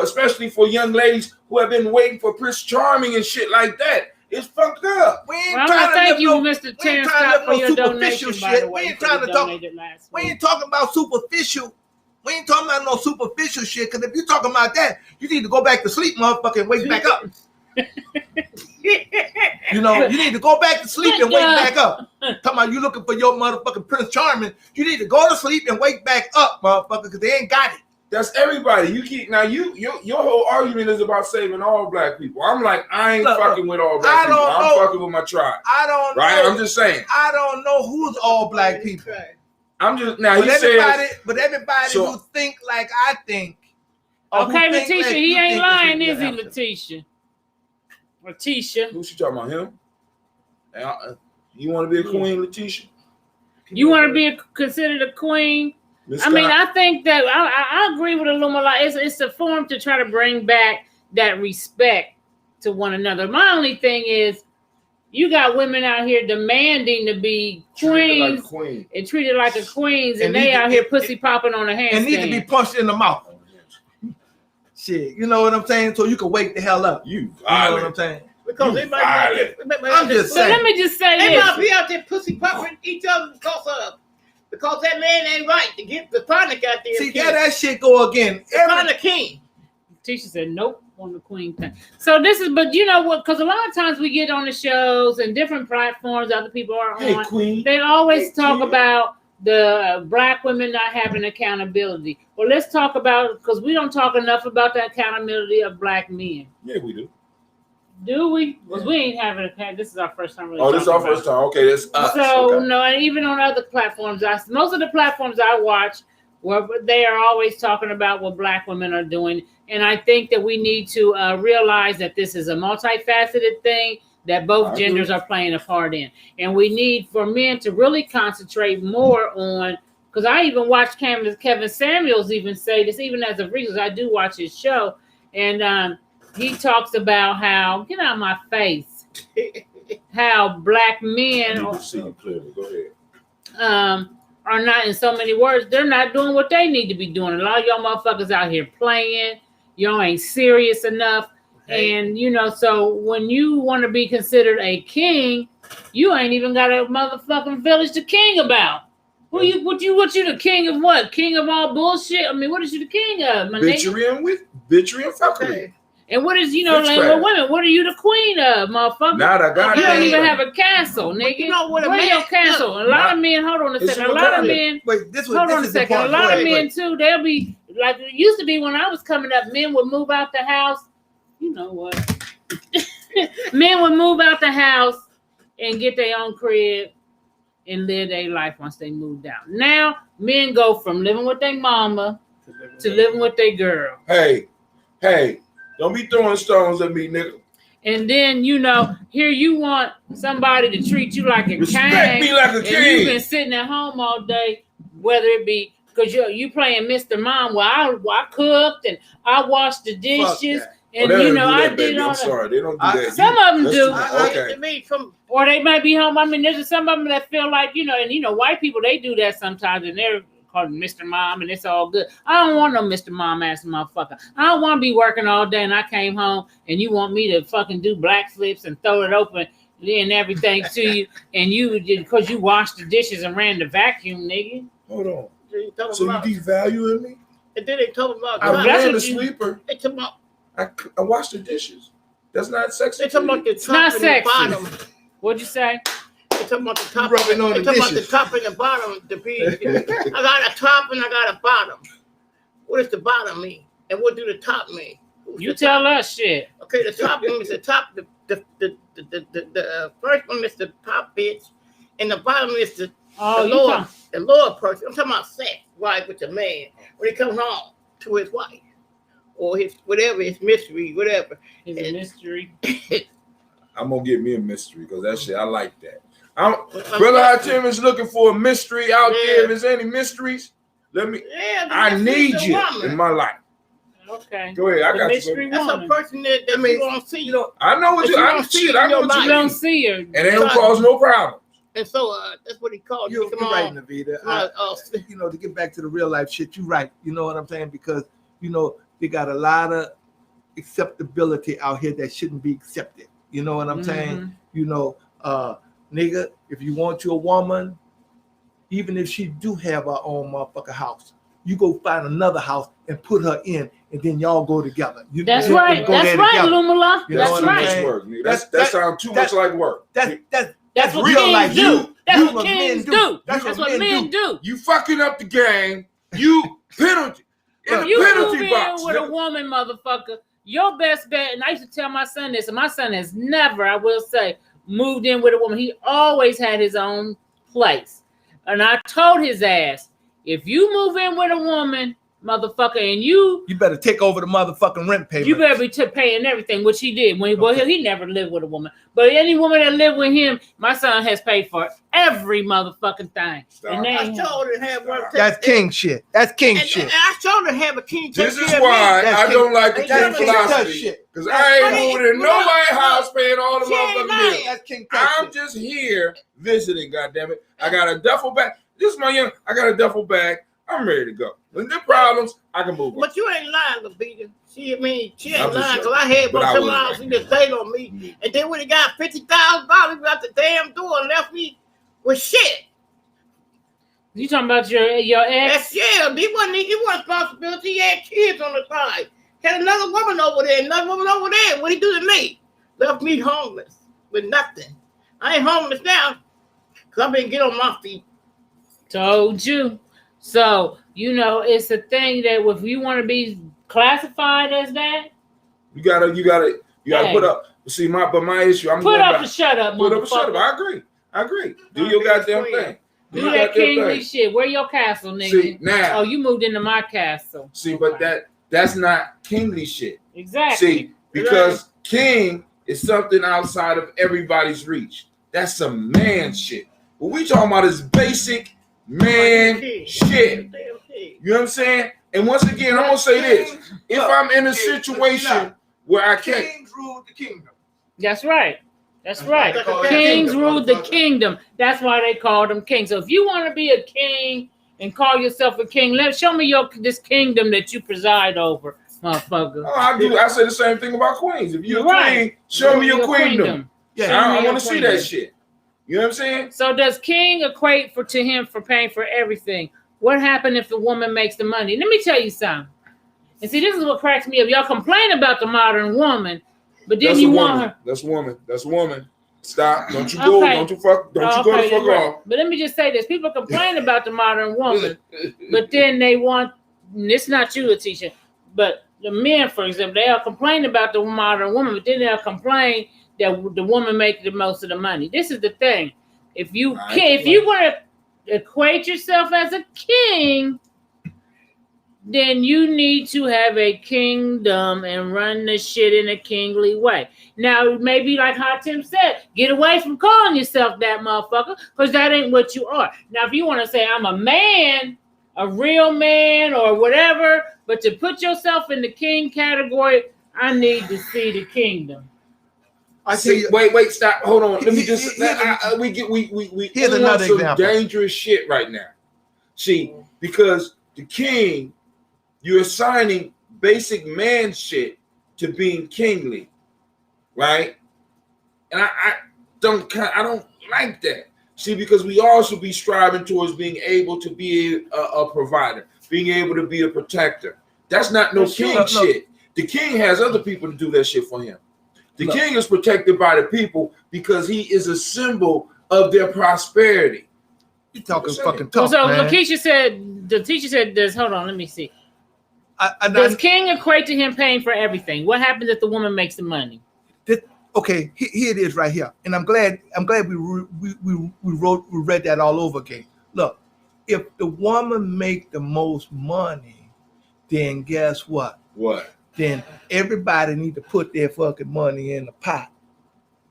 Speaker 3: especially for young ladies who have been waiting for Prince Charming and shit like that. It's fucked up.
Speaker 2: We ain't trying to
Speaker 1: thank you, Mr. Terrence, for your donation, by the way.
Speaker 2: We ain't talking about superficial. We ain't talking about no superficial shit. Because if you're talking about that, you need to go back to sleep, motherfucker, and wake back up. You know, you need to go back to sleep and wake back up. Talking about you looking for your motherfucking Prince Charming. You need to go to sleep and wake back up, motherfucker, because they ain't got it.
Speaker 3: That's everybody. You keep now. Your whole argument is about saving all black people. I'm like, I ain't fucking with all black people. I'm fucking with my tribe.
Speaker 2: I don't know.
Speaker 3: Right? I'm just saying.
Speaker 2: I don't know who's all black people.
Speaker 3: I'm just now.
Speaker 2: But everybody who think like I think.
Speaker 1: Okay, Letitia, he ain't lying, is he, Letitia? Letitia.
Speaker 3: Who's she talking about? Him? You want to be a queen, Letitia?
Speaker 1: You want to be considered a queen? I mean, I think that I agree with Illumala. It's a form to try to bring back that respect to one another. My only thing is, you got women out here demanding to be queens and treated like a queens, and they out here pussy popping on a handstand.
Speaker 2: And need to be punched in the mouth. Shit, you know what I'm saying? So you can wake the hell up.
Speaker 3: You
Speaker 2: know what I'm saying?
Speaker 4: Because they might
Speaker 2: I'm just saying.
Speaker 1: Let me just say
Speaker 4: they
Speaker 1: this.
Speaker 4: might be out there pussy popping each other because that man ain't right to get the product out there.
Speaker 2: See, that shit go again.
Speaker 4: Every king.
Speaker 1: Tisha said nope on the queen thing. So this is, but you know what? Because a lot of times we get on the shows and different platforms other people are on.
Speaker 3: Queen.
Speaker 1: They always talk about the black women not having accountability. Well, let's talk about, because we don't talk enough about the accountability of black men.
Speaker 3: Yeah, we do.
Speaker 1: Do we? Because we ain't having this is our first time.
Speaker 3: Really this is our first time. Okay, that's us.
Speaker 1: So no, and even on other platforms, most of the platforms I watch, where they are always talking about what black women are doing, and I think that we need to realize that this is a multifaceted thing that both genders are playing a part in, and we need for men to really concentrate more on. Because I even watched Kevin Samuels even say this, even as of recent, I do watch his show, and he talks about how, get out of my face, how black men
Speaker 3: Go ahead.
Speaker 1: Are not, in so many words, they're not doing what they need to be doing. A lot of y'all motherfuckers out here playing, y'all ain't serious enough. And, you know, so when you want to be considered a king, you ain't even got a motherfucking village to king about. What you the king of what? King of all bullshit? I mean, what is you the king of, my nigga?
Speaker 3: Bitchery and fuckery.
Speaker 1: And what is, like with women, what are you the queen of, motherfucker? You don't even have a castle, nigga. You know what a man, your castle? A lot of men, hold on a second. A lot of men, hold on a second. A lot of men too, they'll be like it used to be when I was coming up, men would move out the house. You know what? Men would move out the house and get their own crib and live their life once they moved out. Now, men go from living with their mama to living with their girl.
Speaker 3: Hey, don't be throwing stones at me, nigga.
Speaker 1: And then, here you want somebody to treat you like a
Speaker 3: Respect me like a king.
Speaker 1: And you've been sitting at home all day, whether it be because you playing Mr. Mom. Well, I cooked and I washed the dishes. And I did all that. I'm sorry, they don't do that. Some of them do.
Speaker 3: Okay.
Speaker 1: Or they might be home. I mean, there's some of them that feel like, and white people, they do that sometimes, and they're called Mr. Mom, and it's all good. I don't want no Mr. Mom ass motherfucker. I don't want to be working all day, and I came home, and you want me to fucking do black flips and throw it open and everything to you, and because you washed the dishes and ran the vacuum, nigga.
Speaker 3: Hold on. So you devaluing me?
Speaker 4: And then they talk about
Speaker 3: I ran the sleeper.
Speaker 4: They talk about
Speaker 3: I washed the dishes. That's not sexy.
Speaker 4: They talking about the top and the bottom.
Speaker 1: What'd you say?
Speaker 4: They talking about the top. They talking about the top and the bottom. I got a top and I got a bottom. What does the bottom mean? And what do the top mean?
Speaker 1: You tell us shit.
Speaker 4: Okay, the top means the top. The first one is the top bitch, and the bottom is the lower person. I'm talking about sex, wife with the man when he comes home to his wife. Or his whatever, his mystery, whatever.
Speaker 1: His mystery.
Speaker 3: I'm gonna get me a mystery because that shit I like that. Brother Tim is looking for a mystery out there. If there's any mysteries, let me. I need you in my life.
Speaker 1: Okay.
Speaker 3: Go ahead. I got
Speaker 1: mystery
Speaker 3: you.
Speaker 4: That's a person that you don't see.
Speaker 3: I know what you. I don't see it. I know what
Speaker 1: you don't see her,
Speaker 3: and they don't cause no problems.
Speaker 4: And so that's what he called.
Speaker 2: You're right, Navita. To get back to the real life shit, you're right. You know what I'm saying? Because they got a lot of acceptability out here that shouldn't be accepted. You know what I'm saying? Nigga, if you want your woman, even if she do have her own motherfucking house, you go find another house and put her in and then y'all go together.
Speaker 1: That's right. That's right, Lumala.
Speaker 2: That's
Speaker 1: right.
Speaker 3: Work, that sounds too much like work.
Speaker 2: That's
Speaker 1: what
Speaker 2: real life.
Speaker 1: Kings do. That's what
Speaker 2: kings
Speaker 1: kings do.
Speaker 2: That's what men do.
Speaker 3: You fucking up the game. You penalty.
Speaker 1: If you move in with a woman, motherfucker, your best bet, and I used to tell my son this, and my son has never, I will say, moved in with a woman. He always had his own place. And I told his ass, if you move in with a woman, motherfucker, and you
Speaker 2: better take over the motherfucking rent payment.
Speaker 1: You better be paying everything, which he did. He never lived with a woman. But any woman that lived with him, my son has paid for every motherfucking thing. And
Speaker 4: I told him to have one.
Speaker 2: That's king shit. That's king shit.
Speaker 4: And I told him to have a king.
Speaker 3: This is why I don't like the king philosophy. Because I ain't moving in nobody's house paying all the motherfucking bills.
Speaker 2: That's king.
Speaker 3: I'm just here visiting, goddammit. I got a duffel bag. This is my young. I got a duffel bag. I'm ready to go. When there are problems, I can move on.
Speaker 4: But you ain't lying, Lupita. She ain't lying because I had one come out and just stayed on me. And then when he got $50,000 out the damn door and left me with shit.
Speaker 1: You talking about your ex?
Speaker 4: He wasn't responsibility. He had kids on the side. Had another woman over there, another woman over there. What he do to me? Left me homeless with nothing. I ain't homeless now because I've been getting on my feet.
Speaker 1: Told you. So, it's a thing that if you want to be classified as that,
Speaker 3: you gotta put up. See, my issue. I'm
Speaker 1: put up and shut up,
Speaker 3: put up and shut up. I agree. Do your goddamn thing.
Speaker 1: Do that kingly shit. Where your castle, nigga?
Speaker 3: See, now.
Speaker 1: Oh, you moved into my castle.
Speaker 3: See, but that's not kingly shit.
Speaker 1: Exactly.
Speaker 3: See, because king is something outside of everybody's reach. That's some man shit. What we talking about is basic man shit. You know what I'm saying? And once again, I'm gonna say this: if I'm in a situation where I can't,
Speaker 2: kings rule the kingdom.
Speaker 1: That's right. That's right. Kings rule the kingdom. That's why they call them kings. So if you want to be a king and call yourself a king, show me this kingdom that you preside over, motherfucker.
Speaker 3: Oh, I do. I say the same thing about queens. If you're a queen, show me your queendom. Yeah, I want to see that shit. You know what I'm saying?
Speaker 1: So does king equate to him for paying for everything? What happened if the woman makes the money? Let me tell you something. And see, this is what cracks me up. Y'all complain about the modern woman, but then you want her.
Speaker 3: That's woman. Stop. Don't you go. Don't you go the fuck off.
Speaker 1: But let me just say this. People complain about the modern woman, but then they want, and it's not you, Letitia, but the men, for example, they'll complain about the modern woman, but then they'll complain that the woman makes the most of the money. This is the thing. If you want to equate yourself as a king, then you need to have a kingdom and run the shit in a kingly way. Now, maybe like Hatim said, get away from calling yourself that motherfucker, because that ain't what you are. Now, if you want to say I'm a man, a real man or whatever, but to put yourself in the king category, I need to see the kingdom.
Speaker 3: I see. Wait, stop. Hold on. Let me just. We
Speaker 2: here's another example.
Speaker 3: Dangerous shit right now. See, because the king, you're assigning basic man shit to being kingly, right? And I don't like that. See, because we all should be striving towards being able to be a provider, being able to be a protector. That's not no king shit. The king has other people to do that shit for him. The king is protected by the people because he is a symbol of their prosperity.
Speaker 2: You talking fucking talk,
Speaker 1: so
Speaker 2: man.
Speaker 1: The teacher said this. Hold on, let me see. Does king equate to him paying for everything? What happens if the woman makes the money?
Speaker 2: Okay, here it is right here, and I'm glad we read that all over again. Look, if the woman make the most money, then guess what?
Speaker 3: What?
Speaker 2: Then everybody need to put their fucking money in the pot,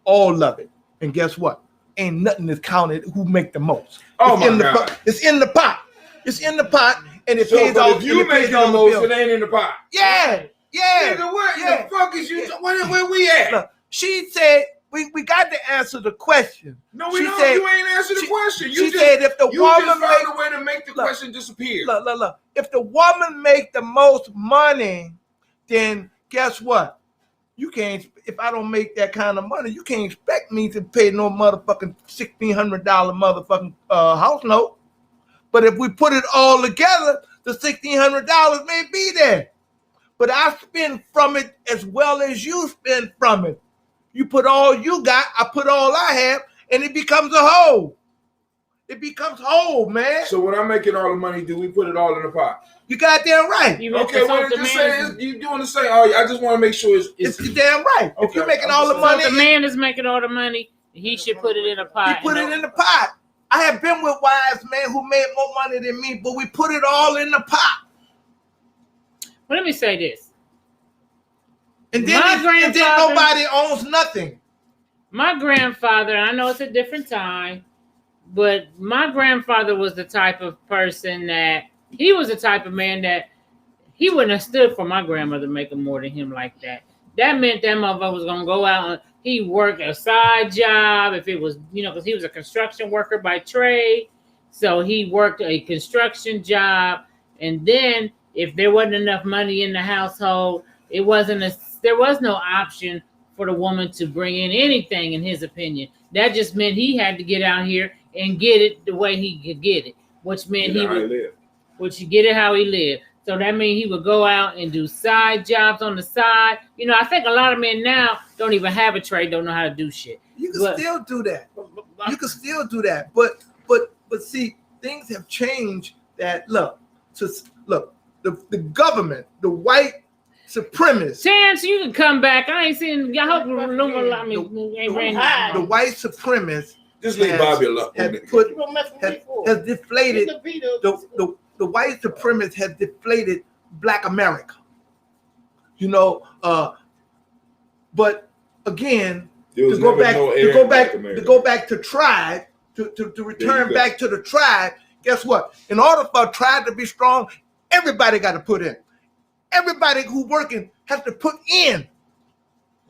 Speaker 2: all of it. And guess what? Ain't nothing is counted who make the most.
Speaker 3: Oh my God!
Speaker 2: It's in the pot. It's in the pot, and it
Speaker 3: pays all. If you make the most, it ain't in the pot.
Speaker 2: Yeah.
Speaker 3: Nigga, where the fuck is you? Where we at?
Speaker 2: Look, she said we got to answer the question.
Speaker 3: No, we don't. You ain't answered the question.
Speaker 2: She said if the woman
Speaker 3: found a way to make the question disappear.
Speaker 2: Look. If the woman make the most money, then guess what? You can't. If I don't make that kind of money, you can't expect me to pay no motherfucking $1,600 motherfucking house note. But if we put it all together, the $1,600 may be there. but I spend from it as well as you spend from it. You put all you got, I put all I have, and it becomes a whole. It becomes whole, man.
Speaker 3: So when I'm making all the money, do we put it all in the pot?
Speaker 2: You goddamn right.
Speaker 3: Okay, well, just saying, you doing the same. Oh, I just want to make sure it's
Speaker 2: damn right. Okay. If you're making all the money,
Speaker 1: the man is making all the money, he should put it in a pot.
Speaker 2: He put it in the pot. I have been with wives, man, who made more money than me, but we put it all in the pot.
Speaker 1: Well, let me say this.
Speaker 2: And then nobody owns nothing.
Speaker 1: My grandfather, I know it's a different time, but my grandfather was the type of person that he was the type of man that he wouldn't have stood for my grandmother making more than him like that. That meant that motherfucker was gonna go out and he worked a side job if it was, because he was a construction worker by trade. So he worked a construction job, and then if there wasn't enough money in the household, there was no option for the woman to bring in anything, in his opinion. That just meant he had to get out here and get it the way he could get it, which meant get it how he lived. So that means he would go out and do side jobs on the side. I think a lot of men now don't even have a trade, don't know how to do shit.
Speaker 2: You can still do that. You can still do that. But see, things have changed. That look, the government, the white supremacists.
Speaker 1: Chance, you can come back. I ain't seen. I hope
Speaker 2: the white supremacists.
Speaker 3: Just leave Bobby alone.
Speaker 2: Has deflated the white supremacists has deflated Black America. But again, to go back to tribe, to return back to the tribe. Guess what? In order for a tribe to be strong, everybody got to put in. Everybody who working has to put in,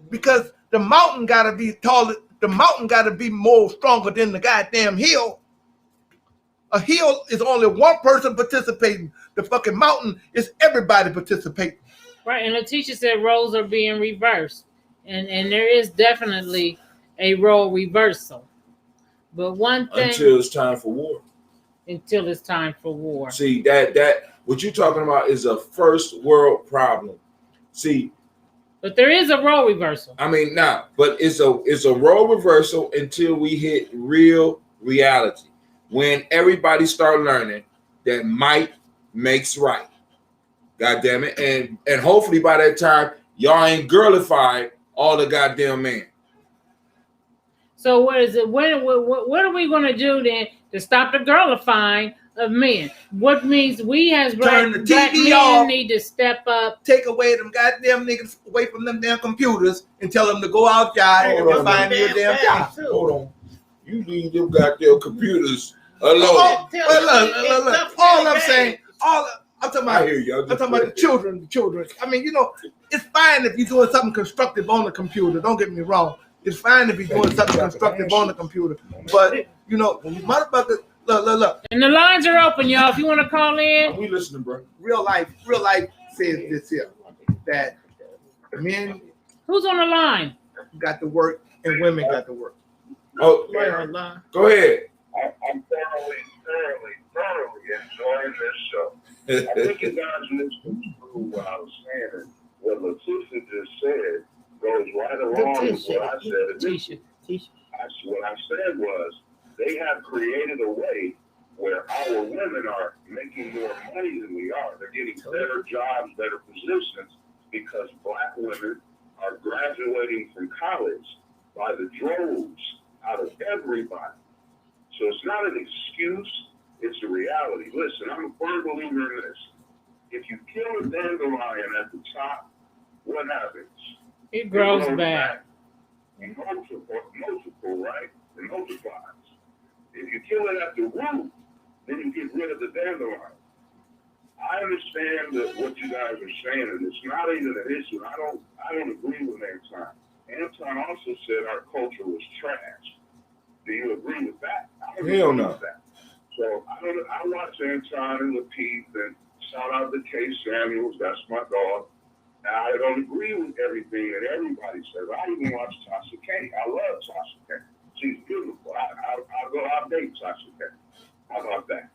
Speaker 2: because the mountain got to be taller. The mountain got to be more stronger than the goddamn hill. A hill is only one person participating. The fucking mountain is everybody participating.
Speaker 1: Right, and Letitia said roles are being reversed, and there is definitely a role reversal. But one thing
Speaker 3: until it's time for war.
Speaker 1: Until it's time for war.
Speaker 3: See that what you're talking about is a first world problem. See.
Speaker 1: But there is a role reversal.
Speaker 3: I mean, but it's a role reversal until we hit real reality. When everybody start learning that might makes right. God damn it. And hopefully by that time, y'all ain't girlified all the goddamn man.
Speaker 1: So what is it? What are we going to do then to stop the girlifying of men? What means we as black men need to step up.
Speaker 2: Take away them goddamn niggas away from them damn computers and tell them to go outside and find your damn job.
Speaker 3: Hold on. You leave them goddamn computers alone.
Speaker 2: Look. All I'm saying, I'm talking about.
Speaker 3: I hear you.
Speaker 2: I'm talking about the children. I mean, it's fine if you're doing something constructive on the computer. Don't get me wrong. It's fine if you're doing something constructive on the computer. But motherfuckers, look.
Speaker 1: And the lines are open, y'all. If you want to call in,
Speaker 3: we listening, bro.
Speaker 2: Real life says this here, that men
Speaker 1: who's on the line
Speaker 2: got to work and women got to work.
Speaker 3: Oh, go ahead.
Speaker 5: I'm thoroughly enjoying this show. I think you guys listened to what I was saying. What Letitia just said goes right along with what I said. What I said was they have created a way where our women are making more money than we are. They're getting better jobs, better positions, because black women are graduating from college by the droves out of everybody. So it's not an excuse, it's a reality. Listen, I'm a firm believer in this. If you kill a dandelion at the top, what happens?
Speaker 1: It grows back.
Speaker 5: Multiple, right? It multiplies. If you kill it at the root, then you get rid of the dandelion. I understand that what you guys are saying, and it's not even an issue. I don't agree with Anton. Anton also said our culture was trash. Do you agree with that? I don't agree with that. So I watch Anton and Lapeef, and shout out to Kay Samuels. That's my dog. Now, I don't agree with everything that everybody says. I even watch Tasha K. I love Tasha K. She's beautiful. I'll date Tasha K. How about that?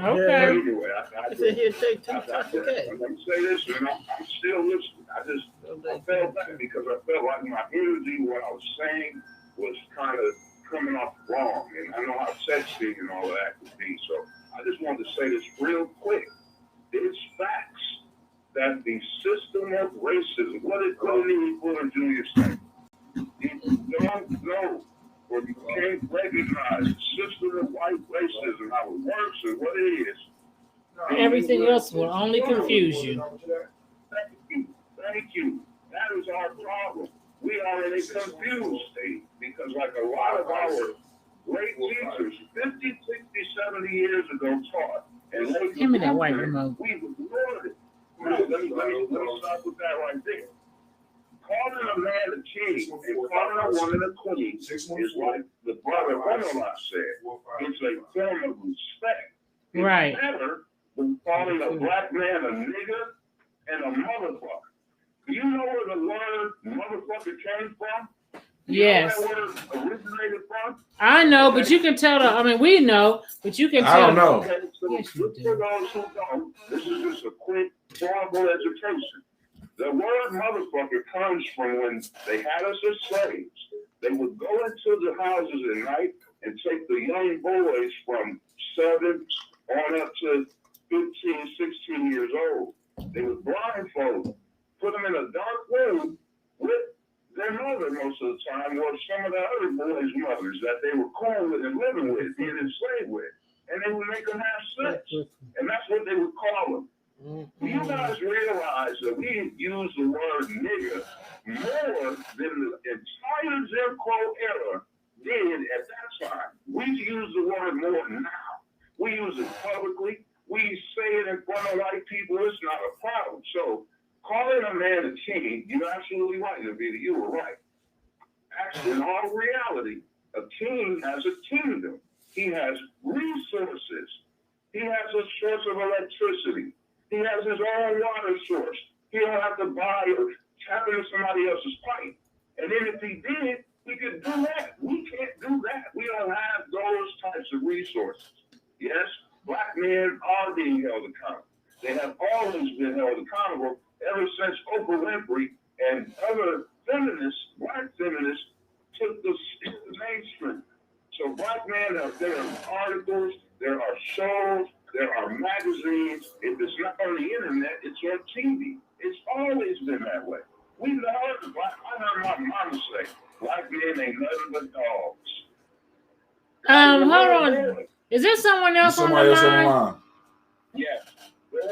Speaker 1: Okay.
Speaker 5: Anyway,
Speaker 4: I said he'll take two
Speaker 5: I'm
Speaker 4: shots
Speaker 5: going
Speaker 4: of cat.
Speaker 5: to say this, and I'm still listening. I felt bad because I felt like my energy, what I was saying, was kind of coming off wrong. And I know how sexy and all that could be. So I just wanted to say this real quick. It's facts that the system of racism, what did Fuller Jr. say? You don't know or you can't recognize the system of white racism, how it works and what it is.
Speaker 1: Everything else will only confuse you.
Speaker 5: Thank you. That is our problem. We are in a confused state because like a lot of our great teachers 50, 60, 70 years ago taught, and
Speaker 1: Give me that white remote.
Speaker 5: we've ignored it. Now, let me start with that right there. Calling a man a king and calling a woman a queen is like the brother Omerlot said. It's a form of respect. It's
Speaker 1: Right.
Speaker 5: better than calling a black man a nigger and a motherfucker. Do you know where the word motherfucker came from?
Speaker 1: Yes.
Speaker 5: You know where that word originated from?
Speaker 1: I know, but you can tell. I mean, we know, but you can tell.
Speaker 3: I don't know.
Speaker 5: Okay, so
Speaker 1: Yes, you
Speaker 5: just
Speaker 1: do.
Speaker 5: for those who don't, this is just a quick, horrible education. The word motherfucker comes from when they had us as slaves. They would go into the houses at night and take the young boys from 7 on up to 15, 16 years old. They would blindfold them, put them in a dark room with their mother most of the time, or some of the other boys' mothers that they were cool with and living with, being enslaved with. And they would make them have sex. And that's what they would call them. Do you guys realize that we use the word nigger more than the entire Jim Crow era did at that time? We use the word more now. We use it publicly. We say it in front of white people. It's not a problem. So calling a man a king, you're absolutely right, Navita. You were right. Actually, in all reality, a king has a kingdom. He has resources. He has a source of electricity. He has his own water source. He don't have to buy or tap into somebody else's pipe. And then if he did, he could do that. We can't do that. We don't have those types of resources. Yes, black men are being held accountable. They have always been held accountable ever since Oprah Winfrey and other feminists, black feminists, took the mainstream. So black men, there are articles, there are shows, there are magazines. If it's not on the internet, it's on TV. It's always been that way. I heard my mama say, black men ain't nothing but dogs.
Speaker 1: Hold on. Is there someone else on the
Speaker 3: Somebody else on the
Speaker 1: line?
Speaker 3: line.
Speaker 5: Yes. I'm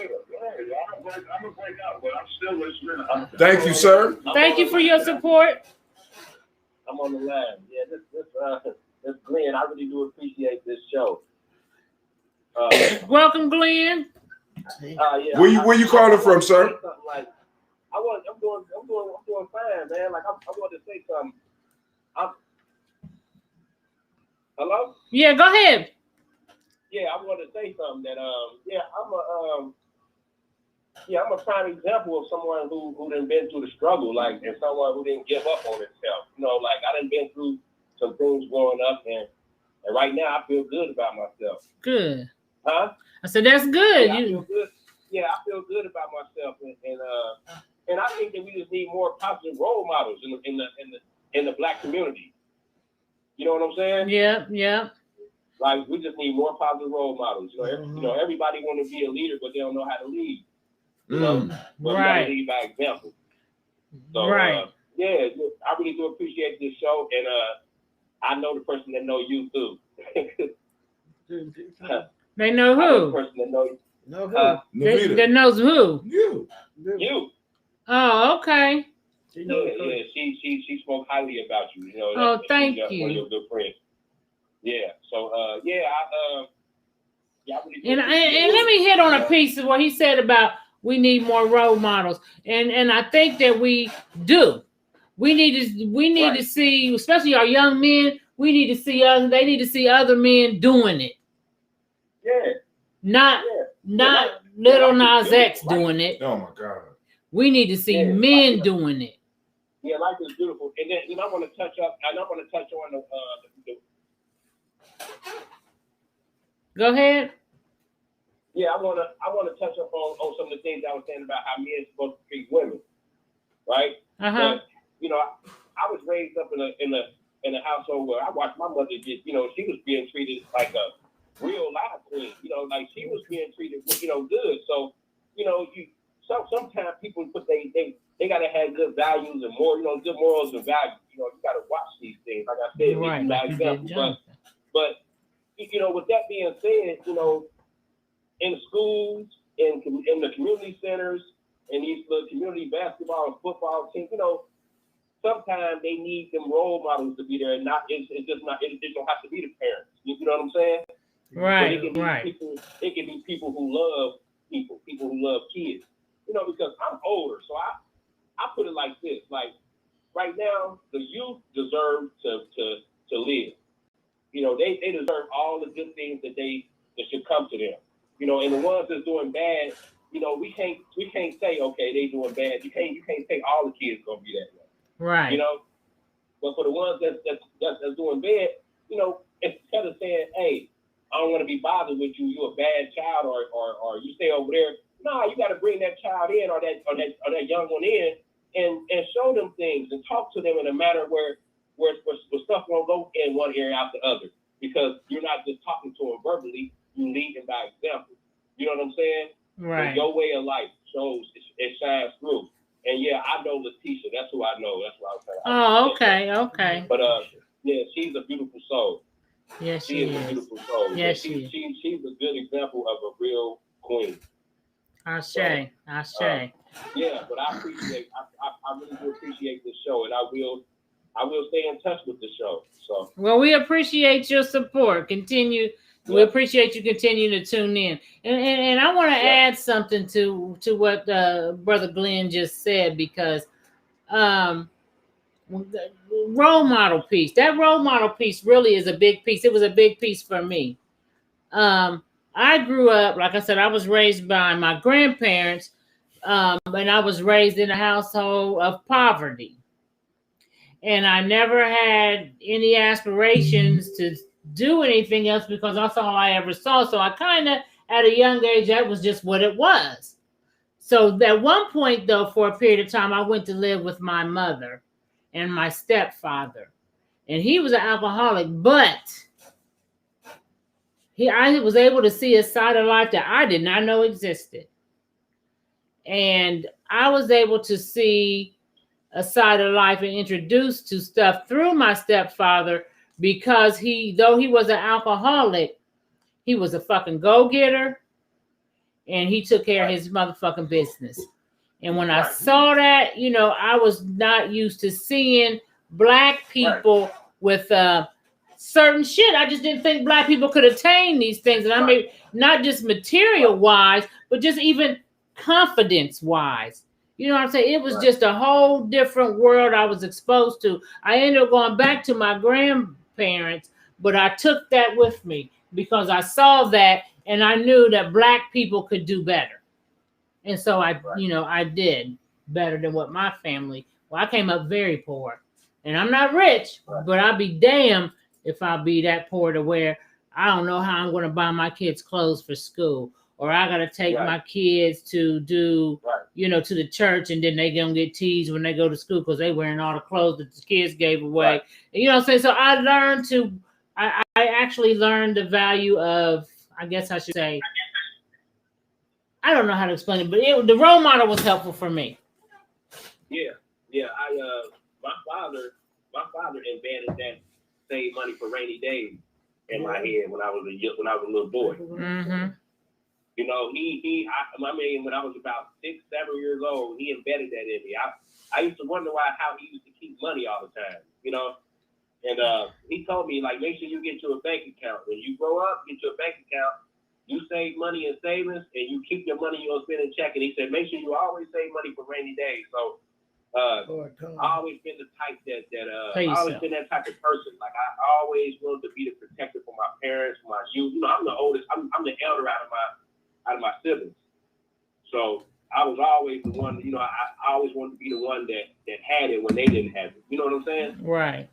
Speaker 5: gonna break out, but I'm still listening.
Speaker 3: Thank you, sir.
Speaker 1: Thank you for your support.
Speaker 7: I'm on the line. Yeah, this Glenn, I really do appreciate this show.
Speaker 1: Welcome, Glenn.
Speaker 7: Yeah.
Speaker 3: Where you calling from, sir?
Speaker 7: Something like, I'm doing fine, man. Like I wanted to say something. Hello?
Speaker 1: Yeah, go ahead.
Speaker 7: Yeah, I wanted to say something that I'm a prime example of someone who done been through the struggle, like, and someone who didn't give up on himself. You know, like I done been through some things growing up, and right now I feel good about myself.
Speaker 1: Good.
Speaker 7: Huh?
Speaker 1: I said that's good.
Speaker 7: Yeah, I feel good. Yeah, I feel good about myself, and I think that we just need more positive role models in the black community. You know what I'm saying?
Speaker 1: Yeah.
Speaker 7: Like we just need more positive role models. You know, everybody want to be a leader, but they don't know how to lead. You know, but we gotta lead by example. So,
Speaker 1: right.
Speaker 7: Yeah, I really do appreciate this show, and I know the person that know you too.
Speaker 1: They know
Speaker 7: I know the
Speaker 1: who?
Speaker 7: person that know you.
Speaker 1: That knows who?
Speaker 7: You.
Speaker 1: Oh, okay.
Speaker 7: Yeah. She spoke highly about you. You know.
Speaker 1: Oh, thank you.
Speaker 7: One of your good friends. Yeah. So, I really
Speaker 1: And let me hit on a piece of what he said about we need more role models, and I think that we do. We need to see, especially our young men. We need to see They need to see other men doing it.
Speaker 7: Yeah.
Speaker 1: Not Little Nas X doing it.
Speaker 3: Oh my God.
Speaker 1: We need to see men doing it.
Speaker 7: Yeah, life is beautiful. And then I want to touch on the
Speaker 1: Go ahead.
Speaker 7: yeah, I wanna touch up on some of the things I was saying about how men are supposed to treat women, right?
Speaker 1: Uh-huh.
Speaker 7: But you know, I was raised up in a household where I watched my mother get, you know, she was being treated like a real live queen, you know, like she was being treated, you know, good. So, you know, sometimes people put they gotta have good values and more, you know, good morals and values. You know, you gotta watch these things. Like I said,
Speaker 1: Right,
Speaker 7: by
Speaker 1: like you did,
Speaker 7: example.
Speaker 1: Jonathan.
Speaker 7: But you know, with that being said, you know, in schools, in the community centers, in these little community basketball and football teams, you know, sometimes they need them role models to be there, and it's just not. It don't have to be the parents. You know what I'm saying?
Speaker 1: Right,
Speaker 7: It can be
Speaker 1: right.
Speaker 7: people. It can be people who love people who love kids. You know, because I'm older, so I put it like this: like right now, the youth deserve to live. You know, they deserve all the good things that should come to them. You know, and the ones that's doing bad, you know, we can't say, okay, they doing bad. You can't say all the kids gonna be that way.
Speaker 1: Right.
Speaker 7: You know, but for the ones that's doing bad, you know, instead of saying, hey, I don't want to be bothered with you, you're a bad child, or you stay over there. No, you got to bring that child in or that young one in and show them things and talk to them in a manner where stuff won't go in one area out the other, because you're not just talking to them verbally, you lead them by example. You know what I'm saying?
Speaker 1: Right.
Speaker 7: And your way of life shows, it shines through. And yeah, I know Letitia. That's who I know. That's what I was saying.
Speaker 1: Oh, okay, okay.
Speaker 7: But yeah, she's a beautiful soul.
Speaker 1: Yes,
Speaker 7: she is a beautiful soul.
Speaker 1: Yes,
Speaker 7: she's a good example of a real queen.
Speaker 1: Ashe.
Speaker 7: Yeah, but I appreciate. I really do appreciate this show, and I will stay in touch with the show. So.
Speaker 1: Well, we appreciate your support. Continue. Yep. We appreciate you continuing to tune in. And I want to add something to what Brother Glenn just said, because the role model piece, that role model piece really is a big piece. It was a big piece for me. I grew up, like I said, I was raised by my grandparents, and I was raised in a household of poverty. And I never had any aspirations to do anything else, because that's all I ever saw. So I kind of, at a young age, that was just what it was. So at one point, though, for a period of time, I went to live with my mother and my stepfather. And he was an alcoholic, but I was able to see a side of life that I did not know existed. And I was able to see a side of life and introduced to stuff through my stepfather, because though he was an alcoholic, he was a fucking go-getter, and he took care of his motherfucking business. And when I saw that, you know, I was not used to seeing black people with certain shit. I just didn't think black people could attain these things. And I mean, not just material-wise, but just even confidence-wise. You know what I'm saying? It was just a whole different world I was exposed to. I ended up going back to my grandparents, but I took that with me because I saw that and I knew that black people could do better. And so I did better than what my family. Well, I came up very poor, and I'm not rich, but I'll be damned if I'll be that poor to where I don't know how I'm going to buy my kids clothes for school, or I got to take my kids to do, to the church, and then they going to get teased when they go to school because they wearing all the clothes that the kids gave away. And, you know what I'm saying? So I learned I actually learned the value of, I guess I should say, I don't know how to explain it, but the role model was helpful for me.
Speaker 7: Yeah. My father invented that save money for rainy days in my head when I was a little boy.
Speaker 1: Mm-hmm.
Speaker 7: You know, when I was about 6, 7 years old, he embedded that in me. I used to wonder how he used to keep money all the time, you know. And he told me, like, make sure you get you a bank account. When you grow up, get you a bank account. You save money in savings, and you keep your money you'll spend in checking. He said, make sure you always save money for rainy days. So I always been the type that I always been that type of person. Like, I always wanted to be the protector for my parents, for my youth. You know, I'm the oldest. I'm the elder out of my siblings. So I was always the one. You know, I always wanted to be the one that had it when they didn't have it. You know what I'm saying?
Speaker 1: Right.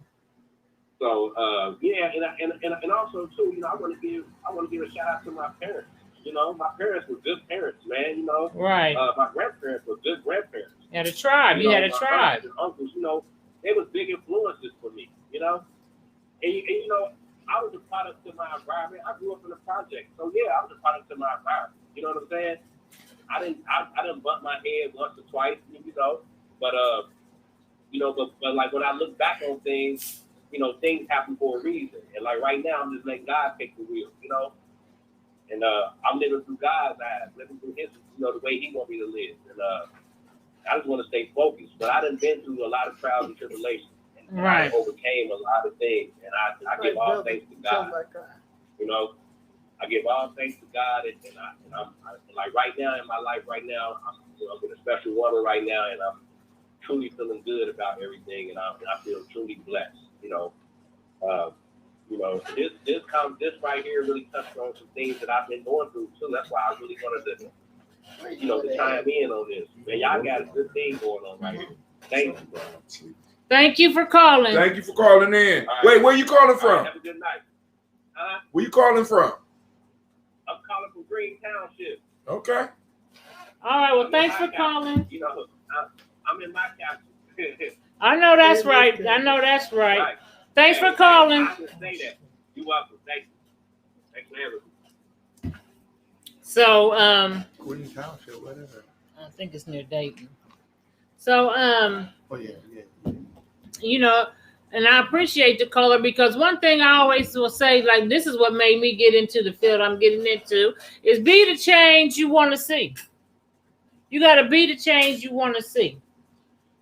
Speaker 7: So and also too, you know, I want to give a shout out to my parents. You know, my parents were good parents, man. You know,
Speaker 1: Right.
Speaker 7: My grandparents were good grandparents.
Speaker 1: You had a tribe. You had a
Speaker 7: my
Speaker 1: tribe.
Speaker 7: aunts and uncles, you know, they was big influences for me. You know, and you know, I was a product of my environment. I grew up in a project, so yeah, I was a product of my environment. You know what I'm saying? I didn't bump my head once or twice, you know, but you know, but like when I look back on things, you know, things happen for a reason. And like right now, I'm just letting God take the wheel, you know. And I'm living through God's eyes, living through His, you know, the way He want me to live. And I just want to stay focused. But I done been through a lot of trials and tribulations, and
Speaker 1: Right.
Speaker 7: I overcame a lot of things. And I give all thanks to God. You know, I give all thanks to God, and I'm like right now in my life, right now, I'm with a special woman right now, and I'm truly feeling good about everything, and I feel truly blessed. You know, this right here really touched on some things that I've been going through too. That's why I really wanted to, you know, to chime in on this. Man, y'all got a good thing going on right here. Thank you.
Speaker 1: Thank you for calling.
Speaker 3: Thank you for calling in.
Speaker 7: Right.
Speaker 3: Wait, where you calling from?
Speaker 7: Right, have a good night.
Speaker 3: Where you calling from?
Speaker 7: I'm calling from Green Township.
Speaker 3: Okay.
Speaker 1: All right. Well, thanks for calling.
Speaker 7: You know, I'm in my capital.
Speaker 1: I know that's right. I know that's right.
Speaker 7: Right.
Speaker 1: Thanks for calling.
Speaker 7: I can say that. You're welcome. Thank you. Thanks for everything.
Speaker 1: So,
Speaker 2: Green Township, whatever.
Speaker 1: I think it's near Dayton. So,
Speaker 2: Oh yeah.
Speaker 1: you know, and I appreciate the caller because one thing I always will say, like, this is what made me get into the field I'm getting into, is be the change you want to see. You got to be the change you want to see.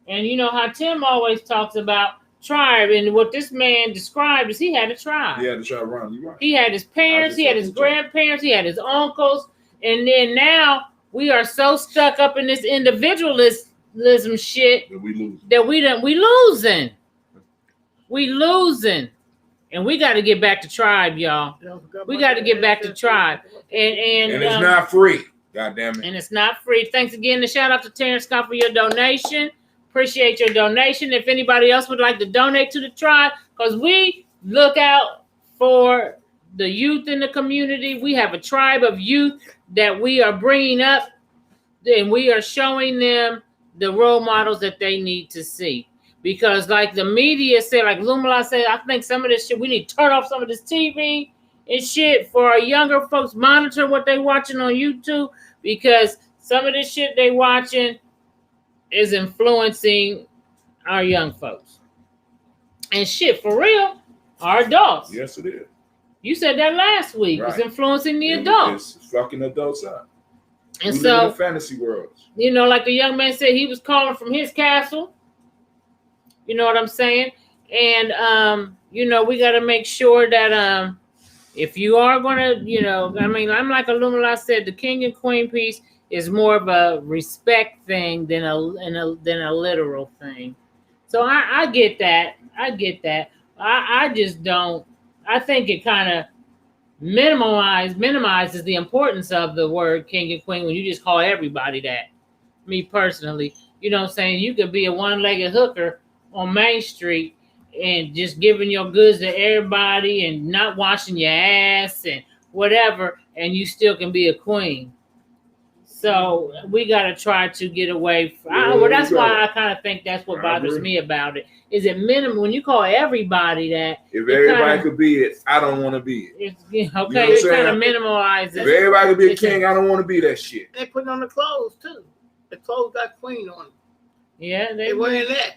Speaker 1: And you know how Tim always talks about tribe, and what this man described is he had a tribe.
Speaker 3: Yeah, the tribe around you right.
Speaker 1: He had his parents, he had his grandparents, he had his uncles, and then now we are so stuck up in this individualism shit
Speaker 3: That we lose.
Speaker 1: that we losing, and we got to get back to tribe, y'all. We got to get back to tribe, and
Speaker 3: it's not free. God damn it.
Speaker 1: And it's not free. Thanks again. To shout out to Terrence Scott for your donation. Appreciate your donation. If anybody else would like to donate to the tribe, because we look out for the youth in the community. We have a tribe of youth that we are bringing up, and we are showing them the role models that they need to see. Because like the media said, like Lumala said, I think some of this shit, we need to turn off some of this TV and shit for our younger folks. Monitor what they watching on YouTube, because some of this shit they watching is influencing our young folks. And shit, for real, our adults.
Speaker 3: Yes, it is.
Speaker 1: You said that last week.
Speaker 3: Right.
Speaker 1: It's influencing the adults.
Speaker 3: It's fucking adults up.
Speaker 1: And
Speaker 3: we
Speaker 1: so,
Speaker 3: live in fantasy worlds.
Speaker 1: you know, like the young man said, he was calling from his castle. You know what I'm saying? And, you know, we got to make sure that if you are going to, you know, I mean, I'm like Illumina said, the king and queen piece is more of a respect thing than a literal thing. So I get that. I just don't. I think it kind of minimizes the importance of the word king and queen when you just call everybody that. Me personally, you know what I'm saying? You could be a one-legged hooker on Main Street and just giving your goods to everybody and not washing your ass and whatever, and you still can be a queen. So we got to try to get away from, well, that's why I kind of think that's what bothers me about it. Is it minimum when you call everybody that?
Speaker 3: If everybody could be it, I don't want to be it.
Speaker 1: It's, okay, it kind of minimalizes.
Speaker 3: If everybody could be a king, I don't want to be that shit.
Speaker 4: They put on the clothes too. The clothes got queen on them.
Speaker 1: Yeah,
Speaker 4: They wearing that.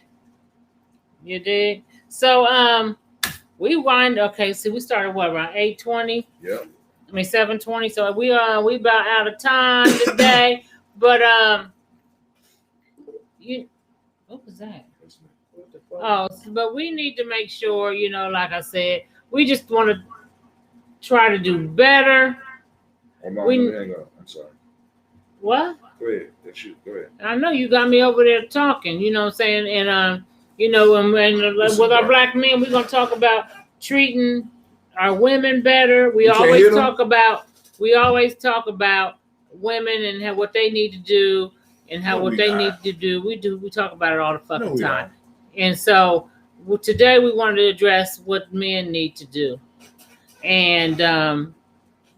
Speaker 1: You did. So we wind. Okay, so we started what around 8:20.
Speaker 3: Yeah.
Speaker 1: I mean 7:20. So we about out of time today. But what was that? Oh, but we need to make sure, you know, like I said, we just want to try to do better.
Speaker 3: Hang on. I'm sorry.
Speaker 1: What?
Speaker 3: Go ahead. Go ahead.
Speaker 1: I know you got me over there talking, you know what I'm saying? And you know, and with our black men, we're gonna talk about treating our women better. We always talk about women and what they need to do and what they need to do. We talk about it all the fucking time. And so today we wanted to address what men need to do. And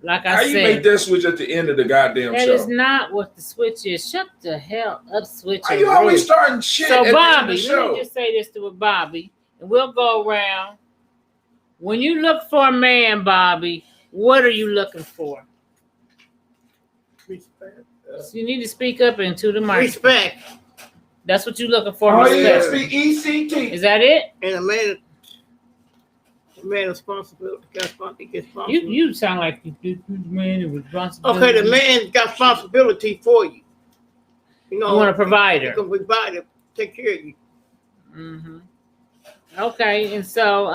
Speaker 1: like
Speaker 3: How
Speaker 1: I
Speaker 3: you
Speaker 1: said,
Speaker 3: make that switch at the end of the goddamn
Speaker 1: that
Speaker 3: show?
Speaker 1: is not what the switch is. Shut the hell up, switch.
Speaker 3: Why you always starting shit
Speaker 1: So
Speaker 3: at
Speaker 1: Bobby,
Speaker 3: the end of the
Speaker 1: let
Speaker 3: show?
Speaker 1: me just say this to Bobby, and we'll go around. When you look for a man, Bobby, what are you looking for?
Speaker 4: Respect.
Speaker 1: So you need to speak up into the mic.
Speaker 4: Respect.
Speaker 1: That's what you're looking for.
Speaker 3: Oh
Speaker 1: Respect.
Speaker 3: yeah, ECT.
Speaker 1: Is that it?
Speaker 4: And a man responsibility.
Speaker 1: You sound like you man with responsibility.
Speaker 4: Okay, the man got responsibility for you. You know,
Speaker 1: You want a provider.
Speaker 4: You can provide it, take care of you.
Speaker 1: Mm-hmm. Okay, and so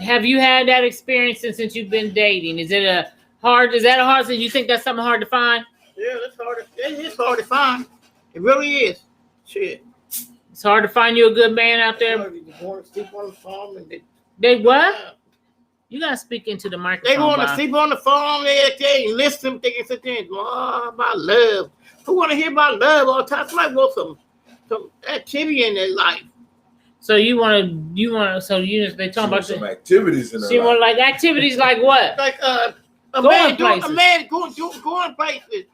Speaker 1: have you had that experience since you've been dating? Is that a hard thing? You think that's something hard to find?
Speaker 4: Yeah, it's hard to find. It really is. Shit.
Speaker 1: It's hard to find you a good man out there.
Speaker 4: You want to sleep on the farm and
Speaker 1: They what? You gotta speak into the microphone.
Speaker 4: they want to
Speaker 1: Bob.
Speaker 4: sleep on the farm they and listen. They can sit there and go, oh, about love. Who want to hear about love all the time? Somebody want some activity in their life.
Speaker 1: So they talking about
Speaker 3: some activities in
Speaker 1: She
Speaker 3: her
Speaker 1: want
Speaker 3: life.
Speaker 1: like activities like what?
Speaker 4: Like a
Speaker 1: Going
Speaker 4: man
Speaker 1: places.
Speaker 4: going places.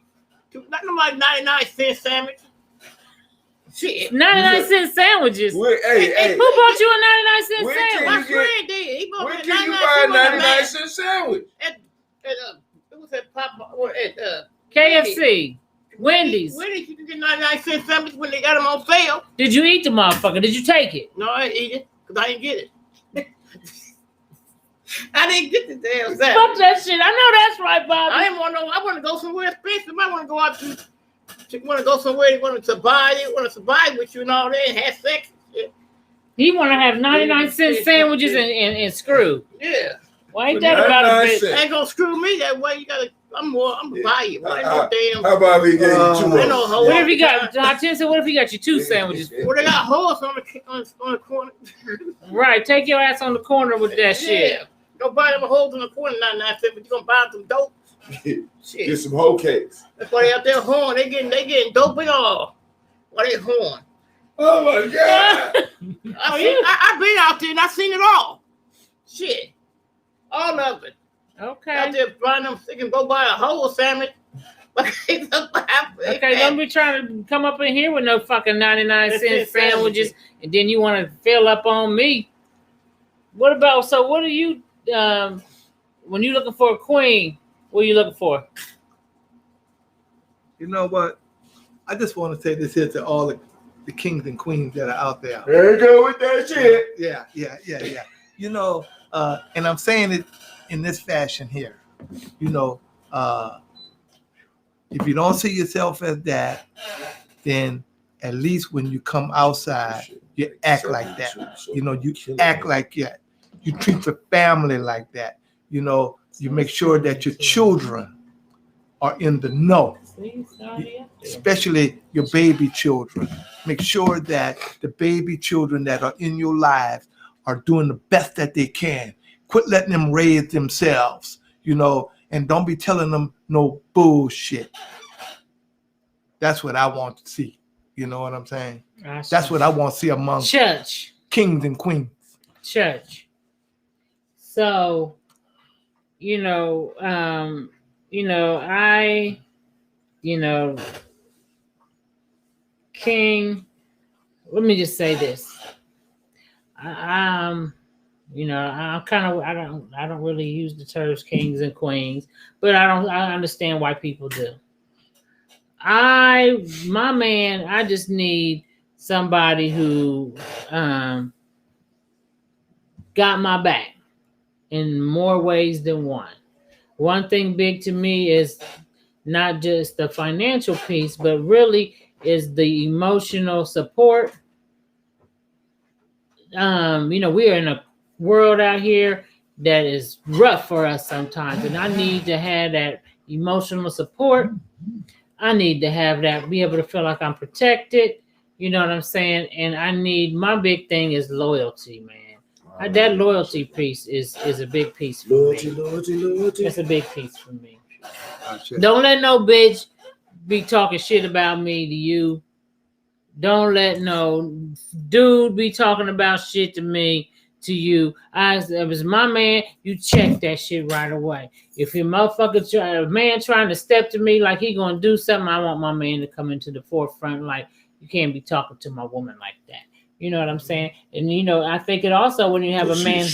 Speaker 4: Not nobody 99-cent sandwich. Shit.
Speaker 1: 99-cent sandwiches.
Speaker 3: Hey,
Speaker 1: Who bought you a 99-cent
Speaker 3: Where
Speaker 1: sandwich?
Speaker 3: can
Speaker 4: My
Speaker 3: you
Speaker 4: friend did. He bought
Speaker 3: Where
Speaker 4: me a
Speaker 3: can you
Speaker 4: 99
Speaker 3: buy a
Speaker 4: cent
Speaker 3: 99-cent sandwich?
Speaker 4: It was at
Speaker 1: KFC. Wendy's.
Speaker 4: Wendy's, you can get 99-cent sandwich when they got them on sale.
Speaker 1: Did you eat the motherfucker? Did you take it?
Speaker 4: No, I didn't eat it because I didn't get it. I didn't get the damn
Speaker 1: Fuck
Speaker 4: sandwich.
Speaker 1: that shit. I know that's right, Bobby.
Speaker 4: I didn't want to. I want to go somewhere expensive. I want to go out to. You want to go somewhere. You want to survive. You want to survive with you and all that and have sex. And
Speaker 1: He want to have 99-cent sandwiches and screw.
Speaker 4: yeah.
Speaker 1: Why ain't that about a
Speaker 3: 99
Speaker 1: bitch?
Speaker 3: cents.
Speaker 4: Ain't gonna screw me that way. You gotta. I'm valuable. I ain't no damn.
Speaker 3: How about we get you two
Speaker 4: ain't no
Speaker 3: of
Speaker 4: hoe.
Speaker 1: What if he got, what if he got you 2 sandwiches?
Speaker 4: Well, they got holes on the corner.
Speaker 1: Right, take your ass on the corner with that shit.
Speaker 4: Yeah. Go buy them holes in the corner, 99 cents, but you gonna buy them some dope.
Speaker 3: Get
Speaker 4: Shit.
Speaker 3: some whole cakes.
Speaker 4: That's why they out there horn. They getting dope and all. Why they horn?
Speaker 3: Oh my God.
Speaker 4: I've been out there and I seen it all. Shit. All of it.
Speaker 1: Okay.
Speaker 4: Out there buying them, they can go buy a whole sandwich.
Speaker 1: Okay, don't be trying to come up in here with no fucking 99-cent sandwiches, and then you want to fill up on me. What are you, when you looking for a queen, what are you looking for?
Speaker 2: You know what? I just want to say this here to all the kings and queens that are out there.
Speaker 3: There you go with that shit.
Speaker 2: Yeah. You know, and I'm saying it in this fashion here. You know, if you don't see yourself as that, then at least when you come outside, you act like that. You know, you act like that. You treat your family like that. You know, you make sure that your children are in the know, especially your baby children. Make sure that the baby children that are in your lives are doing the best that they can. Quit letting them raise themselves, you know, and don't be telling them no bullshit. That's what I want to see. You know what I'm saying? That's what I want to see among
Speaker 1: church
Speaker 2: kings and queens.
Speaker 1: Church. So, King, let me just say this. I don't really use the terms kings and queens, but I understand why people do. I just need somebody who got my back in more ways than one. One thing big to me is not just the financial piece, but really is the emotional support. We are in a world out here that is rough for us sometimes, and I need to have that emotional support. I need to have that, be able to feel like I'm protected. You know what I'm saying? And my big thing is loyalty, man. That loyalty piece is a big piece for me. Loyalty. That's a big piece for me. Don't let no bitch be talking shit about me to you. Don't let no dude be talking about shit to me to you. If it was my man, you check that shit right away. If your a man trying to step to me like he gonna do something, I want my man to come into the forefront. Like, you can't be talking to my woman like that. You know what I'm saying? And I think it also, when you have a man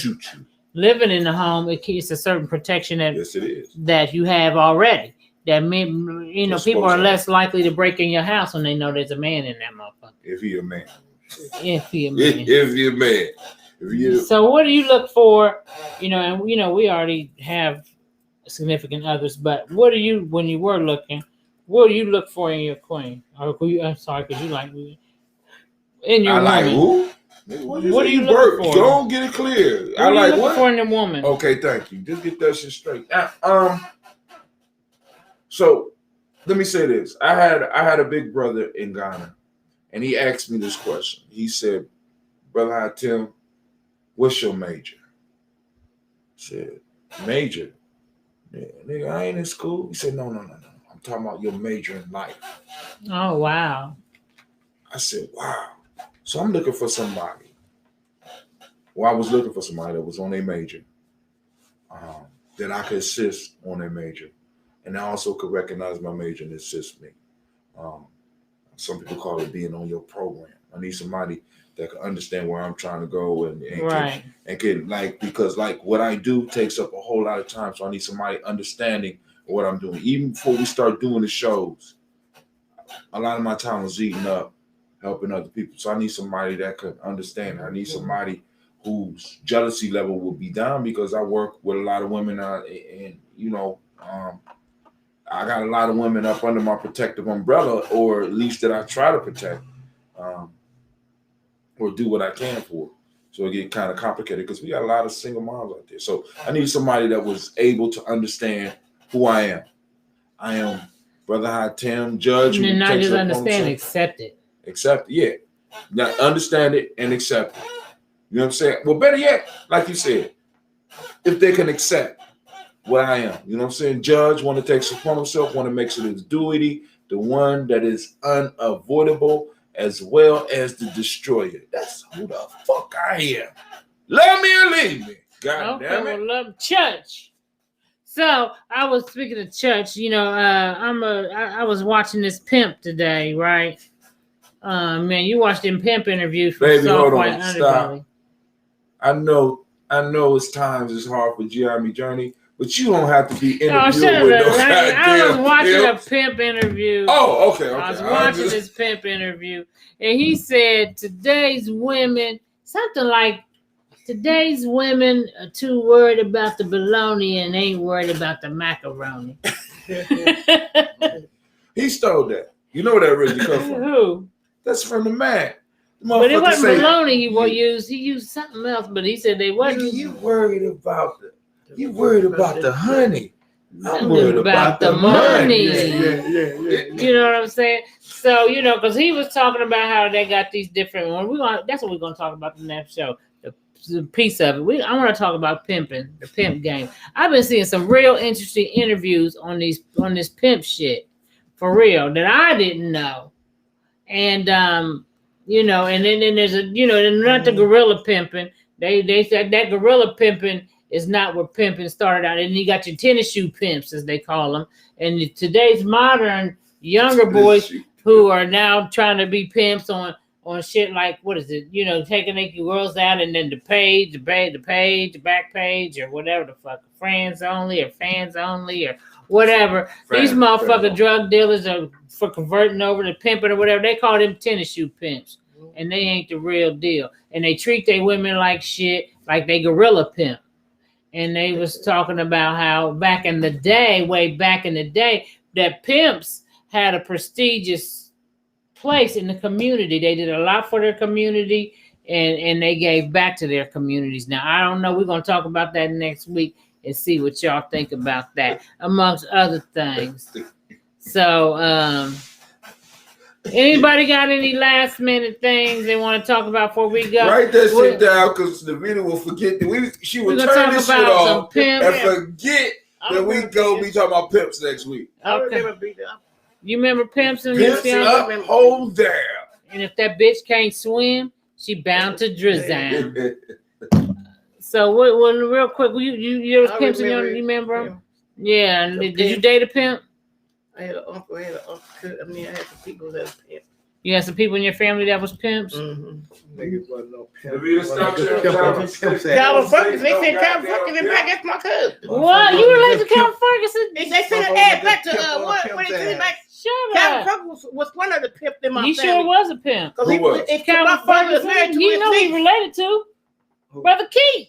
Speaker 1: living in the home, it's a certain protection that
Speaker 3: yes, it is.
Speaker 1: that you have already. That men, people are less likely to break in your house when they know there's a man in that motherfucker.
Speaker 3: If he a man.
Speaker 1: If he a man.
Speaker 3: If he a man.
Speaker 1: So what do you look for? And we already have significant others, but what do you, when you were looking, what do you look for in your queen? Or I'm sorry, because you like in your woman.
Speaker 3: Like who? What do you look for? Don't get it clear.
Speaker 1: What are you looking for in a woman?
Speaker 3: Okay, thank you. Just get that shit straight. So let me say this. I had a big brother in Ghana, and he asked me this question. He said, "Brother Tim, what's your major?" I said, "Major? Yeah, nigga, I ain't in school." He said, No. I'm talking about your major in life."
Speaker 1: Oh, wow.
Speaker 3: I said, wow. So I'm looking for somebody. Well, I was looking for somebody that was on a major, that I could assist on their major. And I also could recognize my major and assist me. Some people call it being on your program. I need somebody that can understand where I'm trying to go and can because what I do takes up a whole lot of time. So I need somebody understanding what I'm doing. Even before we start doing the shows, a lot of my time was eaten up helping other people. So I need somebody that could understand. I need somebody whose jealousy level will be down, because I work with a lot of women I got a lot of women up under my protective umbrella, or at least that I try to protect, or do what I can for. So it get kind of complicated because we got a lot of single moms out there. So I need somebody that was able to understand who I am. I am Brother High Tim, judge.
Speaker 1: And not just understand, accept it.
Speaker 3: Accept it, yeah. Now understand it and accept it. You know what I'm saying? Well, better yet, like you said, if they can accept what I am, you know what I'm saying? Judge want to take it upon himself, want to make sure his duty, the one that is unavoidable, as well as the destroyer. That's who the fuck I am. Love me or leave me. God damn it.
Speaker 1: Well, love church. So I was speaking of church. I was watching this pimp today, right? Man, you watched them pimp interviews from
Speaker 3: Baby,
Speaker 1: Soft
Speaker 3: hold
Speaker 1: White
Speaker 3: on,
Speaker 1: Underbelly.
Speaker 3: stop. I know it's times it's hard for Gianni Journey, but you don't have to be interviewed with no goddamn.
Speaker 1: I was watching a pimp interview.
Speaker 3: Oh, okay.
Speaker 1: I was watching this pimp interview, and he said today's women, something like, today's women are too worried about the bologna and ain't worried about the macaroni.
Speaker 3: He stole that. You know where that really comes from?
Speaker 1: Who?
Speaker 3: That's from the man.
Speaker 1: But it wasn't bologna he used something else, but he said they wasn't.
Speaker 3: You worried about the honey. I'm worried about the money.
Speaker 2: Yeah.
Speaker 1: You know what I'm saying? So, because he was talking about how they got these different ones. That's what we're going to talk about in the next show. The piece of it. I want to talk about pimping, the pimp game. I've been seeing some real interesting interviews on this pimp shit, for real, that I didn't know. And and then there's not the gorilla pimping. They said that gorilla pimping is not where pimping started out. And you got your tennis shoe pimps, as they call them. And today's modern younger boys who are now trying to be pimps on shit like, what is it? Taking girls out and then the page, the back page, or whatever the fuck, friends only or fans only or whatever. These motherfucking drug dealers are for converting over to pimping or whatever. They call them tennis shoe pimps, and they ain't the real deal. And they treat their women like shit, like they gorilla pimp. And they was talking about how way back in the day, that pimps had a prestigious place in the community. They did a lot for their community, and they gave back to their communities. Now, I don't know. We're going to talk about that next week and see what y'all think about that, amongst other things. So, anybody got any last minute things they want to talk about before we go?
Speaker 3: Write that shit down, because the video will forget. She will turn this shit off and forget that we go be talking about pimps next week.
Speaker 1: Okay. You remember pimps and
Speaker 3: pimps up, hold down.
Speaker 1: And if that bitch can't swim, she bound to drizzle. So what? Real quick, you was
Speaker 4: I
Speaker 1: pimps in your,
Speaker 4: remember
Speaker 1: you
Speaker 4: it,
Speaker 1: remember? Yeah. And
Speaker 4: The
Speaker 1: did you
Speaker 4: pimp.
Speaker 1: date a pimp?
Speaker 4: I had an uncle. I had some people that pimp.
Speaker 1: You had some people in your family that was pimps.
Speaker 2: Niggas wasn't no pimp.
Speaker 3: Davita, stop
Speaker 2: Wasn't
Speaker 3: saying
Speaker 2: no
Speaker 3: Calvin.
Speaker 2: pimp.
Speaker 4: Calvin Ferguson. They said Calvin Ferguson back. That's my cousin.
Speaker 1: What? You related to Calvin Ferguson?
Speaker 4: They sent an ad back to what they sent it back.
Speaker 1: Shut
Speaker 4: Calvin
Speaker 1: up.
Speaker 4: Ferguson was one of the pimps in my
Speaker 1: He
Speaker 4: family.
Speaker 1: sure was a pimp.
Speaker 4: Because
Speaker 3: Who was?
Speaker 4: my
Speaker 1: Calvin
Speaker 4: father was married
Speaker 1: Ferguson.
Speaker 4: to
Speaker 1: You
Speaker 4: his
Speaker 1: know he
Speaker 4: niece.
Speaker 1: related to
Speaker 2: Who?
Speaker 1: Brother Keith.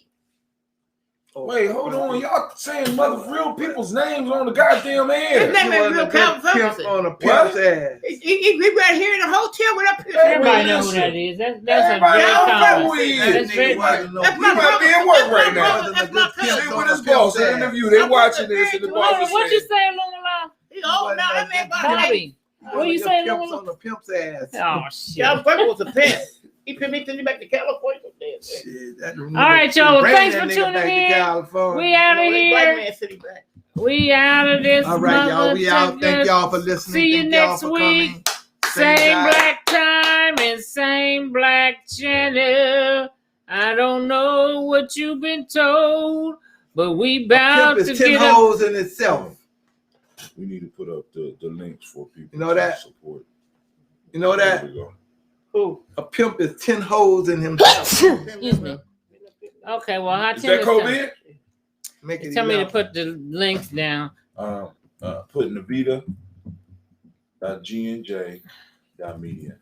Speaker 3: Wait, hold on. Y'all saying real people's names on the goddamn air.
Speaker 4: His name is real Calvin
Speaker 2: Pimp
Speaker 4: Ferguson.
Speaker 2: on a pimp's ass.
Speaker 4: He right here in the hotel with up here.
Speaker 1: Everybody
Speaker 3: Wait,
Speaker 1: know who
Speaker 3: listen.
Speaker 1: that is. That's a
Speaker 3: Everybody
Speaker 1: very
Speaker 3: know
Speaker 1: common.
Speaker 3: who he
Speaker 1: That's
Speaker 3: is.
Speaker 1: very.
Speaker 4: That's
Speaker 3: He
Speaker 4: my
Speaker 3: might
Speaker 4: brother.
Speaker 3: be at work right
Speaker 4: That's my
Speaker 3: now.
Speaker 4: brother. That's my
Speaker 3: See
Speaker 4: cousin.
Speaker 3: with his boss in the interview. They watching this and the boss is
Speaker 1: What you
Speaker 3: saying,
Speaker 1: saying, Lula?
Speaker 4: He old now. That man about
Speaker 1: Bobby. What you saying,
Speaker 2: Pimps
Speaker 1: Lula?
Speaker 2: on the pimp's ass.
Speaker 1: Oh shit.
Speaker 4: Calvin Ferguson was a pimp. He pimped me back to California.
Speaker 2: Shit,
Speaker 1: All right, y'all. Well, thanks for tuning in.
Speaker 2: California.
Speaker 1: We out of
Speaker 4: White
Speaker 1: here.
Speaker 4: man city back.
Speaker 1: We out of this.
Speaker 2: All right, y'all. We out. Thank y'all for listening.
Speaker 1: See you
Speaker 2: Thank y'all
Speaker 1: next
Speaker 2: for
Speaker 1: week.
Speaker 2: coming.
Speaker 1: Same
Speaker 2: time.
Speaker 1: black time and same black channel. I don't know what you've been told, but we
Speaker 2: A
Speaker 1: bound
Speaker 2: pimp
Speaker 1: to
Speaker 2: is 10
Speaker 1: get up.
Speaker 2: hoes in itself.
Speaker 3: we need to put up the links for people
Speaker 2: You know that?
Speaker 3: to support.
Speaker 2: You know
Speaker 3: There
Speaker 2: that?
Speaker 3: we go.
Speaker 4: Who?
Speaker 2: A pimp is 10 hoes in himself.
Speaker 1: Excuse me. Okay, well, how
Speaker 3: Is that
Speaker 1: tell
Speaker 3: COVID?
Speaker 2: Make it
Speaker 1: me to
Speaker 2: 11.
Speaker 1: put the links down.
Speaker 3: Put Navita.gnj.media.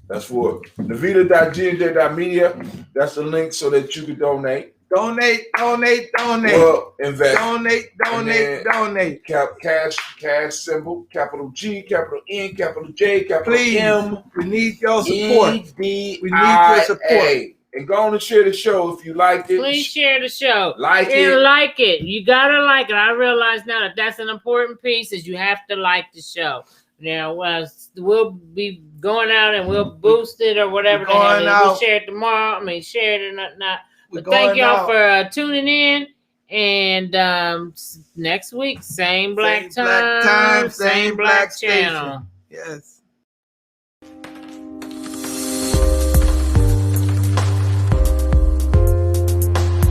Speaker 3: That's for Navita.gnj.media. That's the link so that you can donate.
Speaker 2: Donate.
Speaker 3: Well, invest.
Speaker 2: Donate.
Speaker 3: Cash symbol, capital G, capital N, capital J, capital
Speaker 2: Please.
Speaker 3: M.
Speaker 2: We need your support.
Speaker 3: We
Speaker 2: need your support.
Speaker 3: And go on and share the show if you liked it.
Speaker 1: Please share the show.
Speaker 3: Like
Speaker 1: And
Speaker 3: it.
Speaker 1: like it. You gotta like it. I realize now that that's an important piece is you have to like the show. Now, we'll be going out and we'll boost it or whatever.
Speaker 2: We're going
Speaker 1: We'll
Speaker 2: out.
Speaker 1: share it tomorrow. Share it or not.
Speaker 2: We're
Speaker 1: But thank
Speaker 2: going
Speaker 1: y'all
Speaker 2: out.
Speaker 1: for tuning in. And next week, same black time, same black channel.
Speaker 2: Yes.